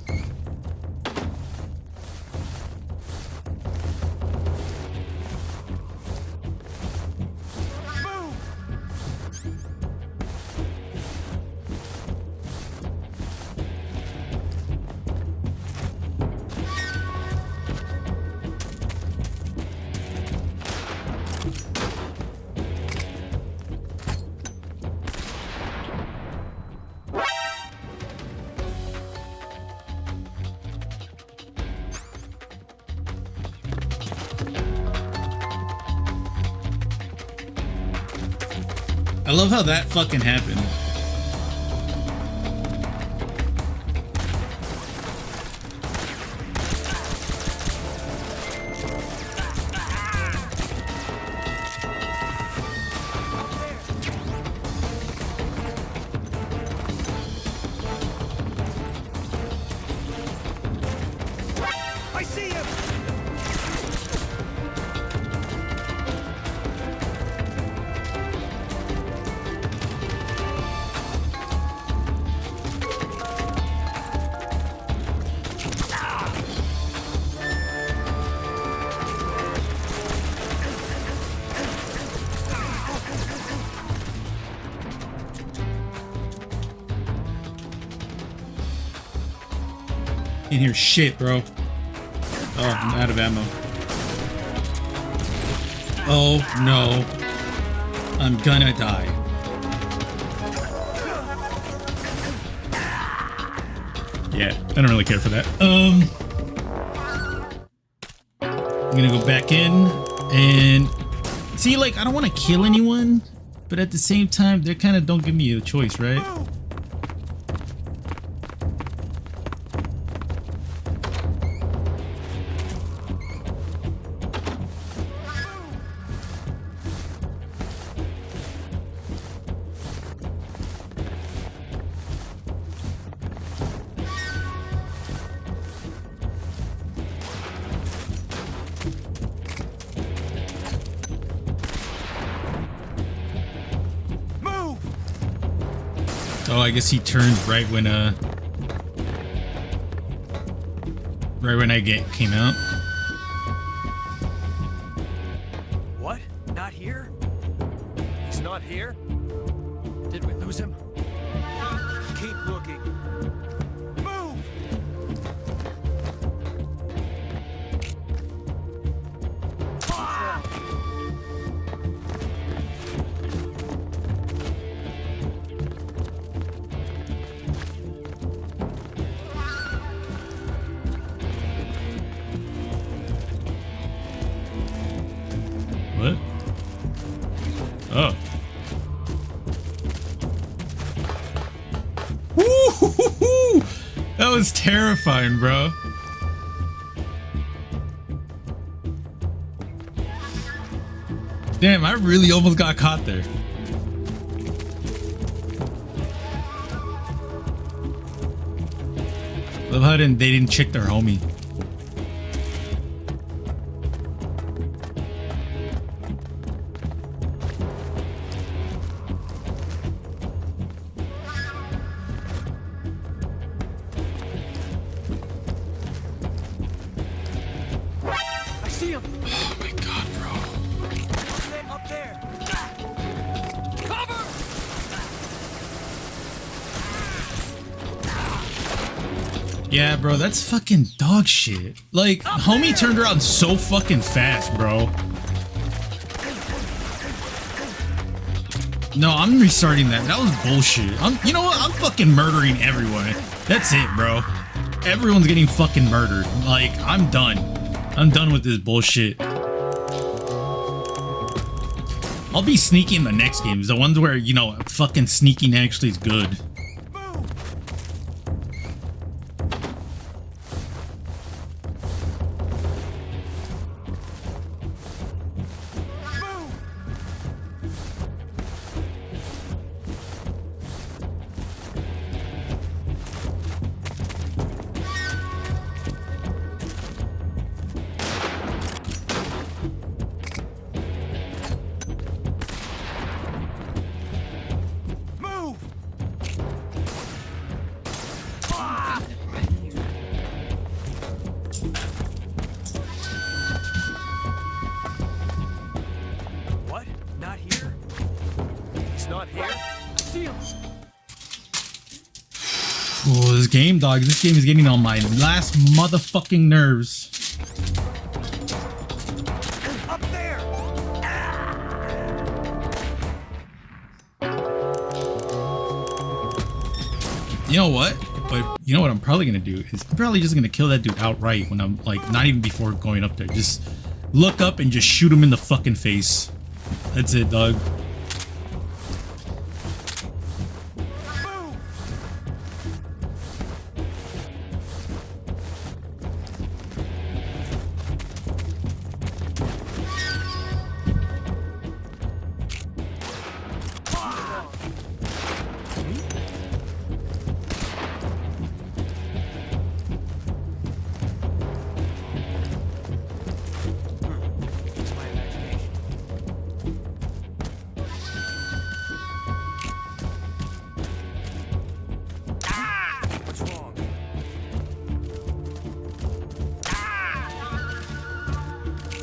I love how that fucking happened. I see him! In here, shit, bro. Oh, I'm out of ammo. Oh no, I'm gonna die. Yeah, I don't really care for that. I'm gonna go back in and see, like, I don't want to kill anyone, but at the same time, they kind of don't give me a choice, right? Oh, I guess he turned right when I came out. What? Not here? He's not here? Did we lose him? Keep looking. Move! What? Oh. Woo-hoo-hoo-hoo! That was terrifying, bro. Damn, I really almost got caught there. Love how they didn't check their homie. I see him! Oh my god, bro. Up there! Cover! Yeah, bro, that's fucking dog shit. Like, homie turned around so fucking fast, bro. No, I'm restarting that. That was bullshit. You know what? I'm fucking murdering everyone. That's it, bro. Everyone's getting fucking murdered. Like, I'm done. I'm done with this bullshit. I'll be sneaky in the next games. The ones where, you know, fucking sneaking actually is good. What? Not here? He's not here? See him! Oh, this game, dog. This game is getting on my last motherfucking nerves. Up there! You know what? But you know what I'm probably gonna do is I'm probably just gonna kill that dude outright when I'm like not even before going up there. Just look up and just shoot him in the fucking face. That's it, dog.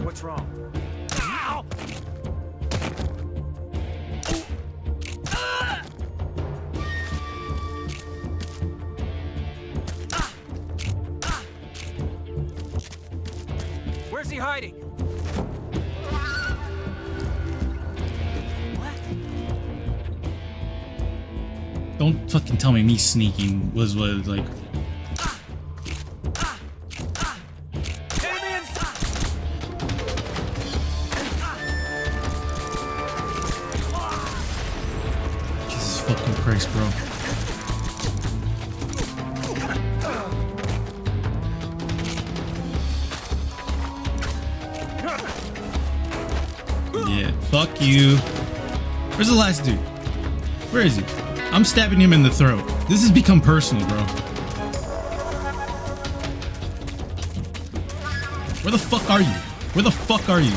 What's wrong? Ow! Where's he hiding? Don't fucking tell me sneaking was like. Jesus fucking Christ, bro. Yeah, fuck you. Where's the last dude? Where is he? I'm stabbing him in the throat. This has become personal, bro. Where the fuck are you? Where the fuck are you?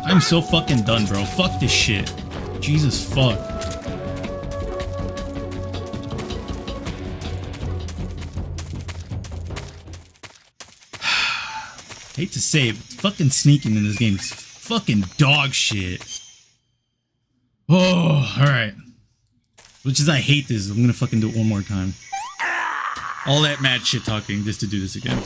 I'm so fucking done, bro. Fuck this shit. Jesus fuck. Hate to say it, but fucking sneaking in this game is fucking dog shit. Oh, alright. Which is, I hate this. I'm gonna fucking do it one more time. All that mad shit talking just to do this again.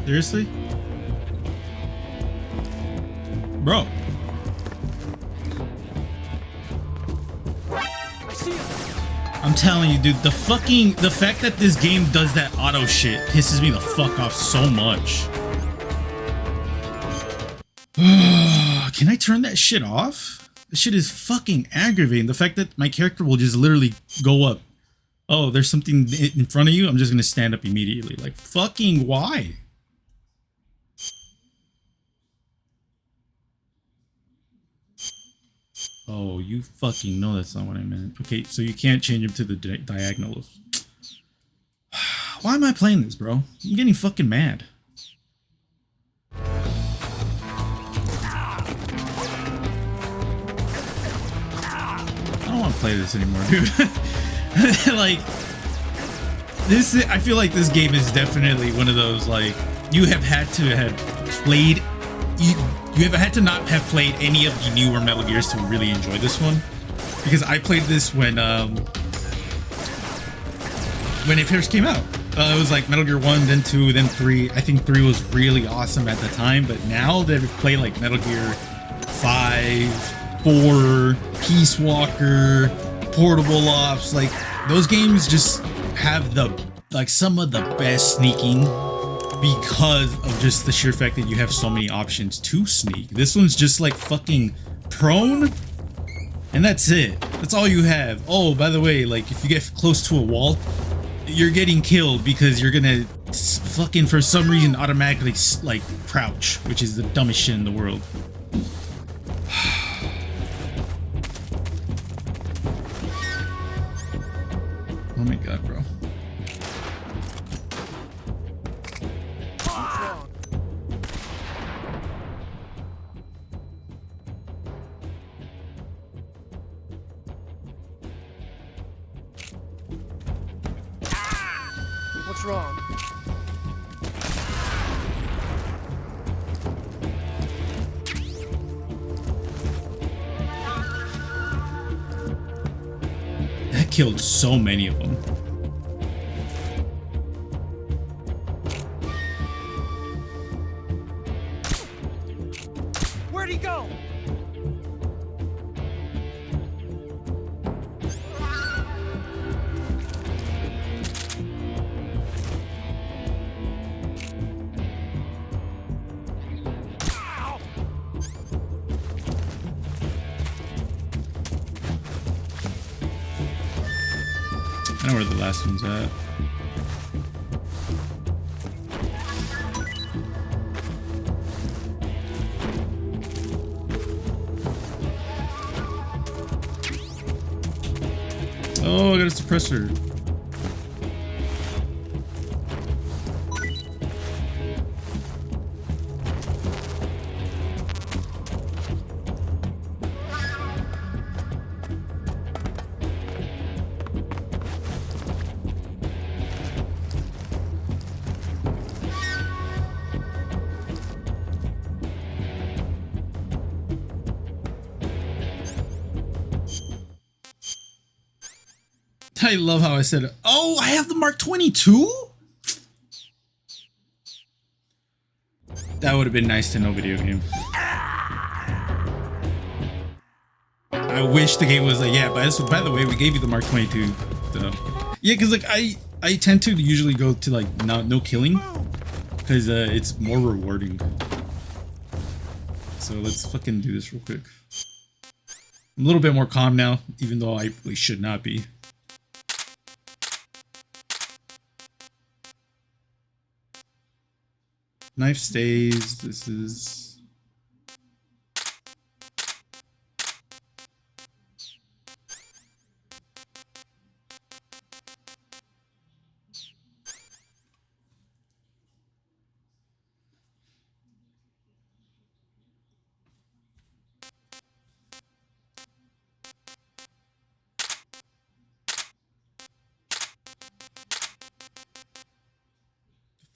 Seriously? Bro. I'm telling you, dude, the fact that this game does that auto shit pisses me the fuck off so much. Can I turn that shit off? This shit is fucking aggravating. The fact that my character will just literally go up. Oh, there's something in front of you? I'm just gonna stand up immediately. Like, fucking why? Oh, you fucking know that's not what I meant. Okay, so you can't change him to the diagonals. Why am I playing this, bro? I'm getting fucking mad. I don't want to play this anymore, dude. Like, this, I feel like this game is definitely one of those, like, you have had to have played, you have had to not have played any of the newer Metal Gears to really enjoy this one. Because I played this when it first came out. It was like Metal Gear 1, then 2, then 3. I think 3 was really awesome at the time, but now that I've played like Metal Gear 5, 4, Peace Walker, Portable Ops, like those games just have some of the best sneaking because of just the sheer fact that you have so many options to sneak. This one's just like fucking prone, and that's it. That's all you have. Oh, by the way, like if you get close to a wall, you're getting killed because you're gonna fucking for some reason automatically like crouch, which is the dumbest shit in the world. Oh my god, bro. What's wrong? That killed so many of them. Where'd he go? I know where the last one's at. Oh, I got a suppressor. I love how I said it. Oh, I have the Mark 22? That would have been nice to know, video game. I wish the game was like, yeah, by the way, we gave you the Mark 22. So. Yeah, because like I tend to usually go to like no killing because it's more rewarding. So let's fucking do this real quick. I'm a little bit more calm now, even though I really should not be. Knife stays. This is...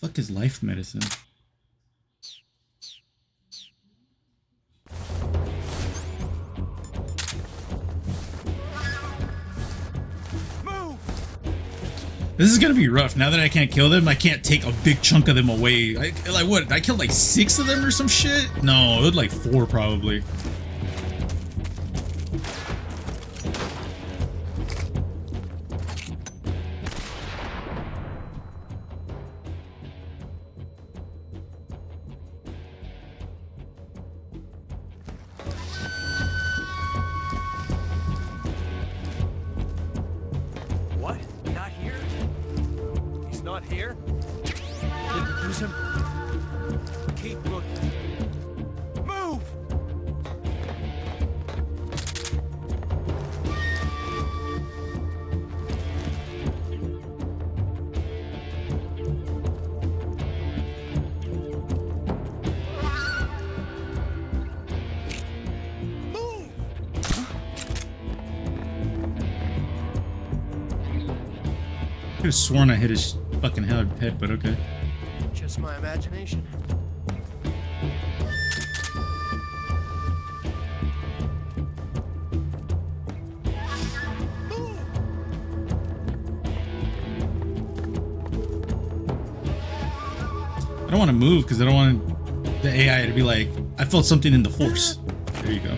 The fuck is life medicine? This is gonna be rough. Now that I can't kill them, I can't take a big chunk of them away. Like what? I killed like 6 of them or some shit? No, it was like 4 probably. What? Not here? He's not here? Did we lose him? Keep looking. Move! I could have sworn I hit his fucking head, but okay. Just my imagination. I don't want to move because I don't want the AI to be like, I felt something in the force. There you go.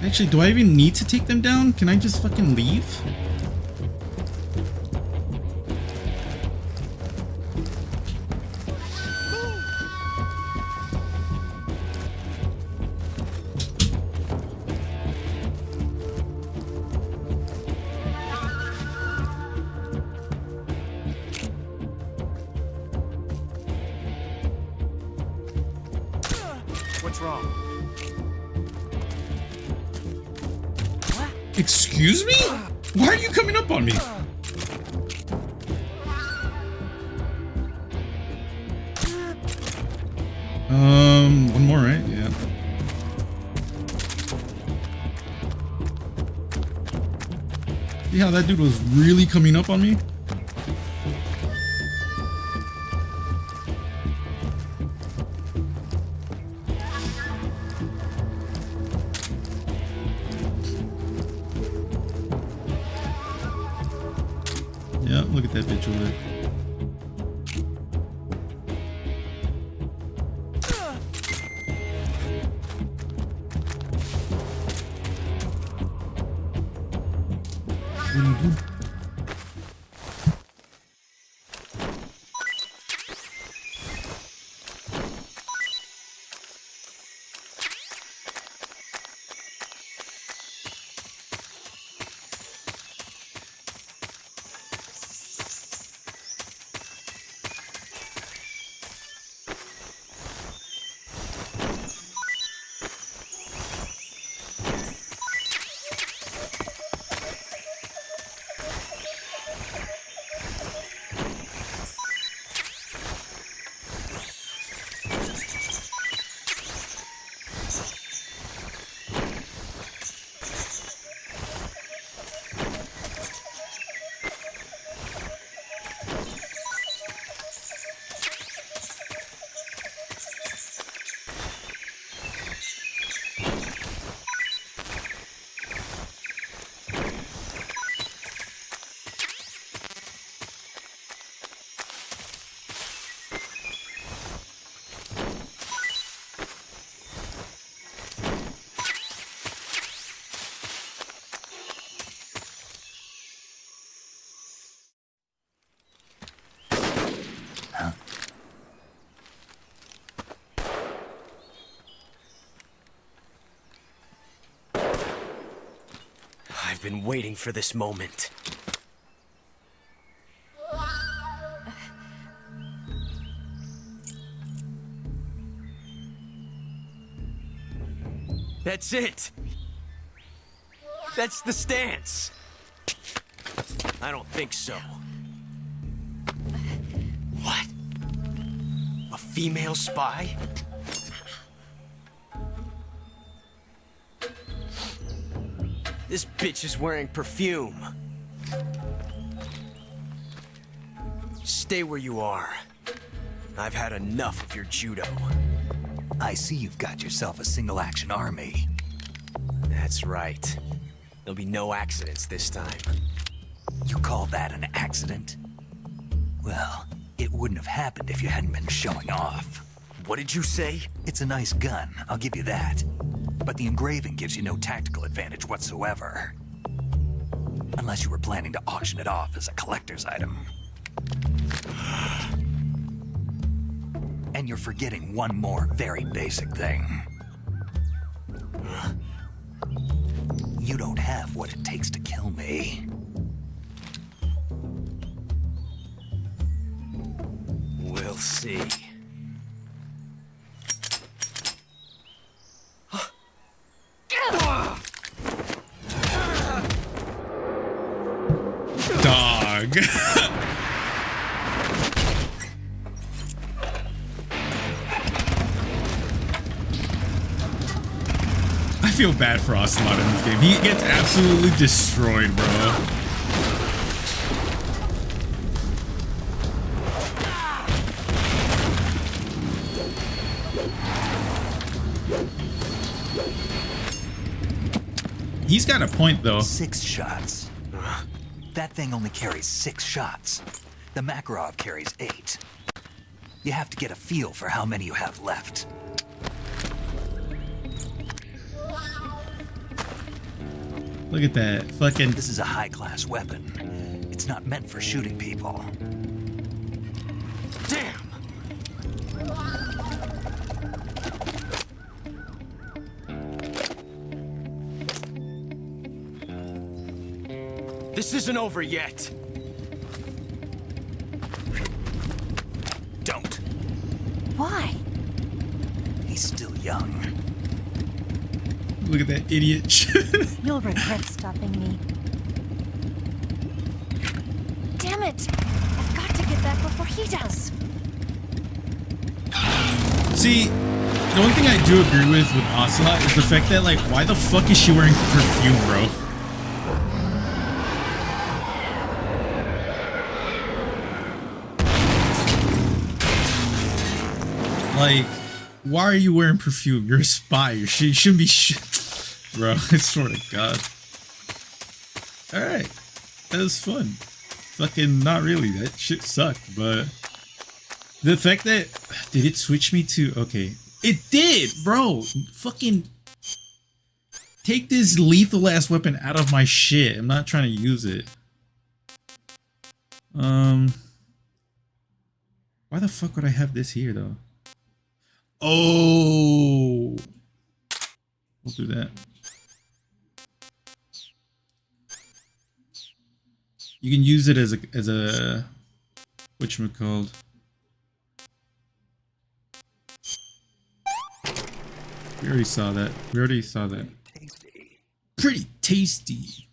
Actually, do I even need to take them down? Can I just fucking leave? What's wrong? Excuse me? Why are you coming up on me? One more, right? Yeah. See how that dude was really coming up on me? Yeah, look at that bitch over there. I've been waiting for this moment. That's it! That's the stance! I don't think so. What? A female spy? This bitch is wearing perfume. Stay where you are. I've had enough of your judo. I see you've got yourself a single-action army. That's right. There'll be no accidents this time. You call that an accident? Well, it wouldn't have happened if you hadn't been showing off. What did you say? It's a nice gun, I'll give you that. But the engraving gives you no tactical advantage whatsoever. Unless you were planning to auction it off as a collector's item. And you're forgetting one more very basic thing. You don't have what it takes to kill me. We'll see. Dog. I feel bad for Ocelot in this game. He gets absolutely destroyed, bro. He's got a point, though. 6 shots. That thing only carries 6 shots. The Makarov carries 8. You have to get a feel for how many you have left. Look at that. Fucking. This is a high-class weapon. It's not meant for shooting people. Damn! This isn't over yet. Don't. Why? He's still young. Look at that idiot. You'll regret stopping me. Damn it! I've got to get back before he does. See, the one thing I do agree with Ocelot is the fact that, like, why the fuck is she wearing perfume, bro? Like, why are you wearing perfume? You're a spy. You shouldn't be bro, I swear to God. Alright. That was fun. Fucking not really. That shit sucked, but the fact that did it switch me to okay. It did, bro. Fucking take this lethal ass weapon out of my shit. I'm not trying to use it. Why the fuck would I have this here though? Oh, we'll do that. You can use it as a whatchamacalled. We already saw that. Pretty tasty.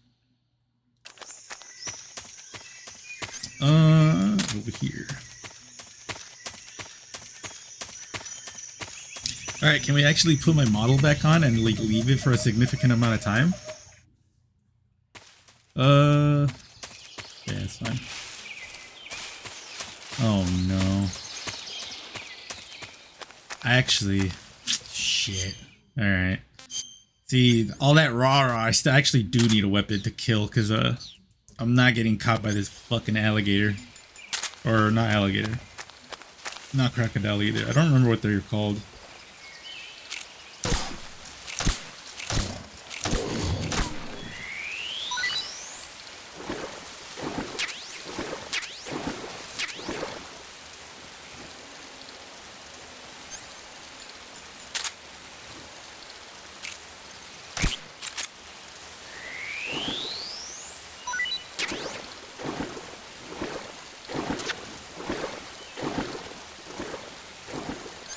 Over here. All right, can we actually put my model back on and like leave it for a significant amount of time? Yeah, it's fine. Oh no. Actually, shit. All right. See, all that rah-rah, I actually do need a weapon to kill because I'm not getting caught by this fucking alligator. Or not alligator. Not crocodile either. I don't remember what they're called.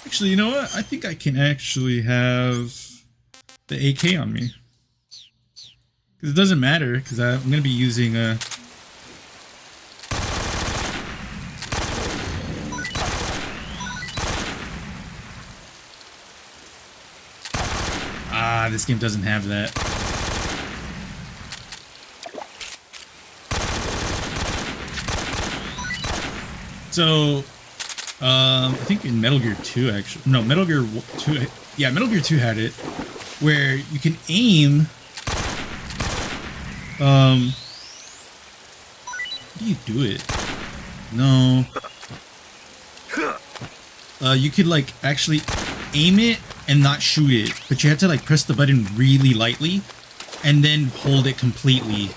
Actually, you know what? I think I can actually have the AK on me. Because it doesn't matter, because I'm going to be using a... This game doesn't have that. So, I think in Metal Gear 2, actually. No, Metal Gear 2. Yeah, Metal Gear 2 had it, where you can aim. How do you do it? No. You could like actually aim it and not shoot it, but you have to like press the button really lightly and then hold it completely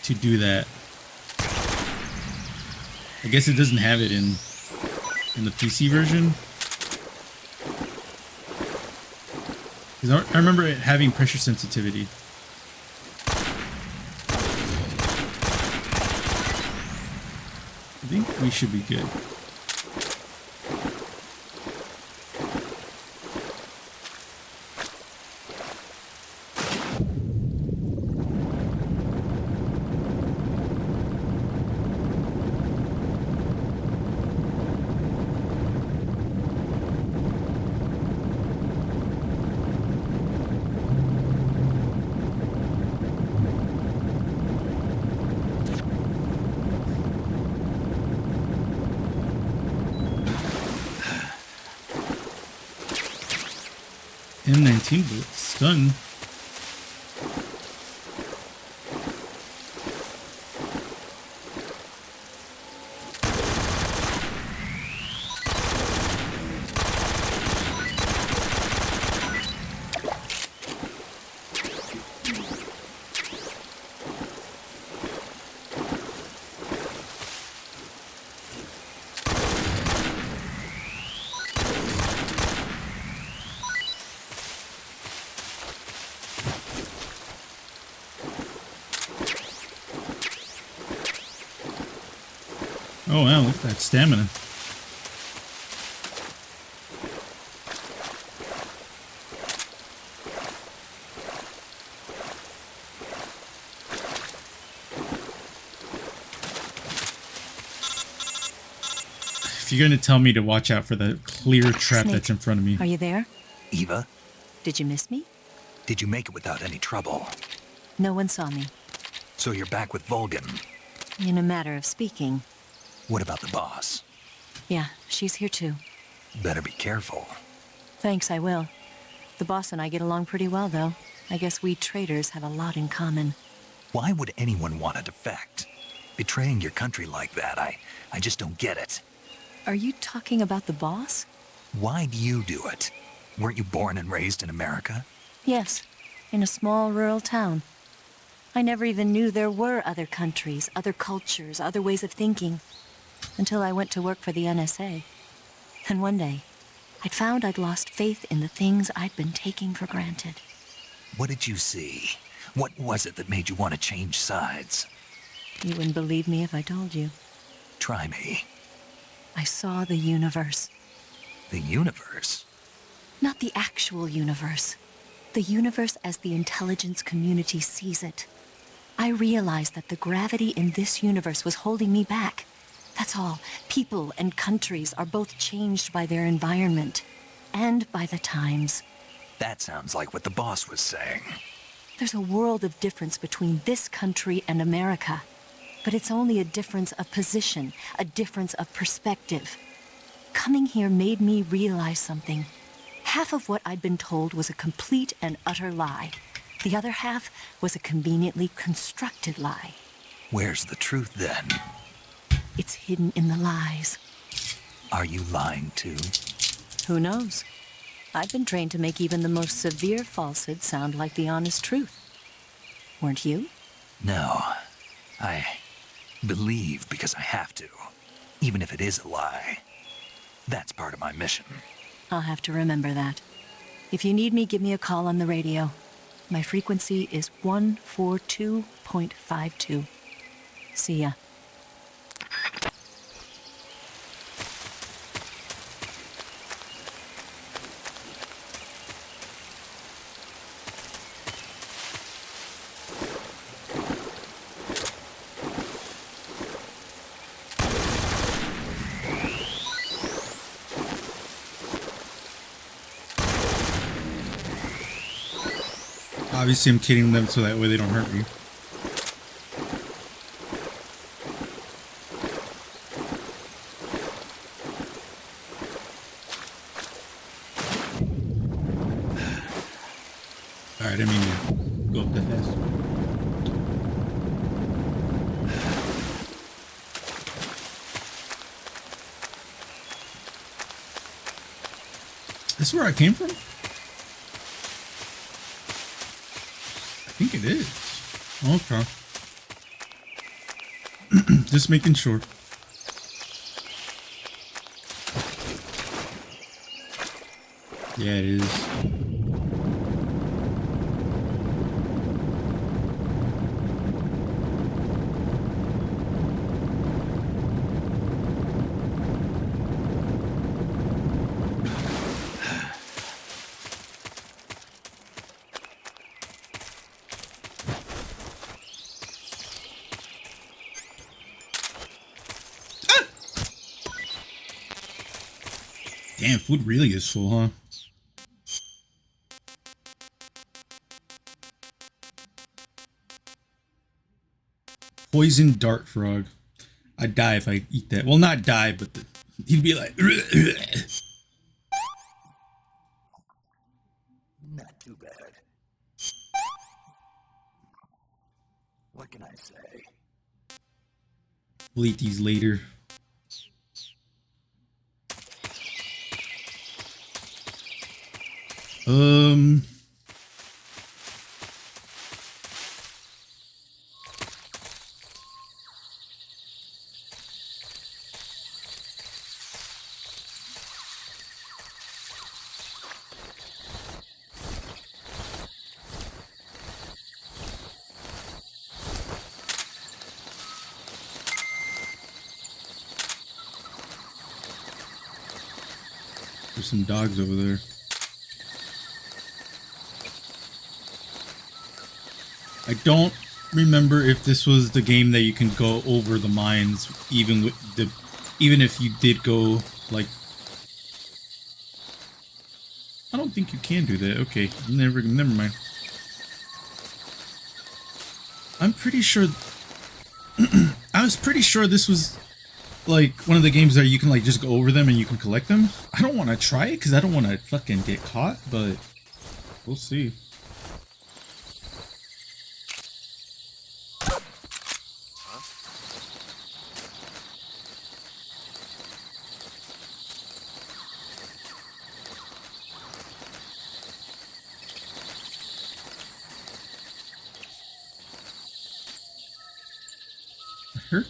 to do that. I guess it doesn't have it in the PC version. 'Cause I remember it having pressure sensitivity. I think we should be good. M19 bullet stun. Oh wow, look at that stamina. If you're gonna tell me to watch out for the clear trap Snake, that's in front of me. Are you there? Eva, Did you miss me? did you make it without any trouble? No one saw me. So you're back with Vulcan. In a matter of speaking. What about the boss? Yeah, she's here too. Better be careful. Thanks, I will. The boss and I get along pretty well, though. I guess we traitors have a lot in common. Why would anyone want to defect? Betraying your country like that, I just don't get it. Are you talking about the boss? Why do you do it? Weren't you born and raised in America? Yes, in a small rural town. I never even knew there were other countries, other cultures, other ways of thinking, until I went to work for the NSA. And one day, I'd found I'd lost faith in the things I'd been taking for granted. What did you see? What was it that made you want to change sides? You wouldn't believe me if I told you. Try me. I saw the universe. The universe? Not the actual universe. The universe as the intelligence community sees it. I realized that the gravity in this universe was holding me back. That's all. People and countries are both changed by their environment and by the times. That sounds like what the boss was saying. There's a world of difference between this country and America. But it's only a difference of position, a difference of perspective. Coming here made me realize something. Half of what I'd been told was a complete and utter lie. The other half was a conveniently constructed lie. Where's the truth then? It's hidden in the lies. Are you lying too? Who knows? I've been trained to make even the most severe falsehood sound like the honest truth. Weren't you? No. I believe because I have to, even if it is a lie. That's part of my mission. I'll have to remember that. If you need me, give me a call on the radio. My frequency is 142.52. See ya. Obviously, I'm kidding them so that way they don't hurt me. Alright, I mean, go up that fast. This is where I came from? I think it is. Okay. Just making sure. Yeah, it is. Damn, food really is full, huh? Poison dart frog. I'd die if I eat that. Well, not die, but he'd be like... Not too bad. What can I say? We'll eat these later. There's some dogs over there. I don't remember if this was the game that you can go over the mines, even if you did go like. I don't think you can do that. Okay, never mind. I'm pretty sure. I was pretty sure this was like one of the games that you can like just go over them and you can collect them. I don't want to try it because I don't want to fucking get caught, but we'll see. Hurt?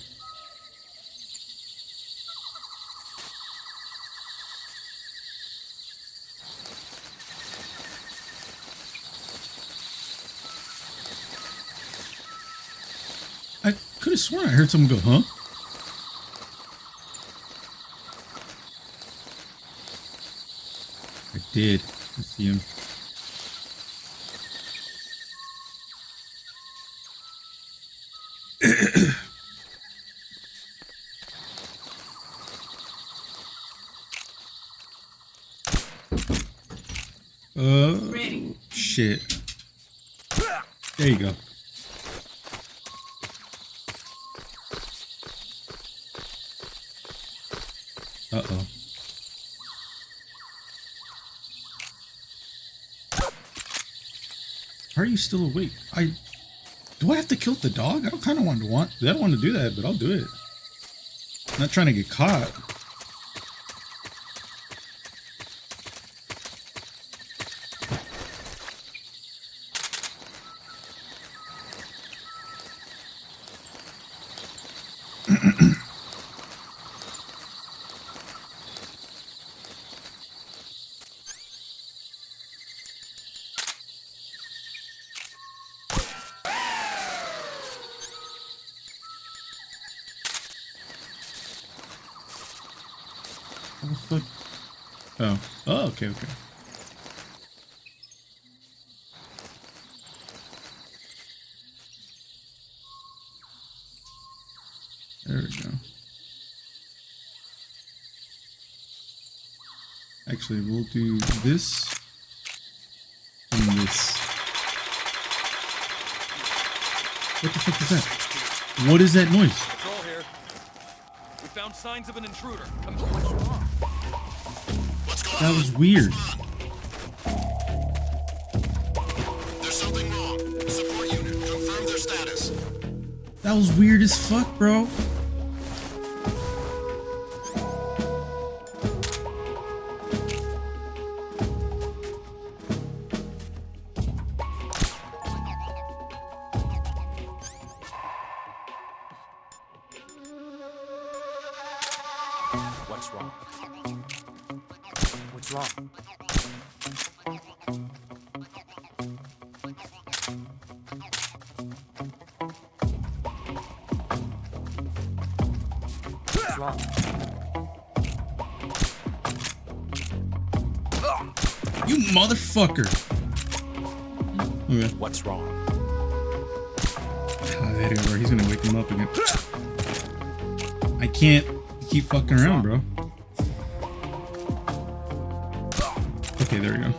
I could have sworn I heard someone go, huh? I did. I see him. Shit. There you go. Uh-oh. How are you still awake? Do I have to kill the dog? I don't kind of want to I don't want to do that, but I'll do it. I'm not trying to get caught. Oh. Oh, okay. There we go. Actually, we'll do this and this. What the fuck is that? What is that noise? Patrol here. We found signs of an intruder. What's wrong? That was weird. There's something wrong. Support unit, confirm their status. That was weird as fuck, bro. What's wrong? What's wrong? What's wrong? You motherfucker. Okay. What's wrong? Ah, there you go, bro. He's gonna wake him up again. I can't keep fucking around, bro. Okay, there we go.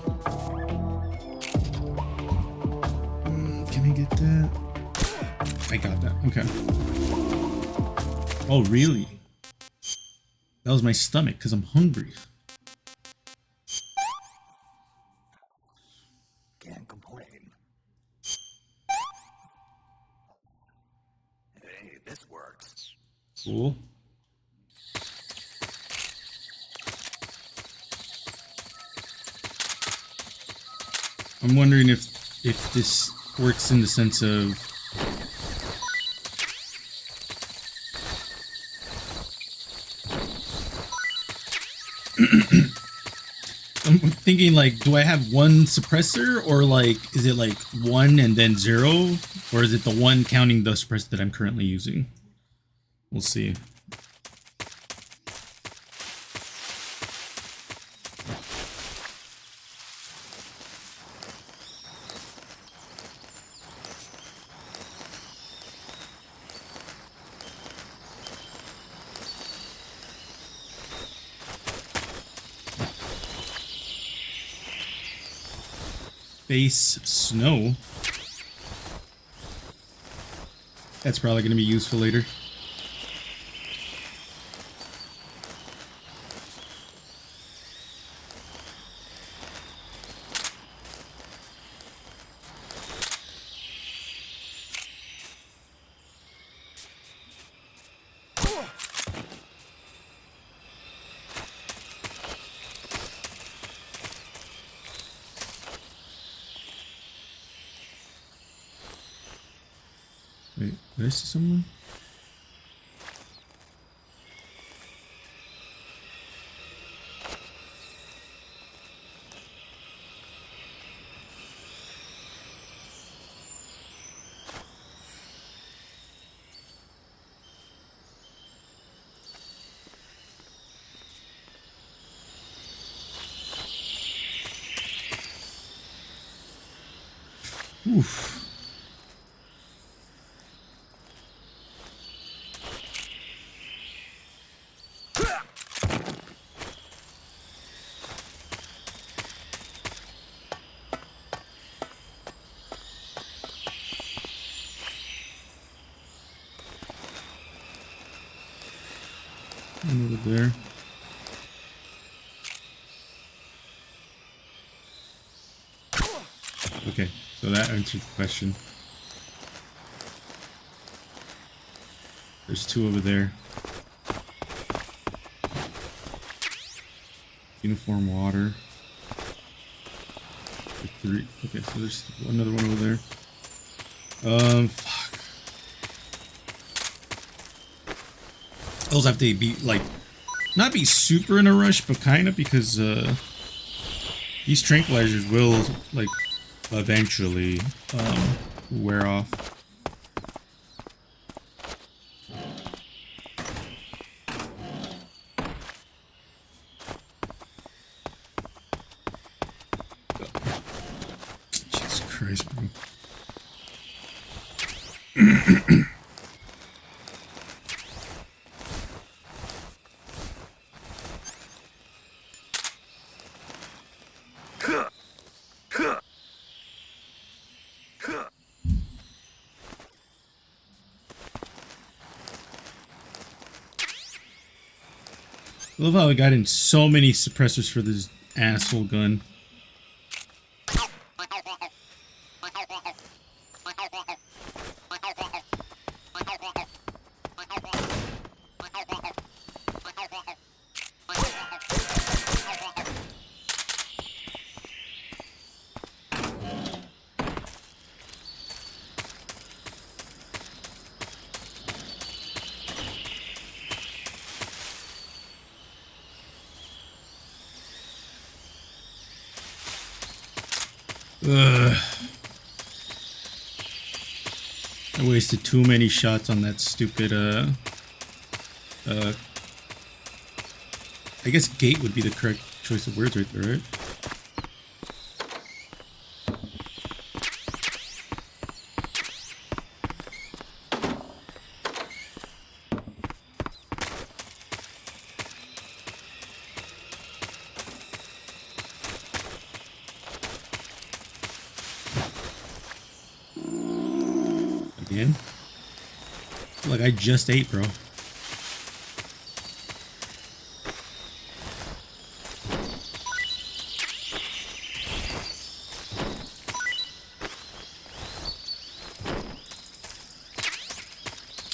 Can I get that? I got that. Okay. Oh, really? That was my stomach because I'm hungry. Can't complain. Hey, this works. Cool. I'm wondering if this works in the sense of I'm thinking like, do I have one suppressor, or like is it like 1 and then 0, or is it the one counting the suppressor that I'm currently using? We'll see. Face snow. That's probably going to be useful later. Wait, did I see someone? Oof. One over there. Okay, so that answers the question. There's 2 over there. Uniform water. 3. Okay, so there's another one over there. Fuck. Those have to be like, not be super in a rush, but kind of, because these tranquilizers will like eventually wear off. Jesus Christ, bro. I love how I got in so many suppressors for this asshole gun. Ugh. I wasted too many shots on that stupid, I guess gate would be the correct choice of words right there, right? Again? Like I just ate, bro.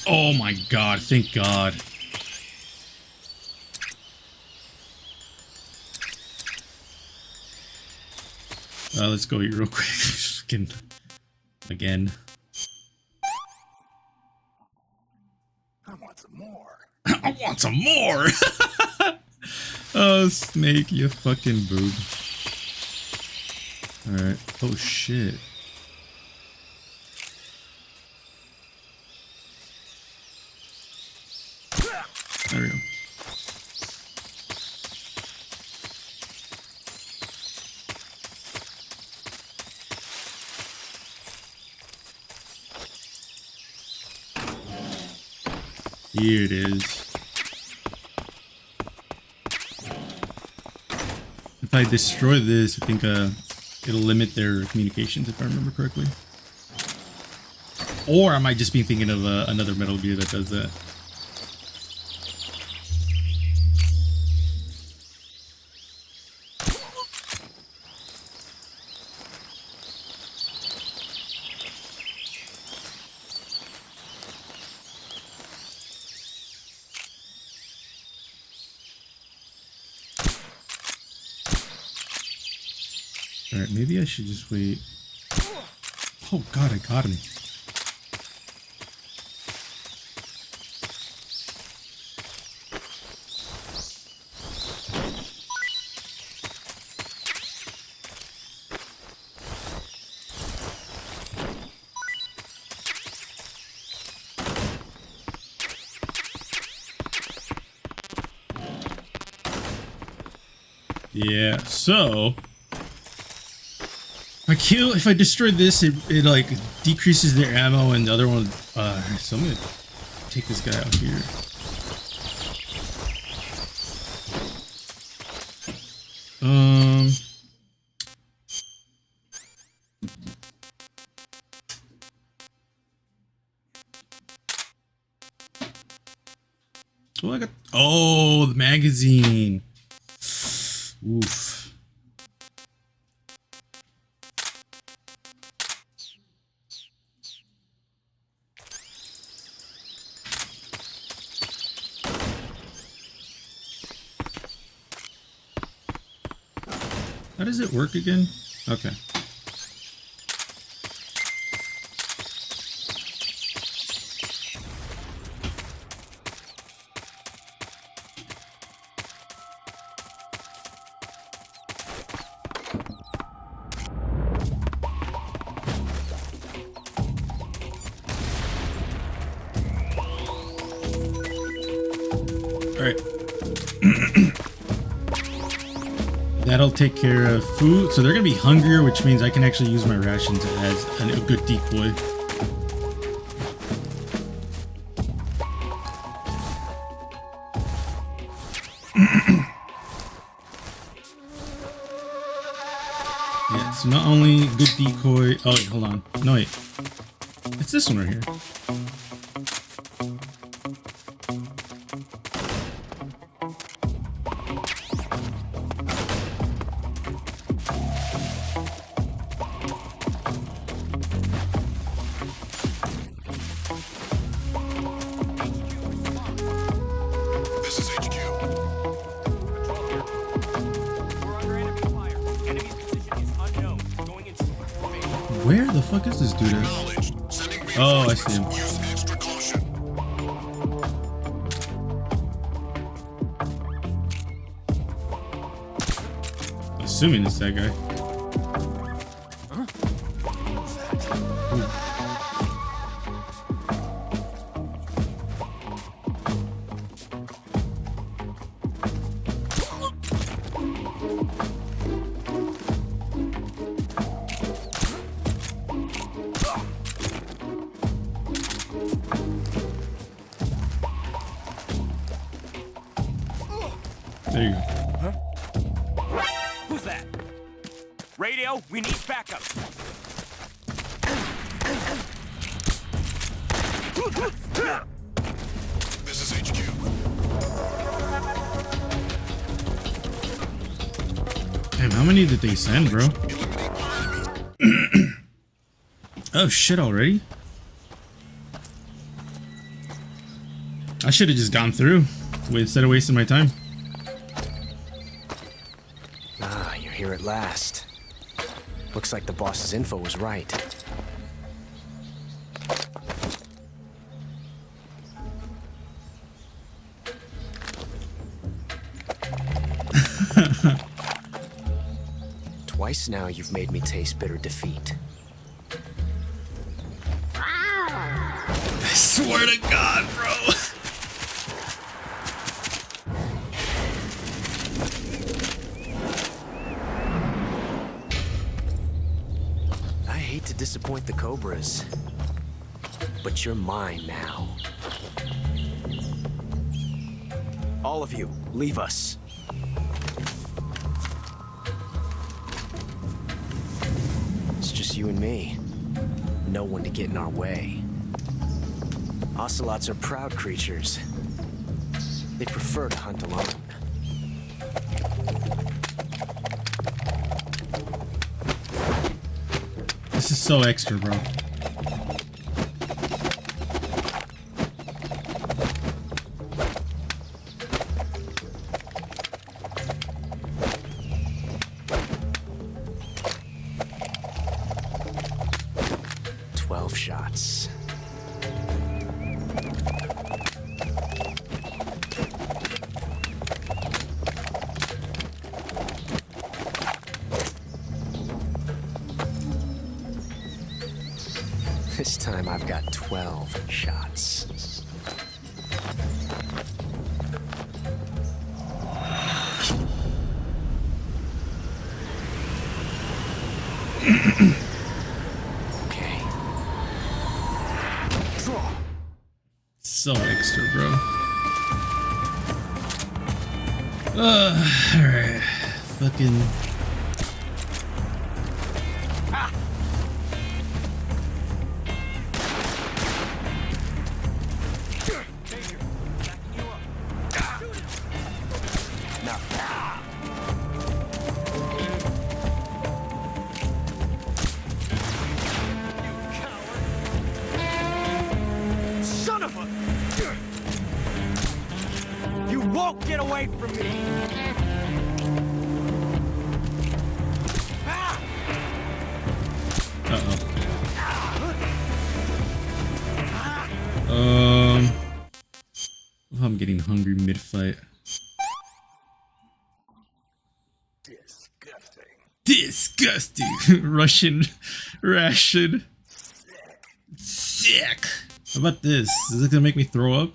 Oh my god, thank god. Let's go eat real quick. Fucking again. I want some more. I want some more. Oh, Snake, you fucking boob. Alright. Oh shit. There we go. Here it is. If I destroy this, I think it'll limit their communications, if I remember correctly. Or I might just be thinking of another Metal Gear that does that. Alright, maybe I should just wait. Oh god, I got him. Yeah, so if I destroy this, it like decreases their ammo and the other one, so I'm gonna take this guy out here. Oh, I got, oh, the magazine. Oof. How does it work again? Okay. All right. That'll take care of food. So they're going to be hungrier, which means I can actually use my rations as a good decoy. Yeah, so not only good decoy. Oh, wait, hold on. No, wait. It's this one right here. Where the fuck is this dude at? Oh, I see him. Assuming it's that guy. There you go. Huh? Who's that? Radio, we need backup. This is HQ. Damn, how many did they send, bro? Oh shit, already? I should have just gone through instead of wasting my time. Ah, you're here at last. Looks like the boss's info was right. Twice now you've made me taste bitter defeat. I swear to God, bro. I hate to disappoint the Cobras, but you're mine now. All of you, leave us. It's just you and me. No one to get in our way. Ocelots are proud creatures. They prefer to hunt alone. This is so extra, bro. Shots. This time I've got 12 shots. So extra, bro. Alright. Fucking. Get away from me! I'm getting hungry mid-fight. Disgusting. Russian ration. Sick. How about this? Is it gonna make me throw up?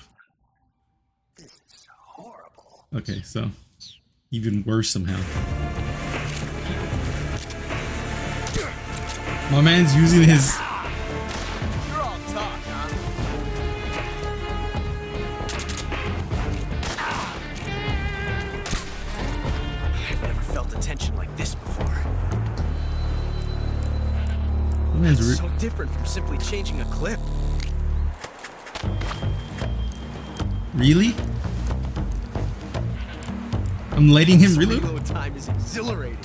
Okay, so even worse somehow. My man's using his. You're all talk, huh? I've never felt a tension like this before. My man's It's so different from simply changing a clip. Really? I'm letting him reload. Reload time is exhilarating.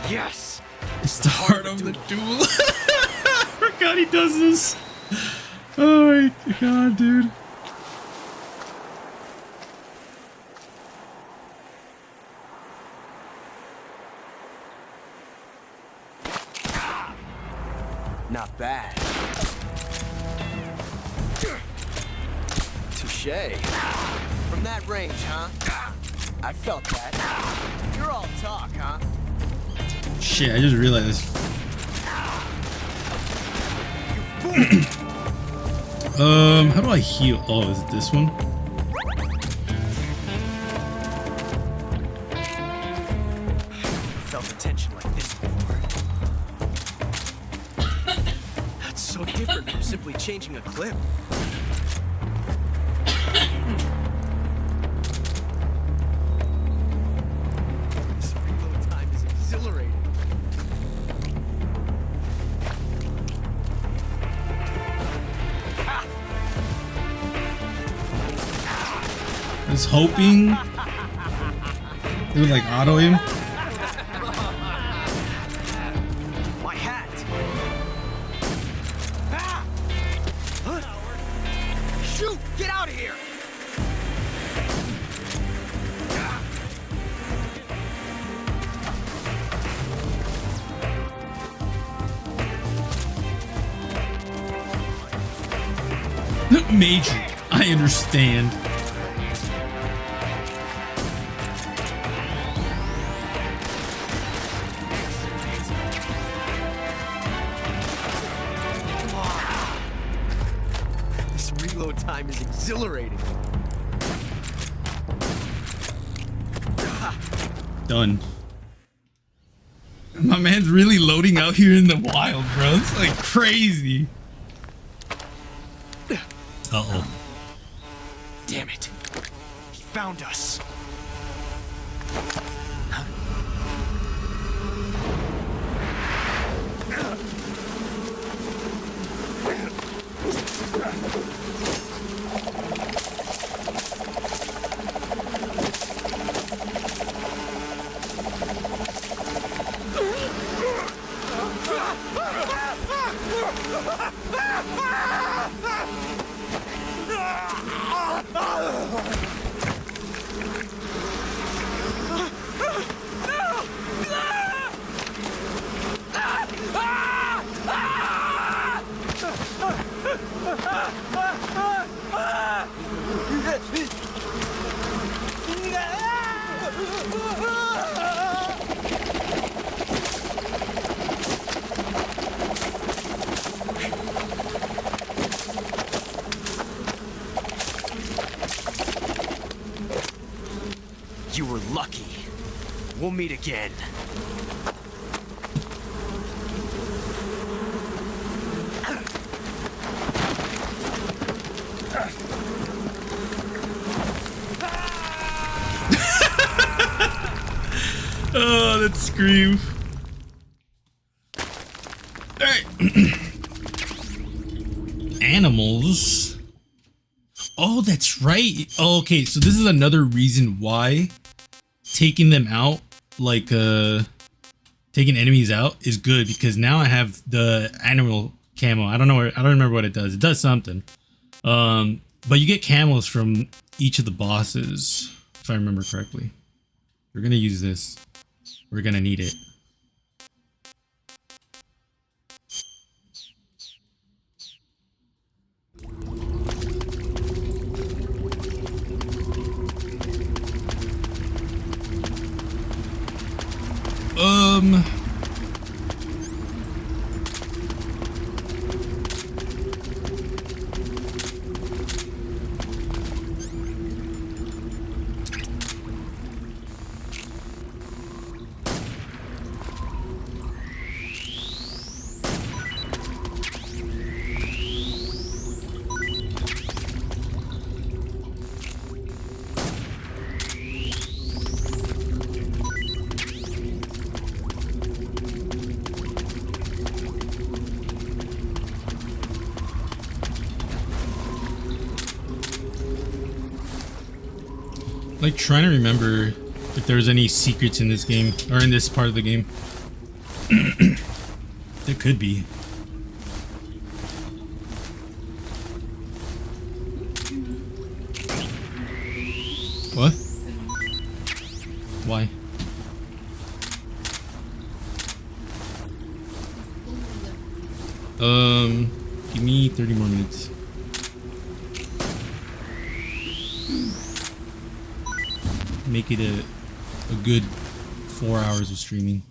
Yes! It's the heart of the duel. I forgot he does this. Oh my god, dude. Not bad. Touché. From that range, huh? I felt that. You're all talk, huh? Shit, I just realized. How do I heal? Oh, is it this one? Felt the tension like this before. That's so different from simply changing a clip. This reload time is exhilarating. I was hoping it would like auto him. My hat. Ah! Huh? Shoot! Get out of here! Major, I understand. This reload time is exhilarating. Done. My man's really loading out here in the wild, bro. It's like crazy. Uh-oh. Damn it. He found us. You were lucky. We'll meet again. Oh, that scream. Alright. Animals. Oh, that's right. Oh, okay, so this is another reason why taking them out, like taking enemies out, is good, because now I have the animal camo. I don't remember what it does. It does something. But you get camos from each of the bosses, if I remember correctly. We're gonna use this. We're gonna need it. Like trying to remember if there's any secrets in this game or in this part of the game. There could be. What? Why? Give me 30 more minutes. Make it a good 4 hours of streaming.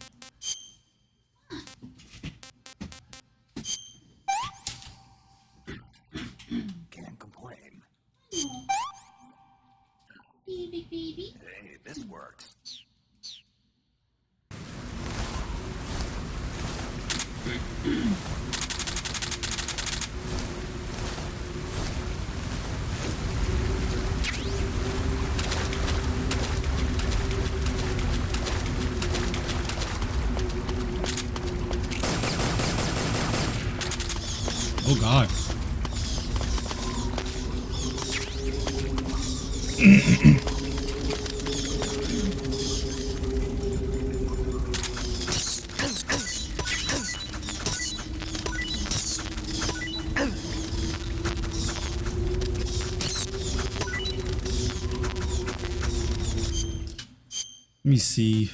Can't complain. Baby. Hey, this worked. Oh God. Let me see.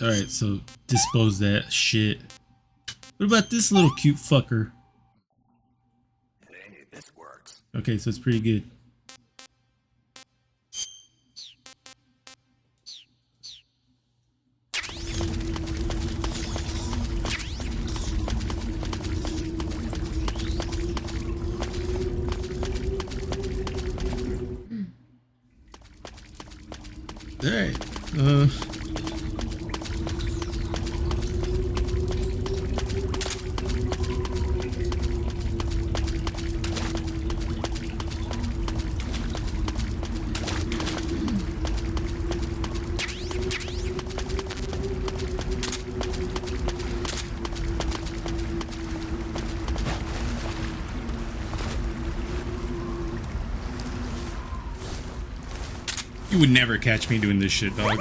Alright, so dispose that shit. What about this little cute fucker? Hey, this works. Okay, so it's pretty good. Alright, you would never catch me doing this shit, dog.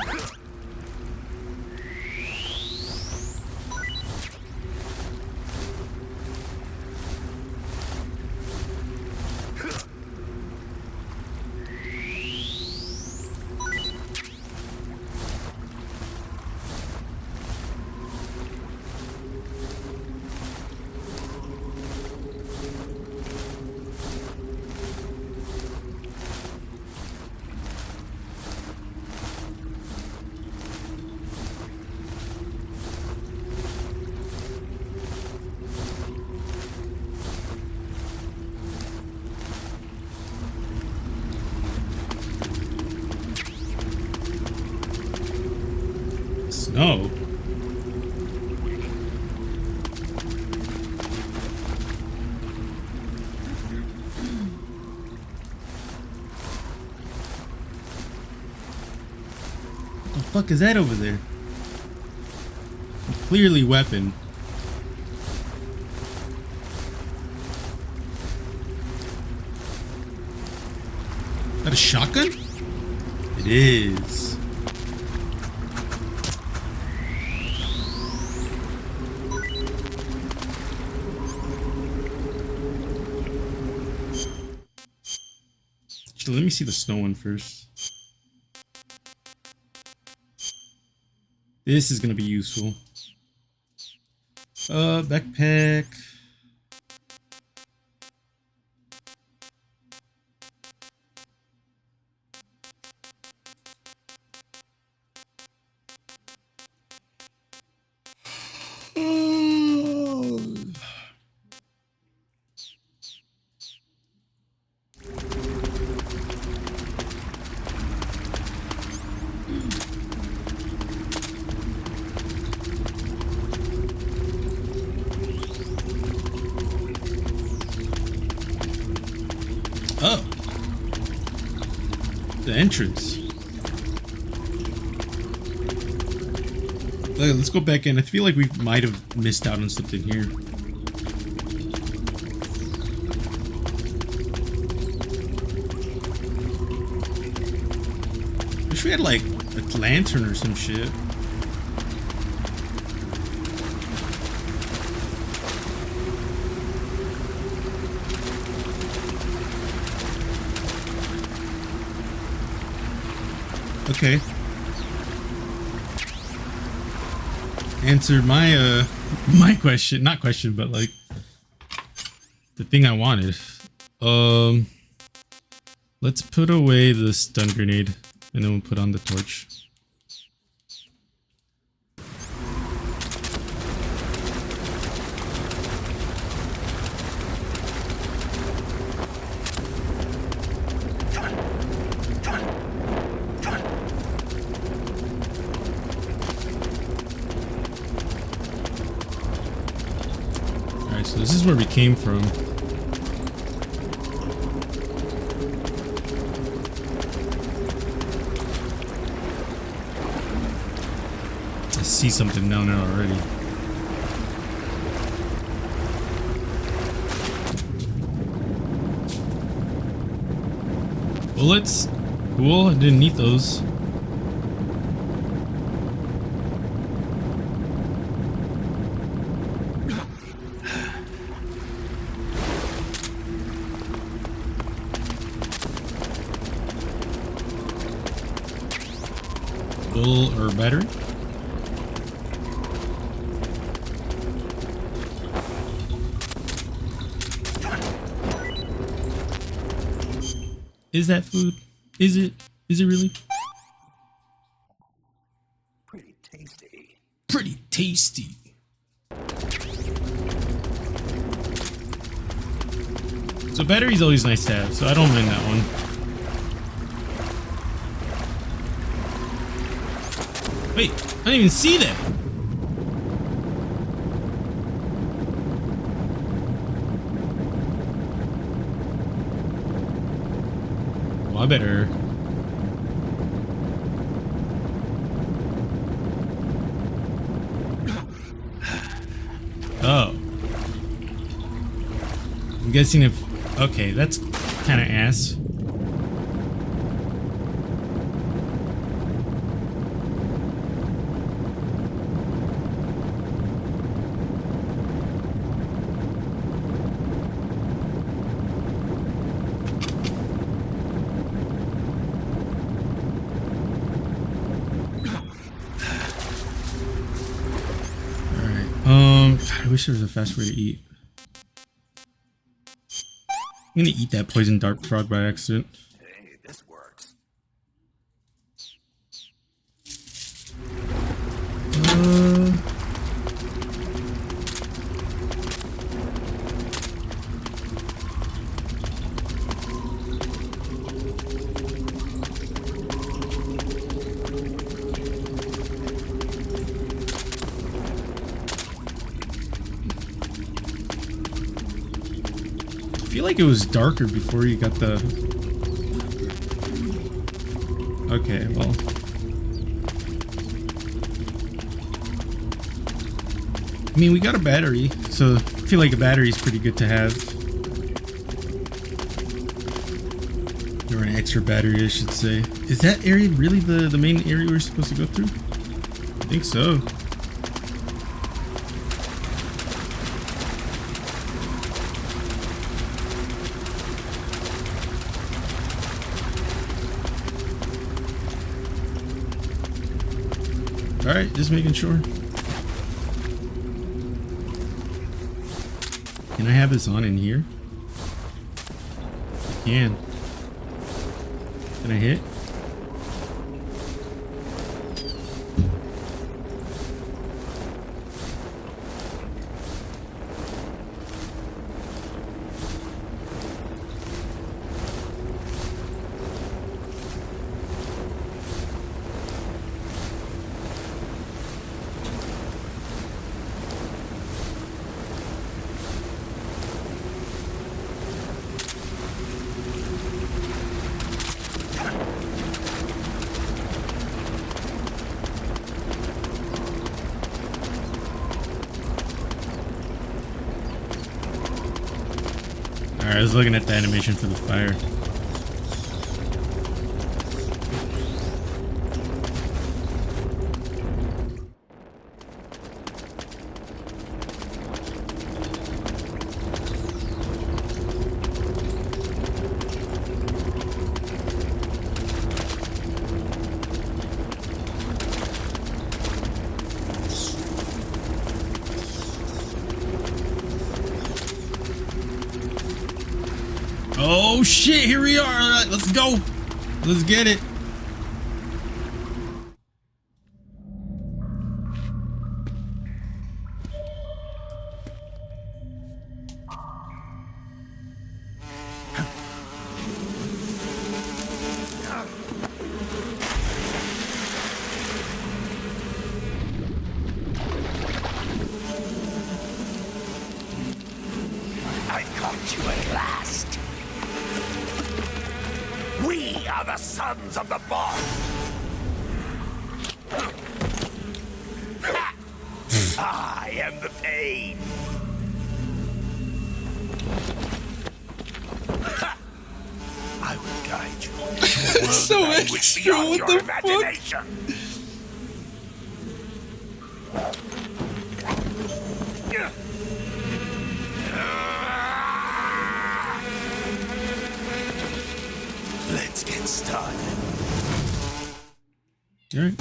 Snow? What the fuck is that over there? Clearly weapon. Is that a shotgun? It is. Actually, let me see the snow one first. This is gonna be useful. Backpack. Oh, the entrance. Let's go back in. I feel like we might have missed out on something here. Wish we had like a lantern or some shit. Okay. answered my my question, not question, but like the thing I wanted. Let's put away the stun grenade and then we'll put on the torch. Alright, so this is where we came from. I see something down there already. Bullets? Cool, I didn't need those. Bull or battery? Is that food? Is it? Is it really? Pretty tasty. Pretty tasty. So battery's always nice to have, so I don't mind that one. Wait, I didn't even see that. I better. Oh. I'm guessing if... Okay, that's kind of ass. I wish there was a fast way to eat. I'm gonna eat that poison dart frog by accident. Hey, this works. I feel like it was darker before you got the... Okay, well... I mean, we got a battery, so I feel like a battery is pretty good to have. Or an extra battery, I should say. Is that area really the main area we're supposed to go through? I think so. Alright, just making sure. Can I have this on in here? I can. Can I hit? Alright, I was looking at the animation for the fire. Oh shit, here we are. All right, let's go. Let's get it. I caught you at last. We are the sons of the boss. I am the pain. I will guide you to a world So language extra, beyond what your the fuck? imagination. Let's get started. All right.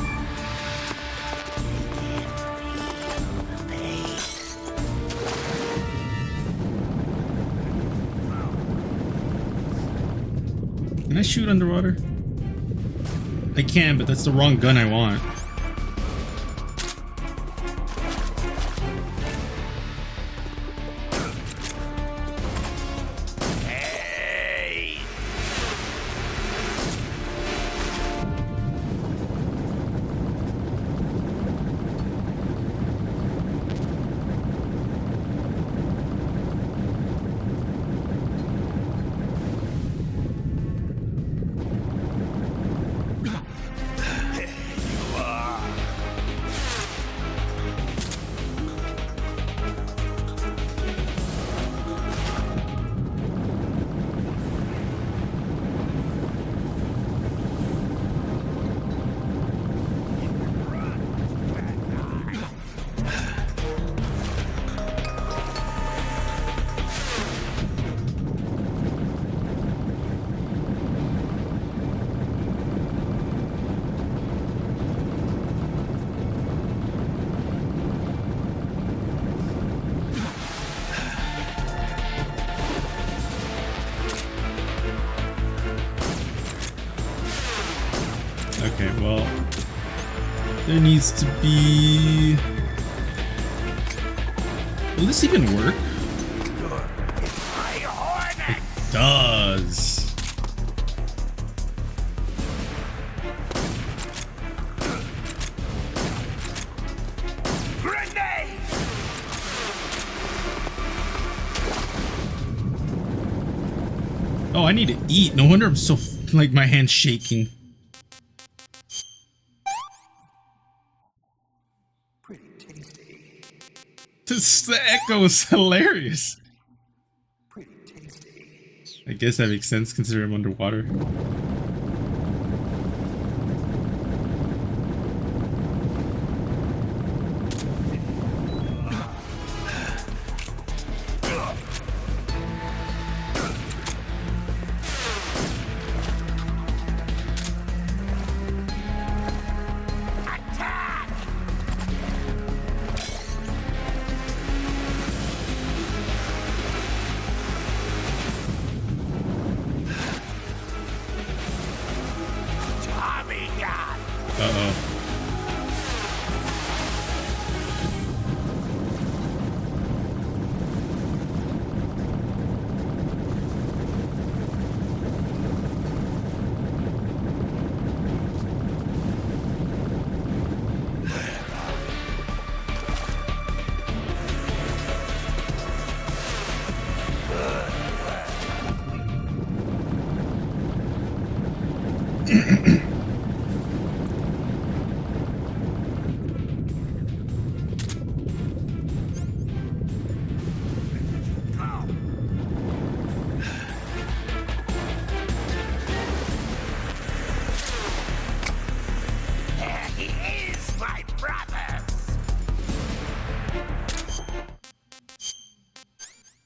Can I shoot underwater? I can, but that's the wrong gun I want. Okay, well, there needs to be... Will this even work? It does. Grenade! Oh, I need to eat. No wonder I'm so, like, my hand's shaking. The echo is hilarious. I guess that makes sense considering I'm underwater. Uh-oh.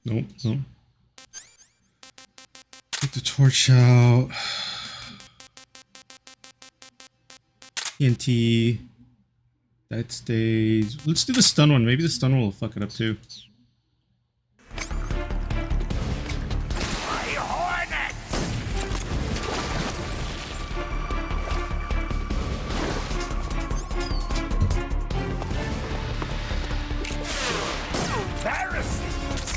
Nope, nope. Get the torch out. TNT. That stays. Let's do the stun one. Maybe the stun will fuck it up too. My hornets! Pharisees.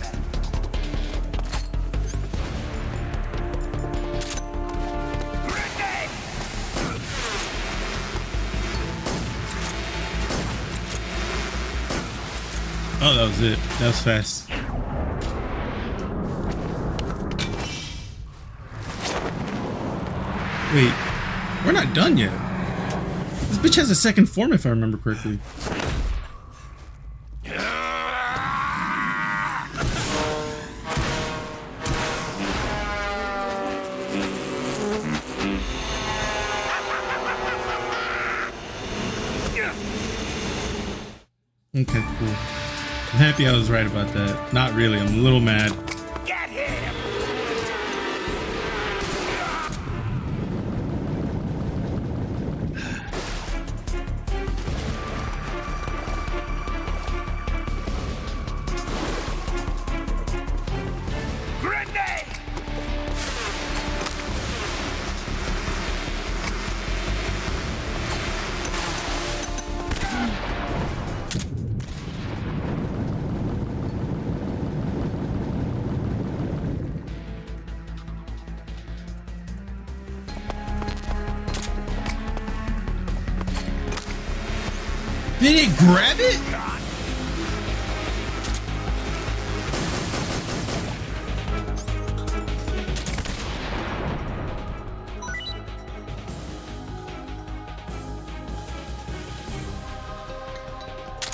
Grenade! Oh, that was it. That was fast. Wait, we're not done yet. This bitch has a second form if I remember correctly. Okay, cool. I'm happy I was right about that. Not really, I'm a little mad. Get him! Grenade! Did it grab it?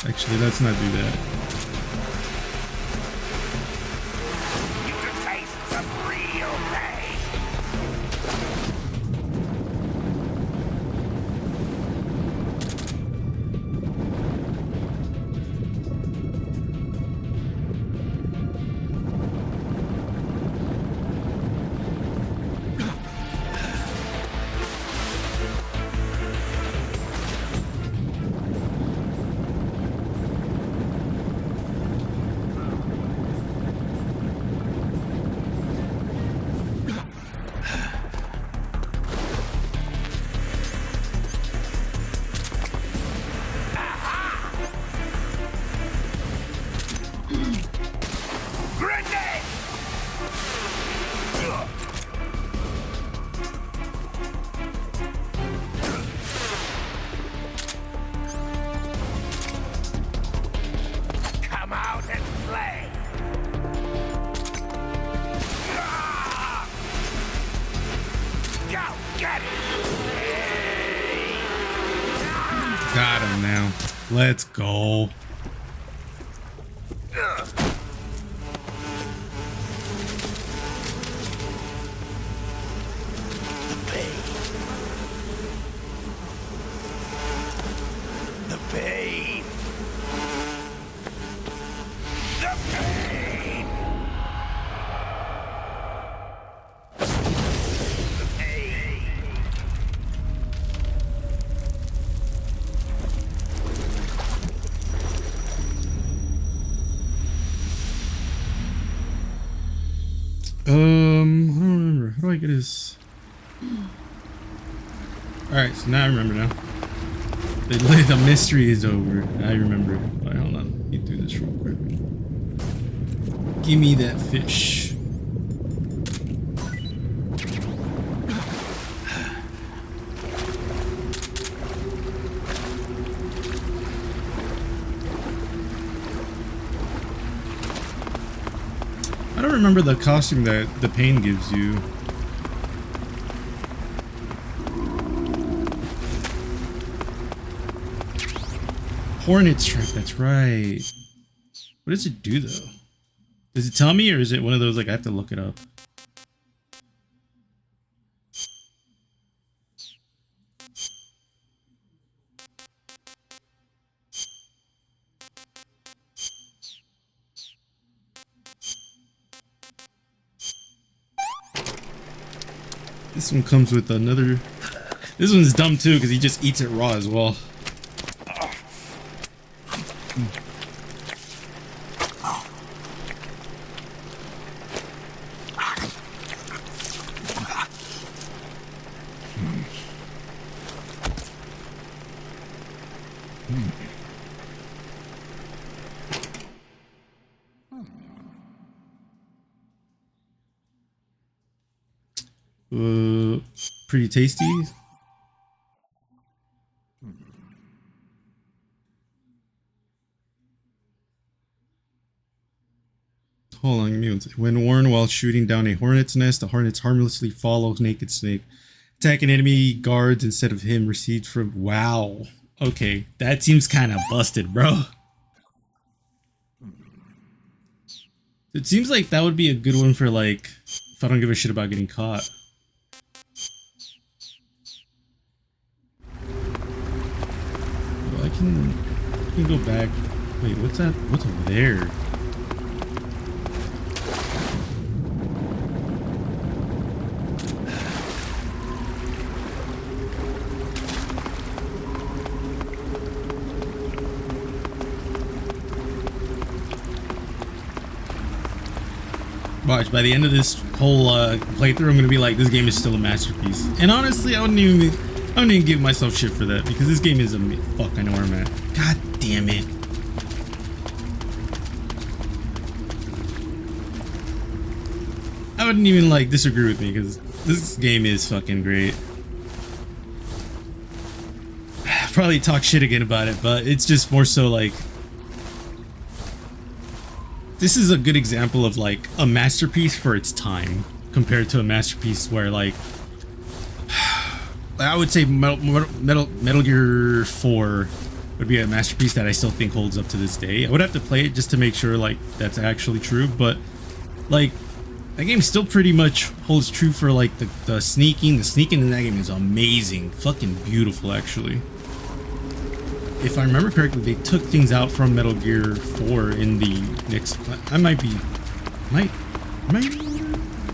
Actually, let's not do that. You can taste some real pain. Grenade! Come out and play! Go get it! Got him now. Let's go. The pain. The pain. The pain. I don't remember. How do I get his? Alright, so now I remember now. The mystery is over. I remember. Alright, hold on. Let me do this real quick. Give me that fish. I don't remember the costume that the pain gives you. Hornet strike, that's right. What does it do though? Does it tell me, or is it one of those like I have to look it up? This one comes with another. This one's dumb too because he just eats it raw as well. Pretty tasty. Hold on, mute. When warned while shooting down a hornet's nest, the hornets harmlessly follow Naked Snake, attacking enemy guards instead of him. Received from. Wow. Okay, that seems kind of busted, bro. It seems like that would be a good one for like if I don't give a shit about getting caught. Well, I can go back. Wait, what's that? What's over there? Watch, by the end of this whole playthrough, I'm gonna be like, this game is still a masterpiece. And honestly, I wouldn't even give myself shit for that because this game is a fuck. I know where I'm at. God damn it! I wouldn't even like disagree with me because this game is fucking great. Probably talk shit again about it, but it's just more so like. This is a good example of like a masterpiece for its time compared to a masterpiece where like I would say Metal Gear 4 would be a masterpiece that I still think holds up to this day. I would have to play it just to make sure like that's actually true, but like that game still pretty much holds true for like the sneaking. The sneaking in that game is amazing, fucking beautiful actually. If I remember correctly, they took things out from Metal Gear 4 in the next. I might be,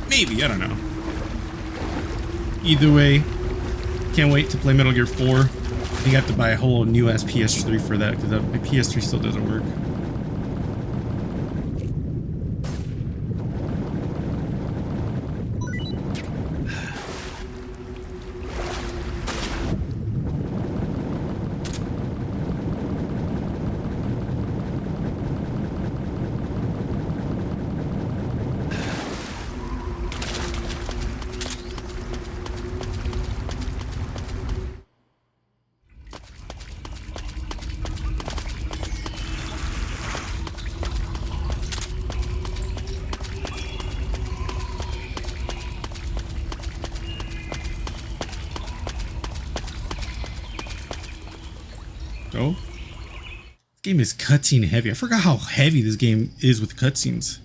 maybe, I don't know. Either way, can't wait to play Metal Gear 4. I think I have to buy a whole new ass PS3 for that because my PS3 still doesn't work. Oh, this game is cutscene heavy. I forgot how heavy this game is with cutscenes.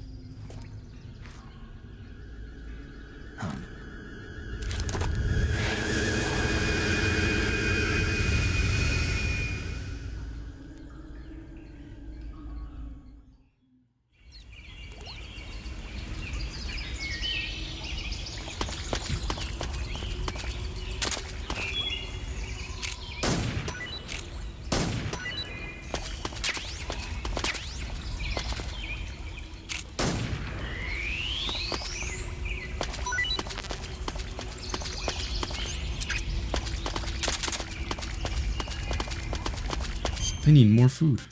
I need more food.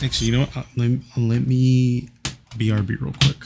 Actually, you know what? Let me BRB real quick.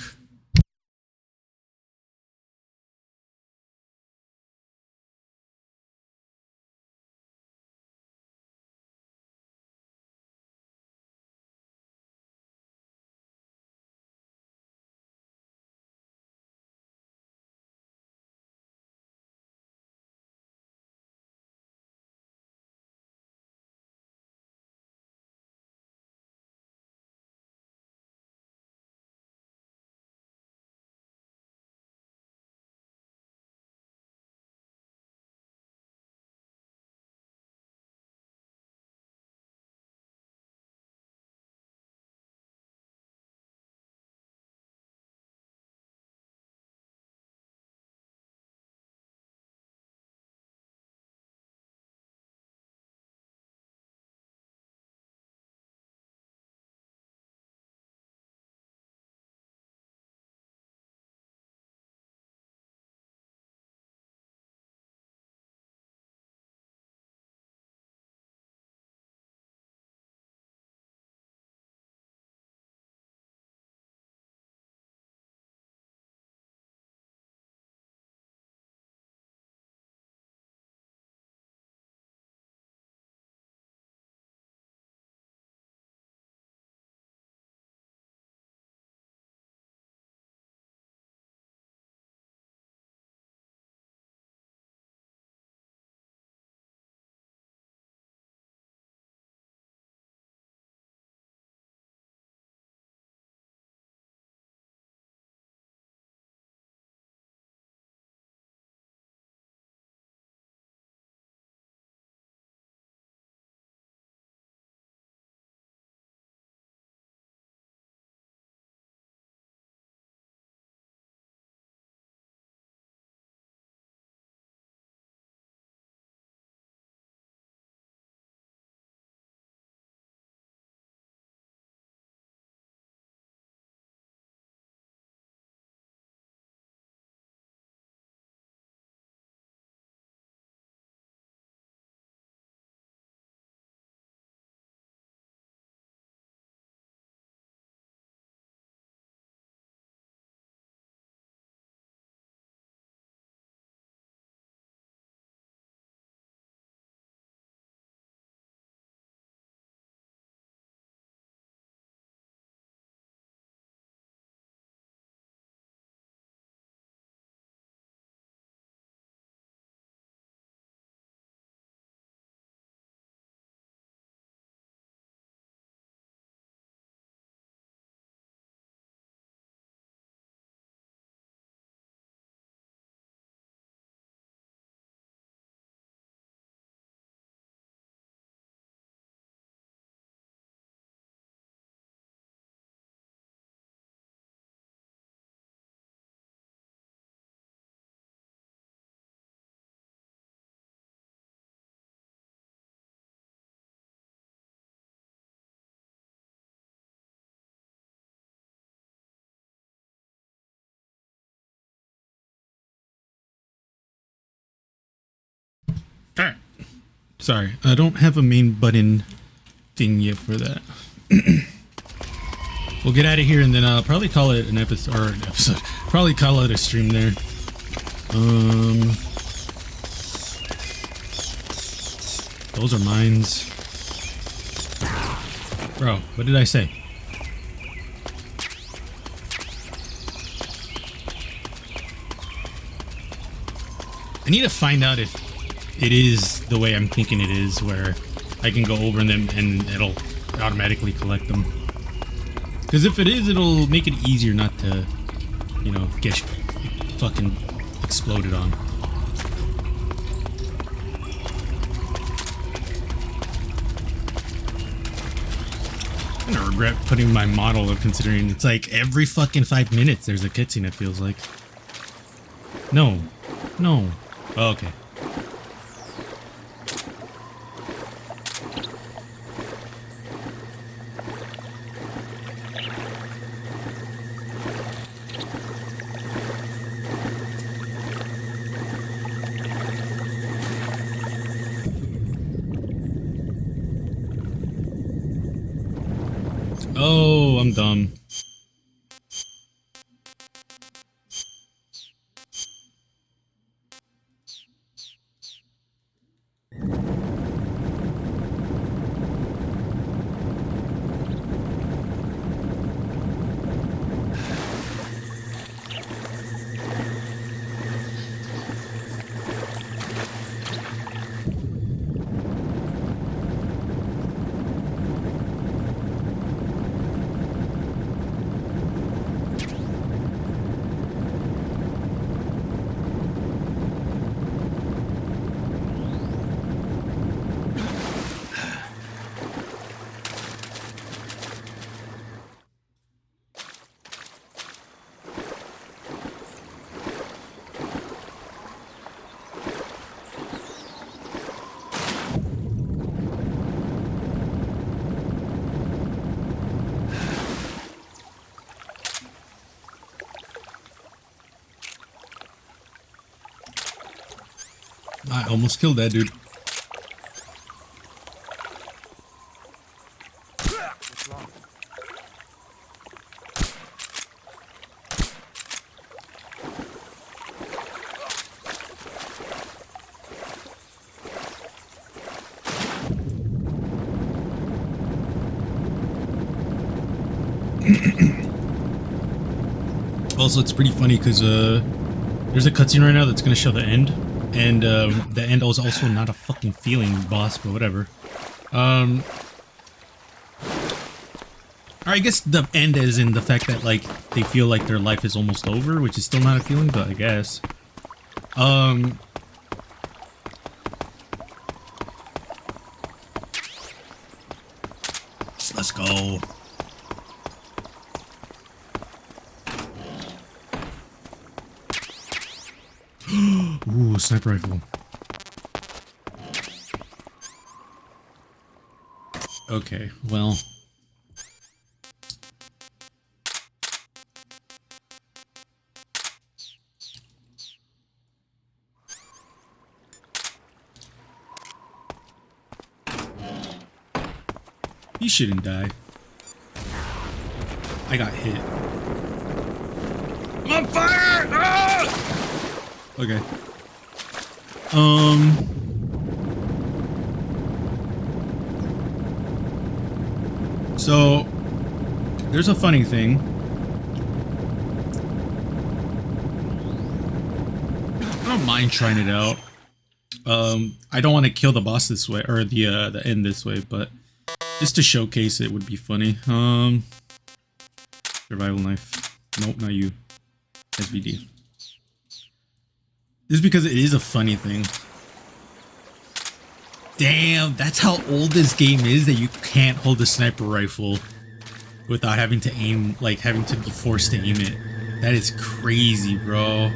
Alright. Sorry, I don't have a main button thing yet for that. We'll get out of here and then I'll probably call it an episode, probably call it a stream there. Those are mines. Bro, what did I say? I need to find out if it is the way I'm thinking it is, where I can go over them and it'll automatically collect them. Because if it is, it'll make it easier not to, you know, get fucking exploded on. I'm gonna regret putting my model up, considering it's like every fucking 5 minutes there's a cutscene, it feels like. No. No. Oh, okay. Oh, I'm dumb. I almost killed that dude. What's wrong? Also, it's pretty funny because there's a cutscene right now that's gonna show the end, and the end was also not a fucking feeling boss, but whatever. Or I guess the end is in the fact that like they feel like their life is almost over, which is still not a feeling, but I guess. Let's go. Ooh, sniper rifle. Okay, well. He shouldn't die. I got hit. I'm on fire! Ah! Okay. So there's a funny thing. I don't mind trying it out. I don't want to kill the boss this way, or the end this way, but just to showcase it would be funny. Survival knife. Nope, not you. SVD. Just because it is a funny thing. Damn, that's how old this game is, that you can't hold a sniper rifle without having to aim, like having to be forced to aim it. That is crazy, bro.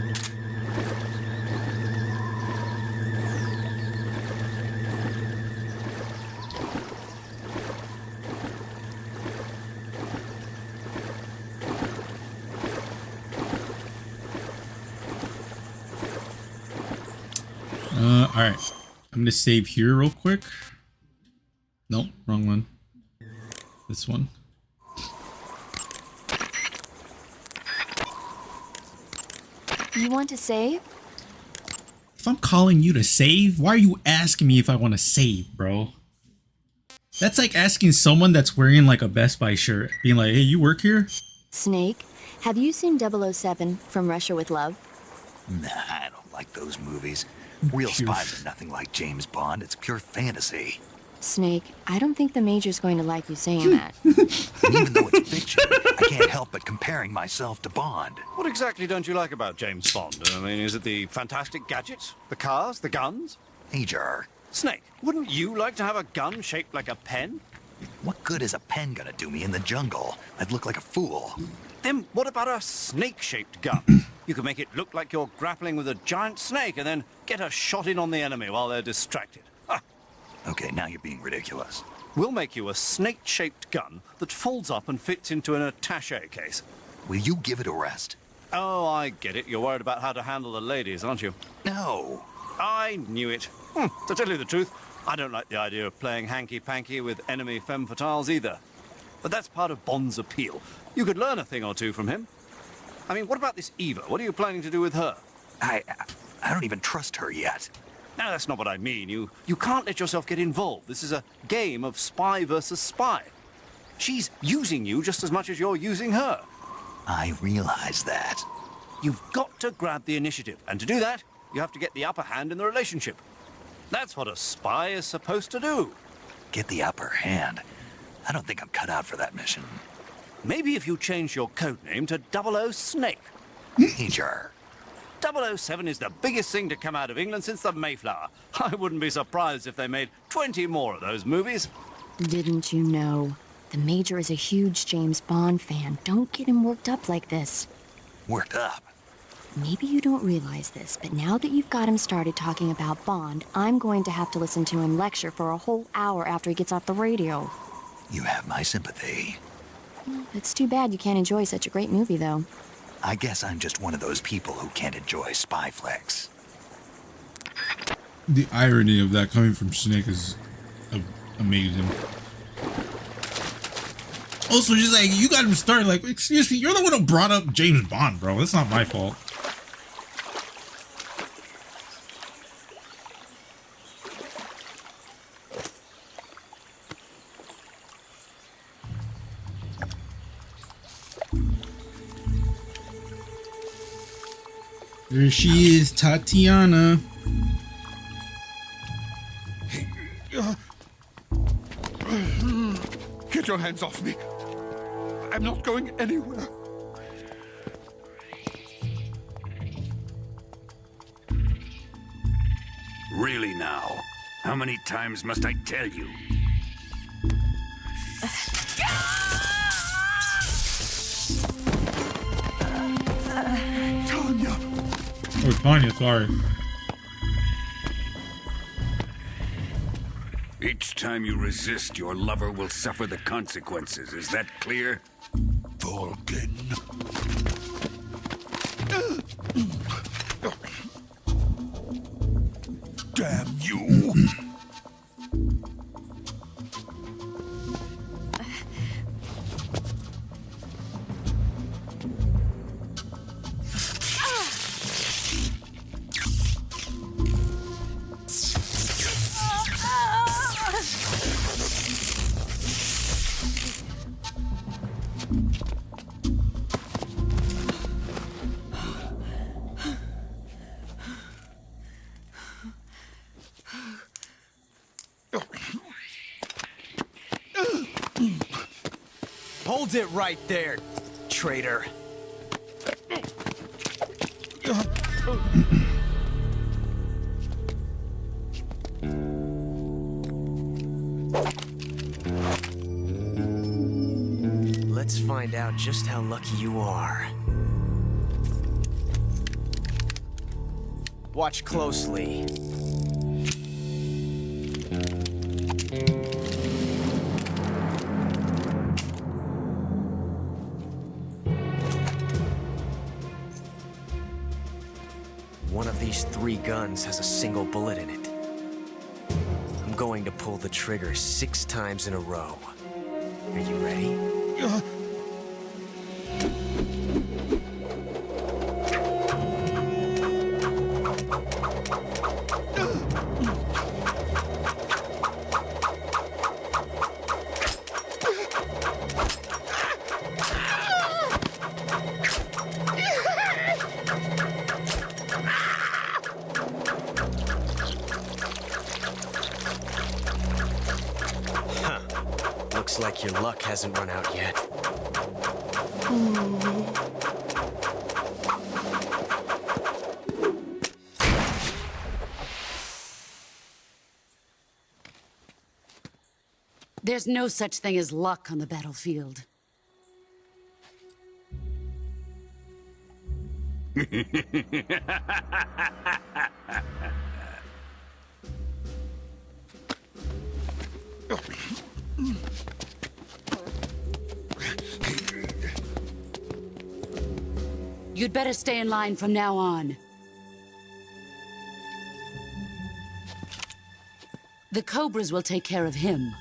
Alright. I'm gonna save here real quick. Nope, wrong one. This one. You want to save? If I'm calling you to save, why are you asking me if I want to save, bro? That's like asking someone that's wearing like a Best Buy shirt, being like, hey, you work here? Snake, have you seen 007 from Russia with Love? Nah, I don't like those movies. Real spies are nothing like James Bond. It's pure fantasy. Snake, I don't think the Major's going to like you saying that. And even though it's fiction, I can't help but comparing myself to Bond. What exactly don't you like about James Bond? I mean, is it the fantastic gadgets? The cars? The guns? Major. Snake, wouldn't you like to have a gun shaped like a pen? What good is a pen gonna do me in the jungle? I'd look like a fool. Then what about a snake-shaped gun? You could make it look like you're grappling with a giant snake and then get a shot in on the enemy while they're distracted. Ha! Okay, now you're being ridiculous. We'll make you a snake-shaped gun that folds up and fits into an attaché case. Will you give it a rest? Oh, I get it. You're worried about how to handle the ladies, aren't you? No. I knew it. To tell you the truth, I don't like the idea of playing hanky-panky with enemy femme fatales either. But that's part of Bond's appeal. You could learn a thing or two from him. I mean, what about this Eva? What are you planning to do with her? I don't even trust her yet. No, that's not what I mean. You can't let yourself get involved. This is a game of spy versus spy. She's using you just as much as you're using her. I realize that. You've got to grab the initiative. And to do that, you have to get the upper hand in the relationship. That's what a spy is supposed to do. Get the upper hand? I don't think I'm cut out for that mission. Maybe if you change your code name to 00 Snake. Major. 007 is the biggest thing to come out of England since the Mayflower. I wouldn't be surprised if they made 20 more of those movies. Didn't you know? The Major is a huge James Bond fan. Don't get him worked up like this. Worked up? Maybe you don't realize this, but now that you've got him started talking about Bond, I'm going to have to listen to him lecture for a whole hour after he gets off the radio. You have my sympathy. It's too bad you can't enjoy such a great movie, though. I guess I'm just one of those people who can't enjoy spy flicks. The irony of that coming from Snake is amazing. Also, just like, you got him started, like, excuse me, you're the one who brought up James Bond, bro. That's not my fault. There she is, Tatiana. Get your hands off me. I'm not going anywhere. Really now? How many times must I tell you? Tanya! Oh, Tanya, sorry. Each time you resist, your lover will suffer the consequences. Is that clear? Vulcan. Damn you! Hold it right there, traitor. Let's find out just how lucky you are. Watch closely. One of these 3 guns has a single bullet in it. going to pull the trigger 6 times in a row. Are you ready? Looks like your luck hasn't run out yet. There's no such thing as luck on the battlefield. You'd better stay in line from now on. The Cobras will take care of him.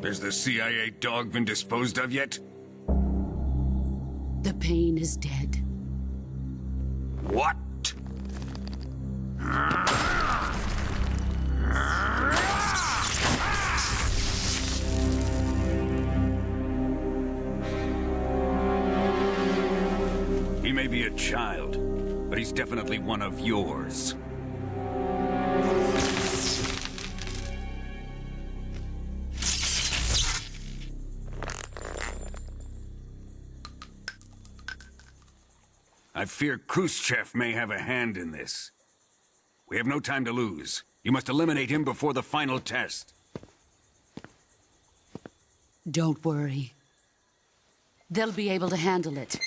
Has the CIA dog been disposed of yet? The pain is dead. What? He may be a child, but he's definitely one of yours. I fear Khrushchev may have a hand in this. We have no time to lose. You must eliminate him before the final test. Don't worry. They'll be able to handle it.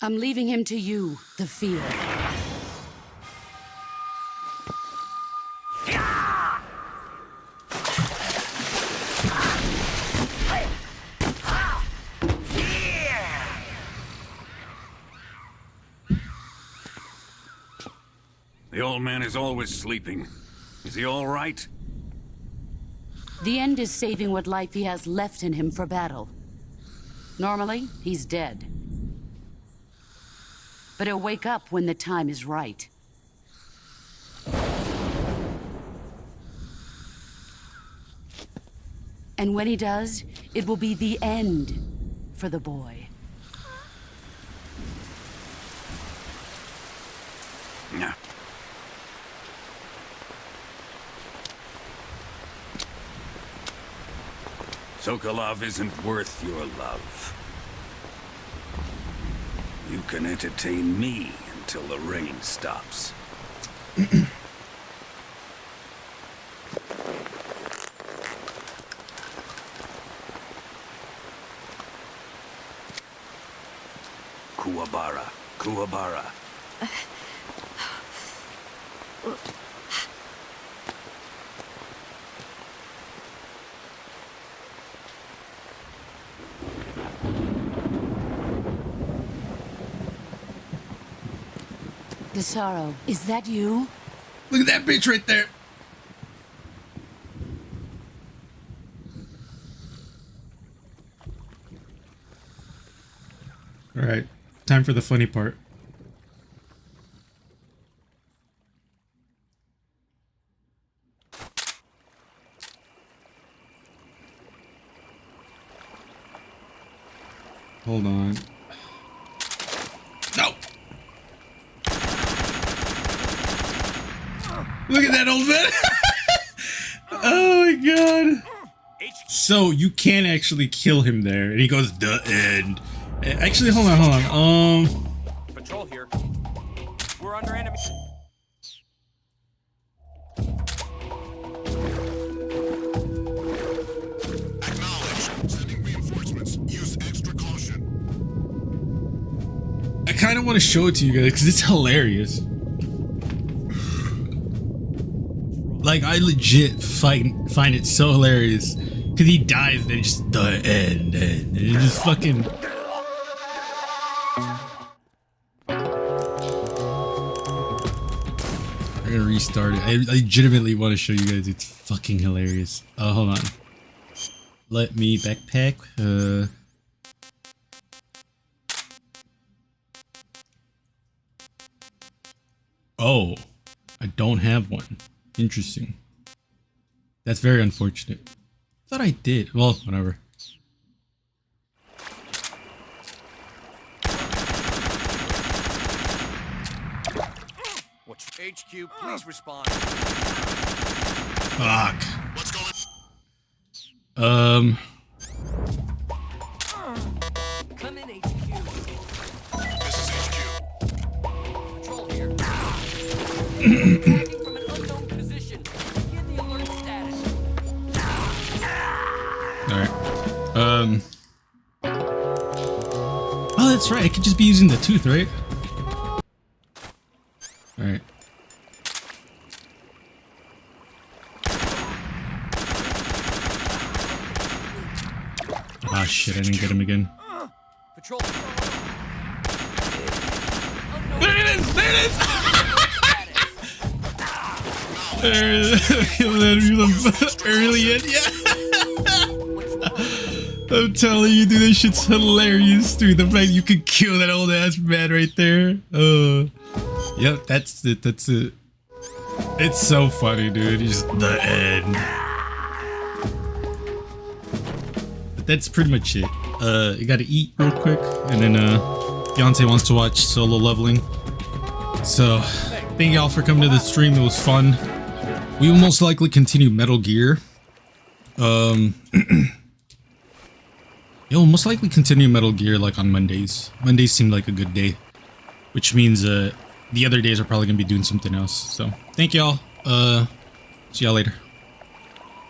I'm leaving him to you, the field. The old man is always sleeping. Is he all right? The end is saving what life he has left in him for battle. Normally, he's dead. But he'll wake up when the time is right. And when he does, it will be the end for the boy. Nah. Sokolov isn't worth your love. You can entertain me until the rain stops. Kuwabara, Kuwabara. Desaro, is that you? Look at that bitch right there. All right, time for the funny part. Hold on. No. Look at that old man. Oh my god. So you can actually kill him there, and he goes the end. Actually, hold on. Patrol here. We're under enemy. Acknowledged. kind of want to show it to you guys because it's hilarious. Like, I legit find it so hilarious because he dies and then just the end, and it just fucking. I'm gonna restart it. I legitimately want to show you guys. It's fucking hilarious. Oh, hold on. Let me backpack. Oh, I don't have one. Interesting. That's very unfortunate. Thought I did. Well, whatever. What's HQ? Please respond. Fuck. What's going Come in, HQ. This is HQ. Patrol here. Attacking from an unknown position. Begin the alert status. Alright. Oh, that's right. I could just be using the tooth, right? Alright. Ah, shit. I didn't get him again. Patrol. There it is! There it is! There it is. Kill that early in. Yeah. I'm telling you, dude, this shit's hilarious, dude. The fact you could kill that old ass man right there. Yep, that's it. That's it. It's so funny, dude. Just the end. But that's pretty much it. You gotta eat real quick, and then Beyonce wants to watch Solo Leveling. So, thank y'all for coming to the stream. It was fun. We will most likely continue Metal Gear. We'll most likely continue Metal Gear like on Mondays. Mondays seem like a good day, which means the other days are probably gonna be doing something else. So thank y'all. See y'all later.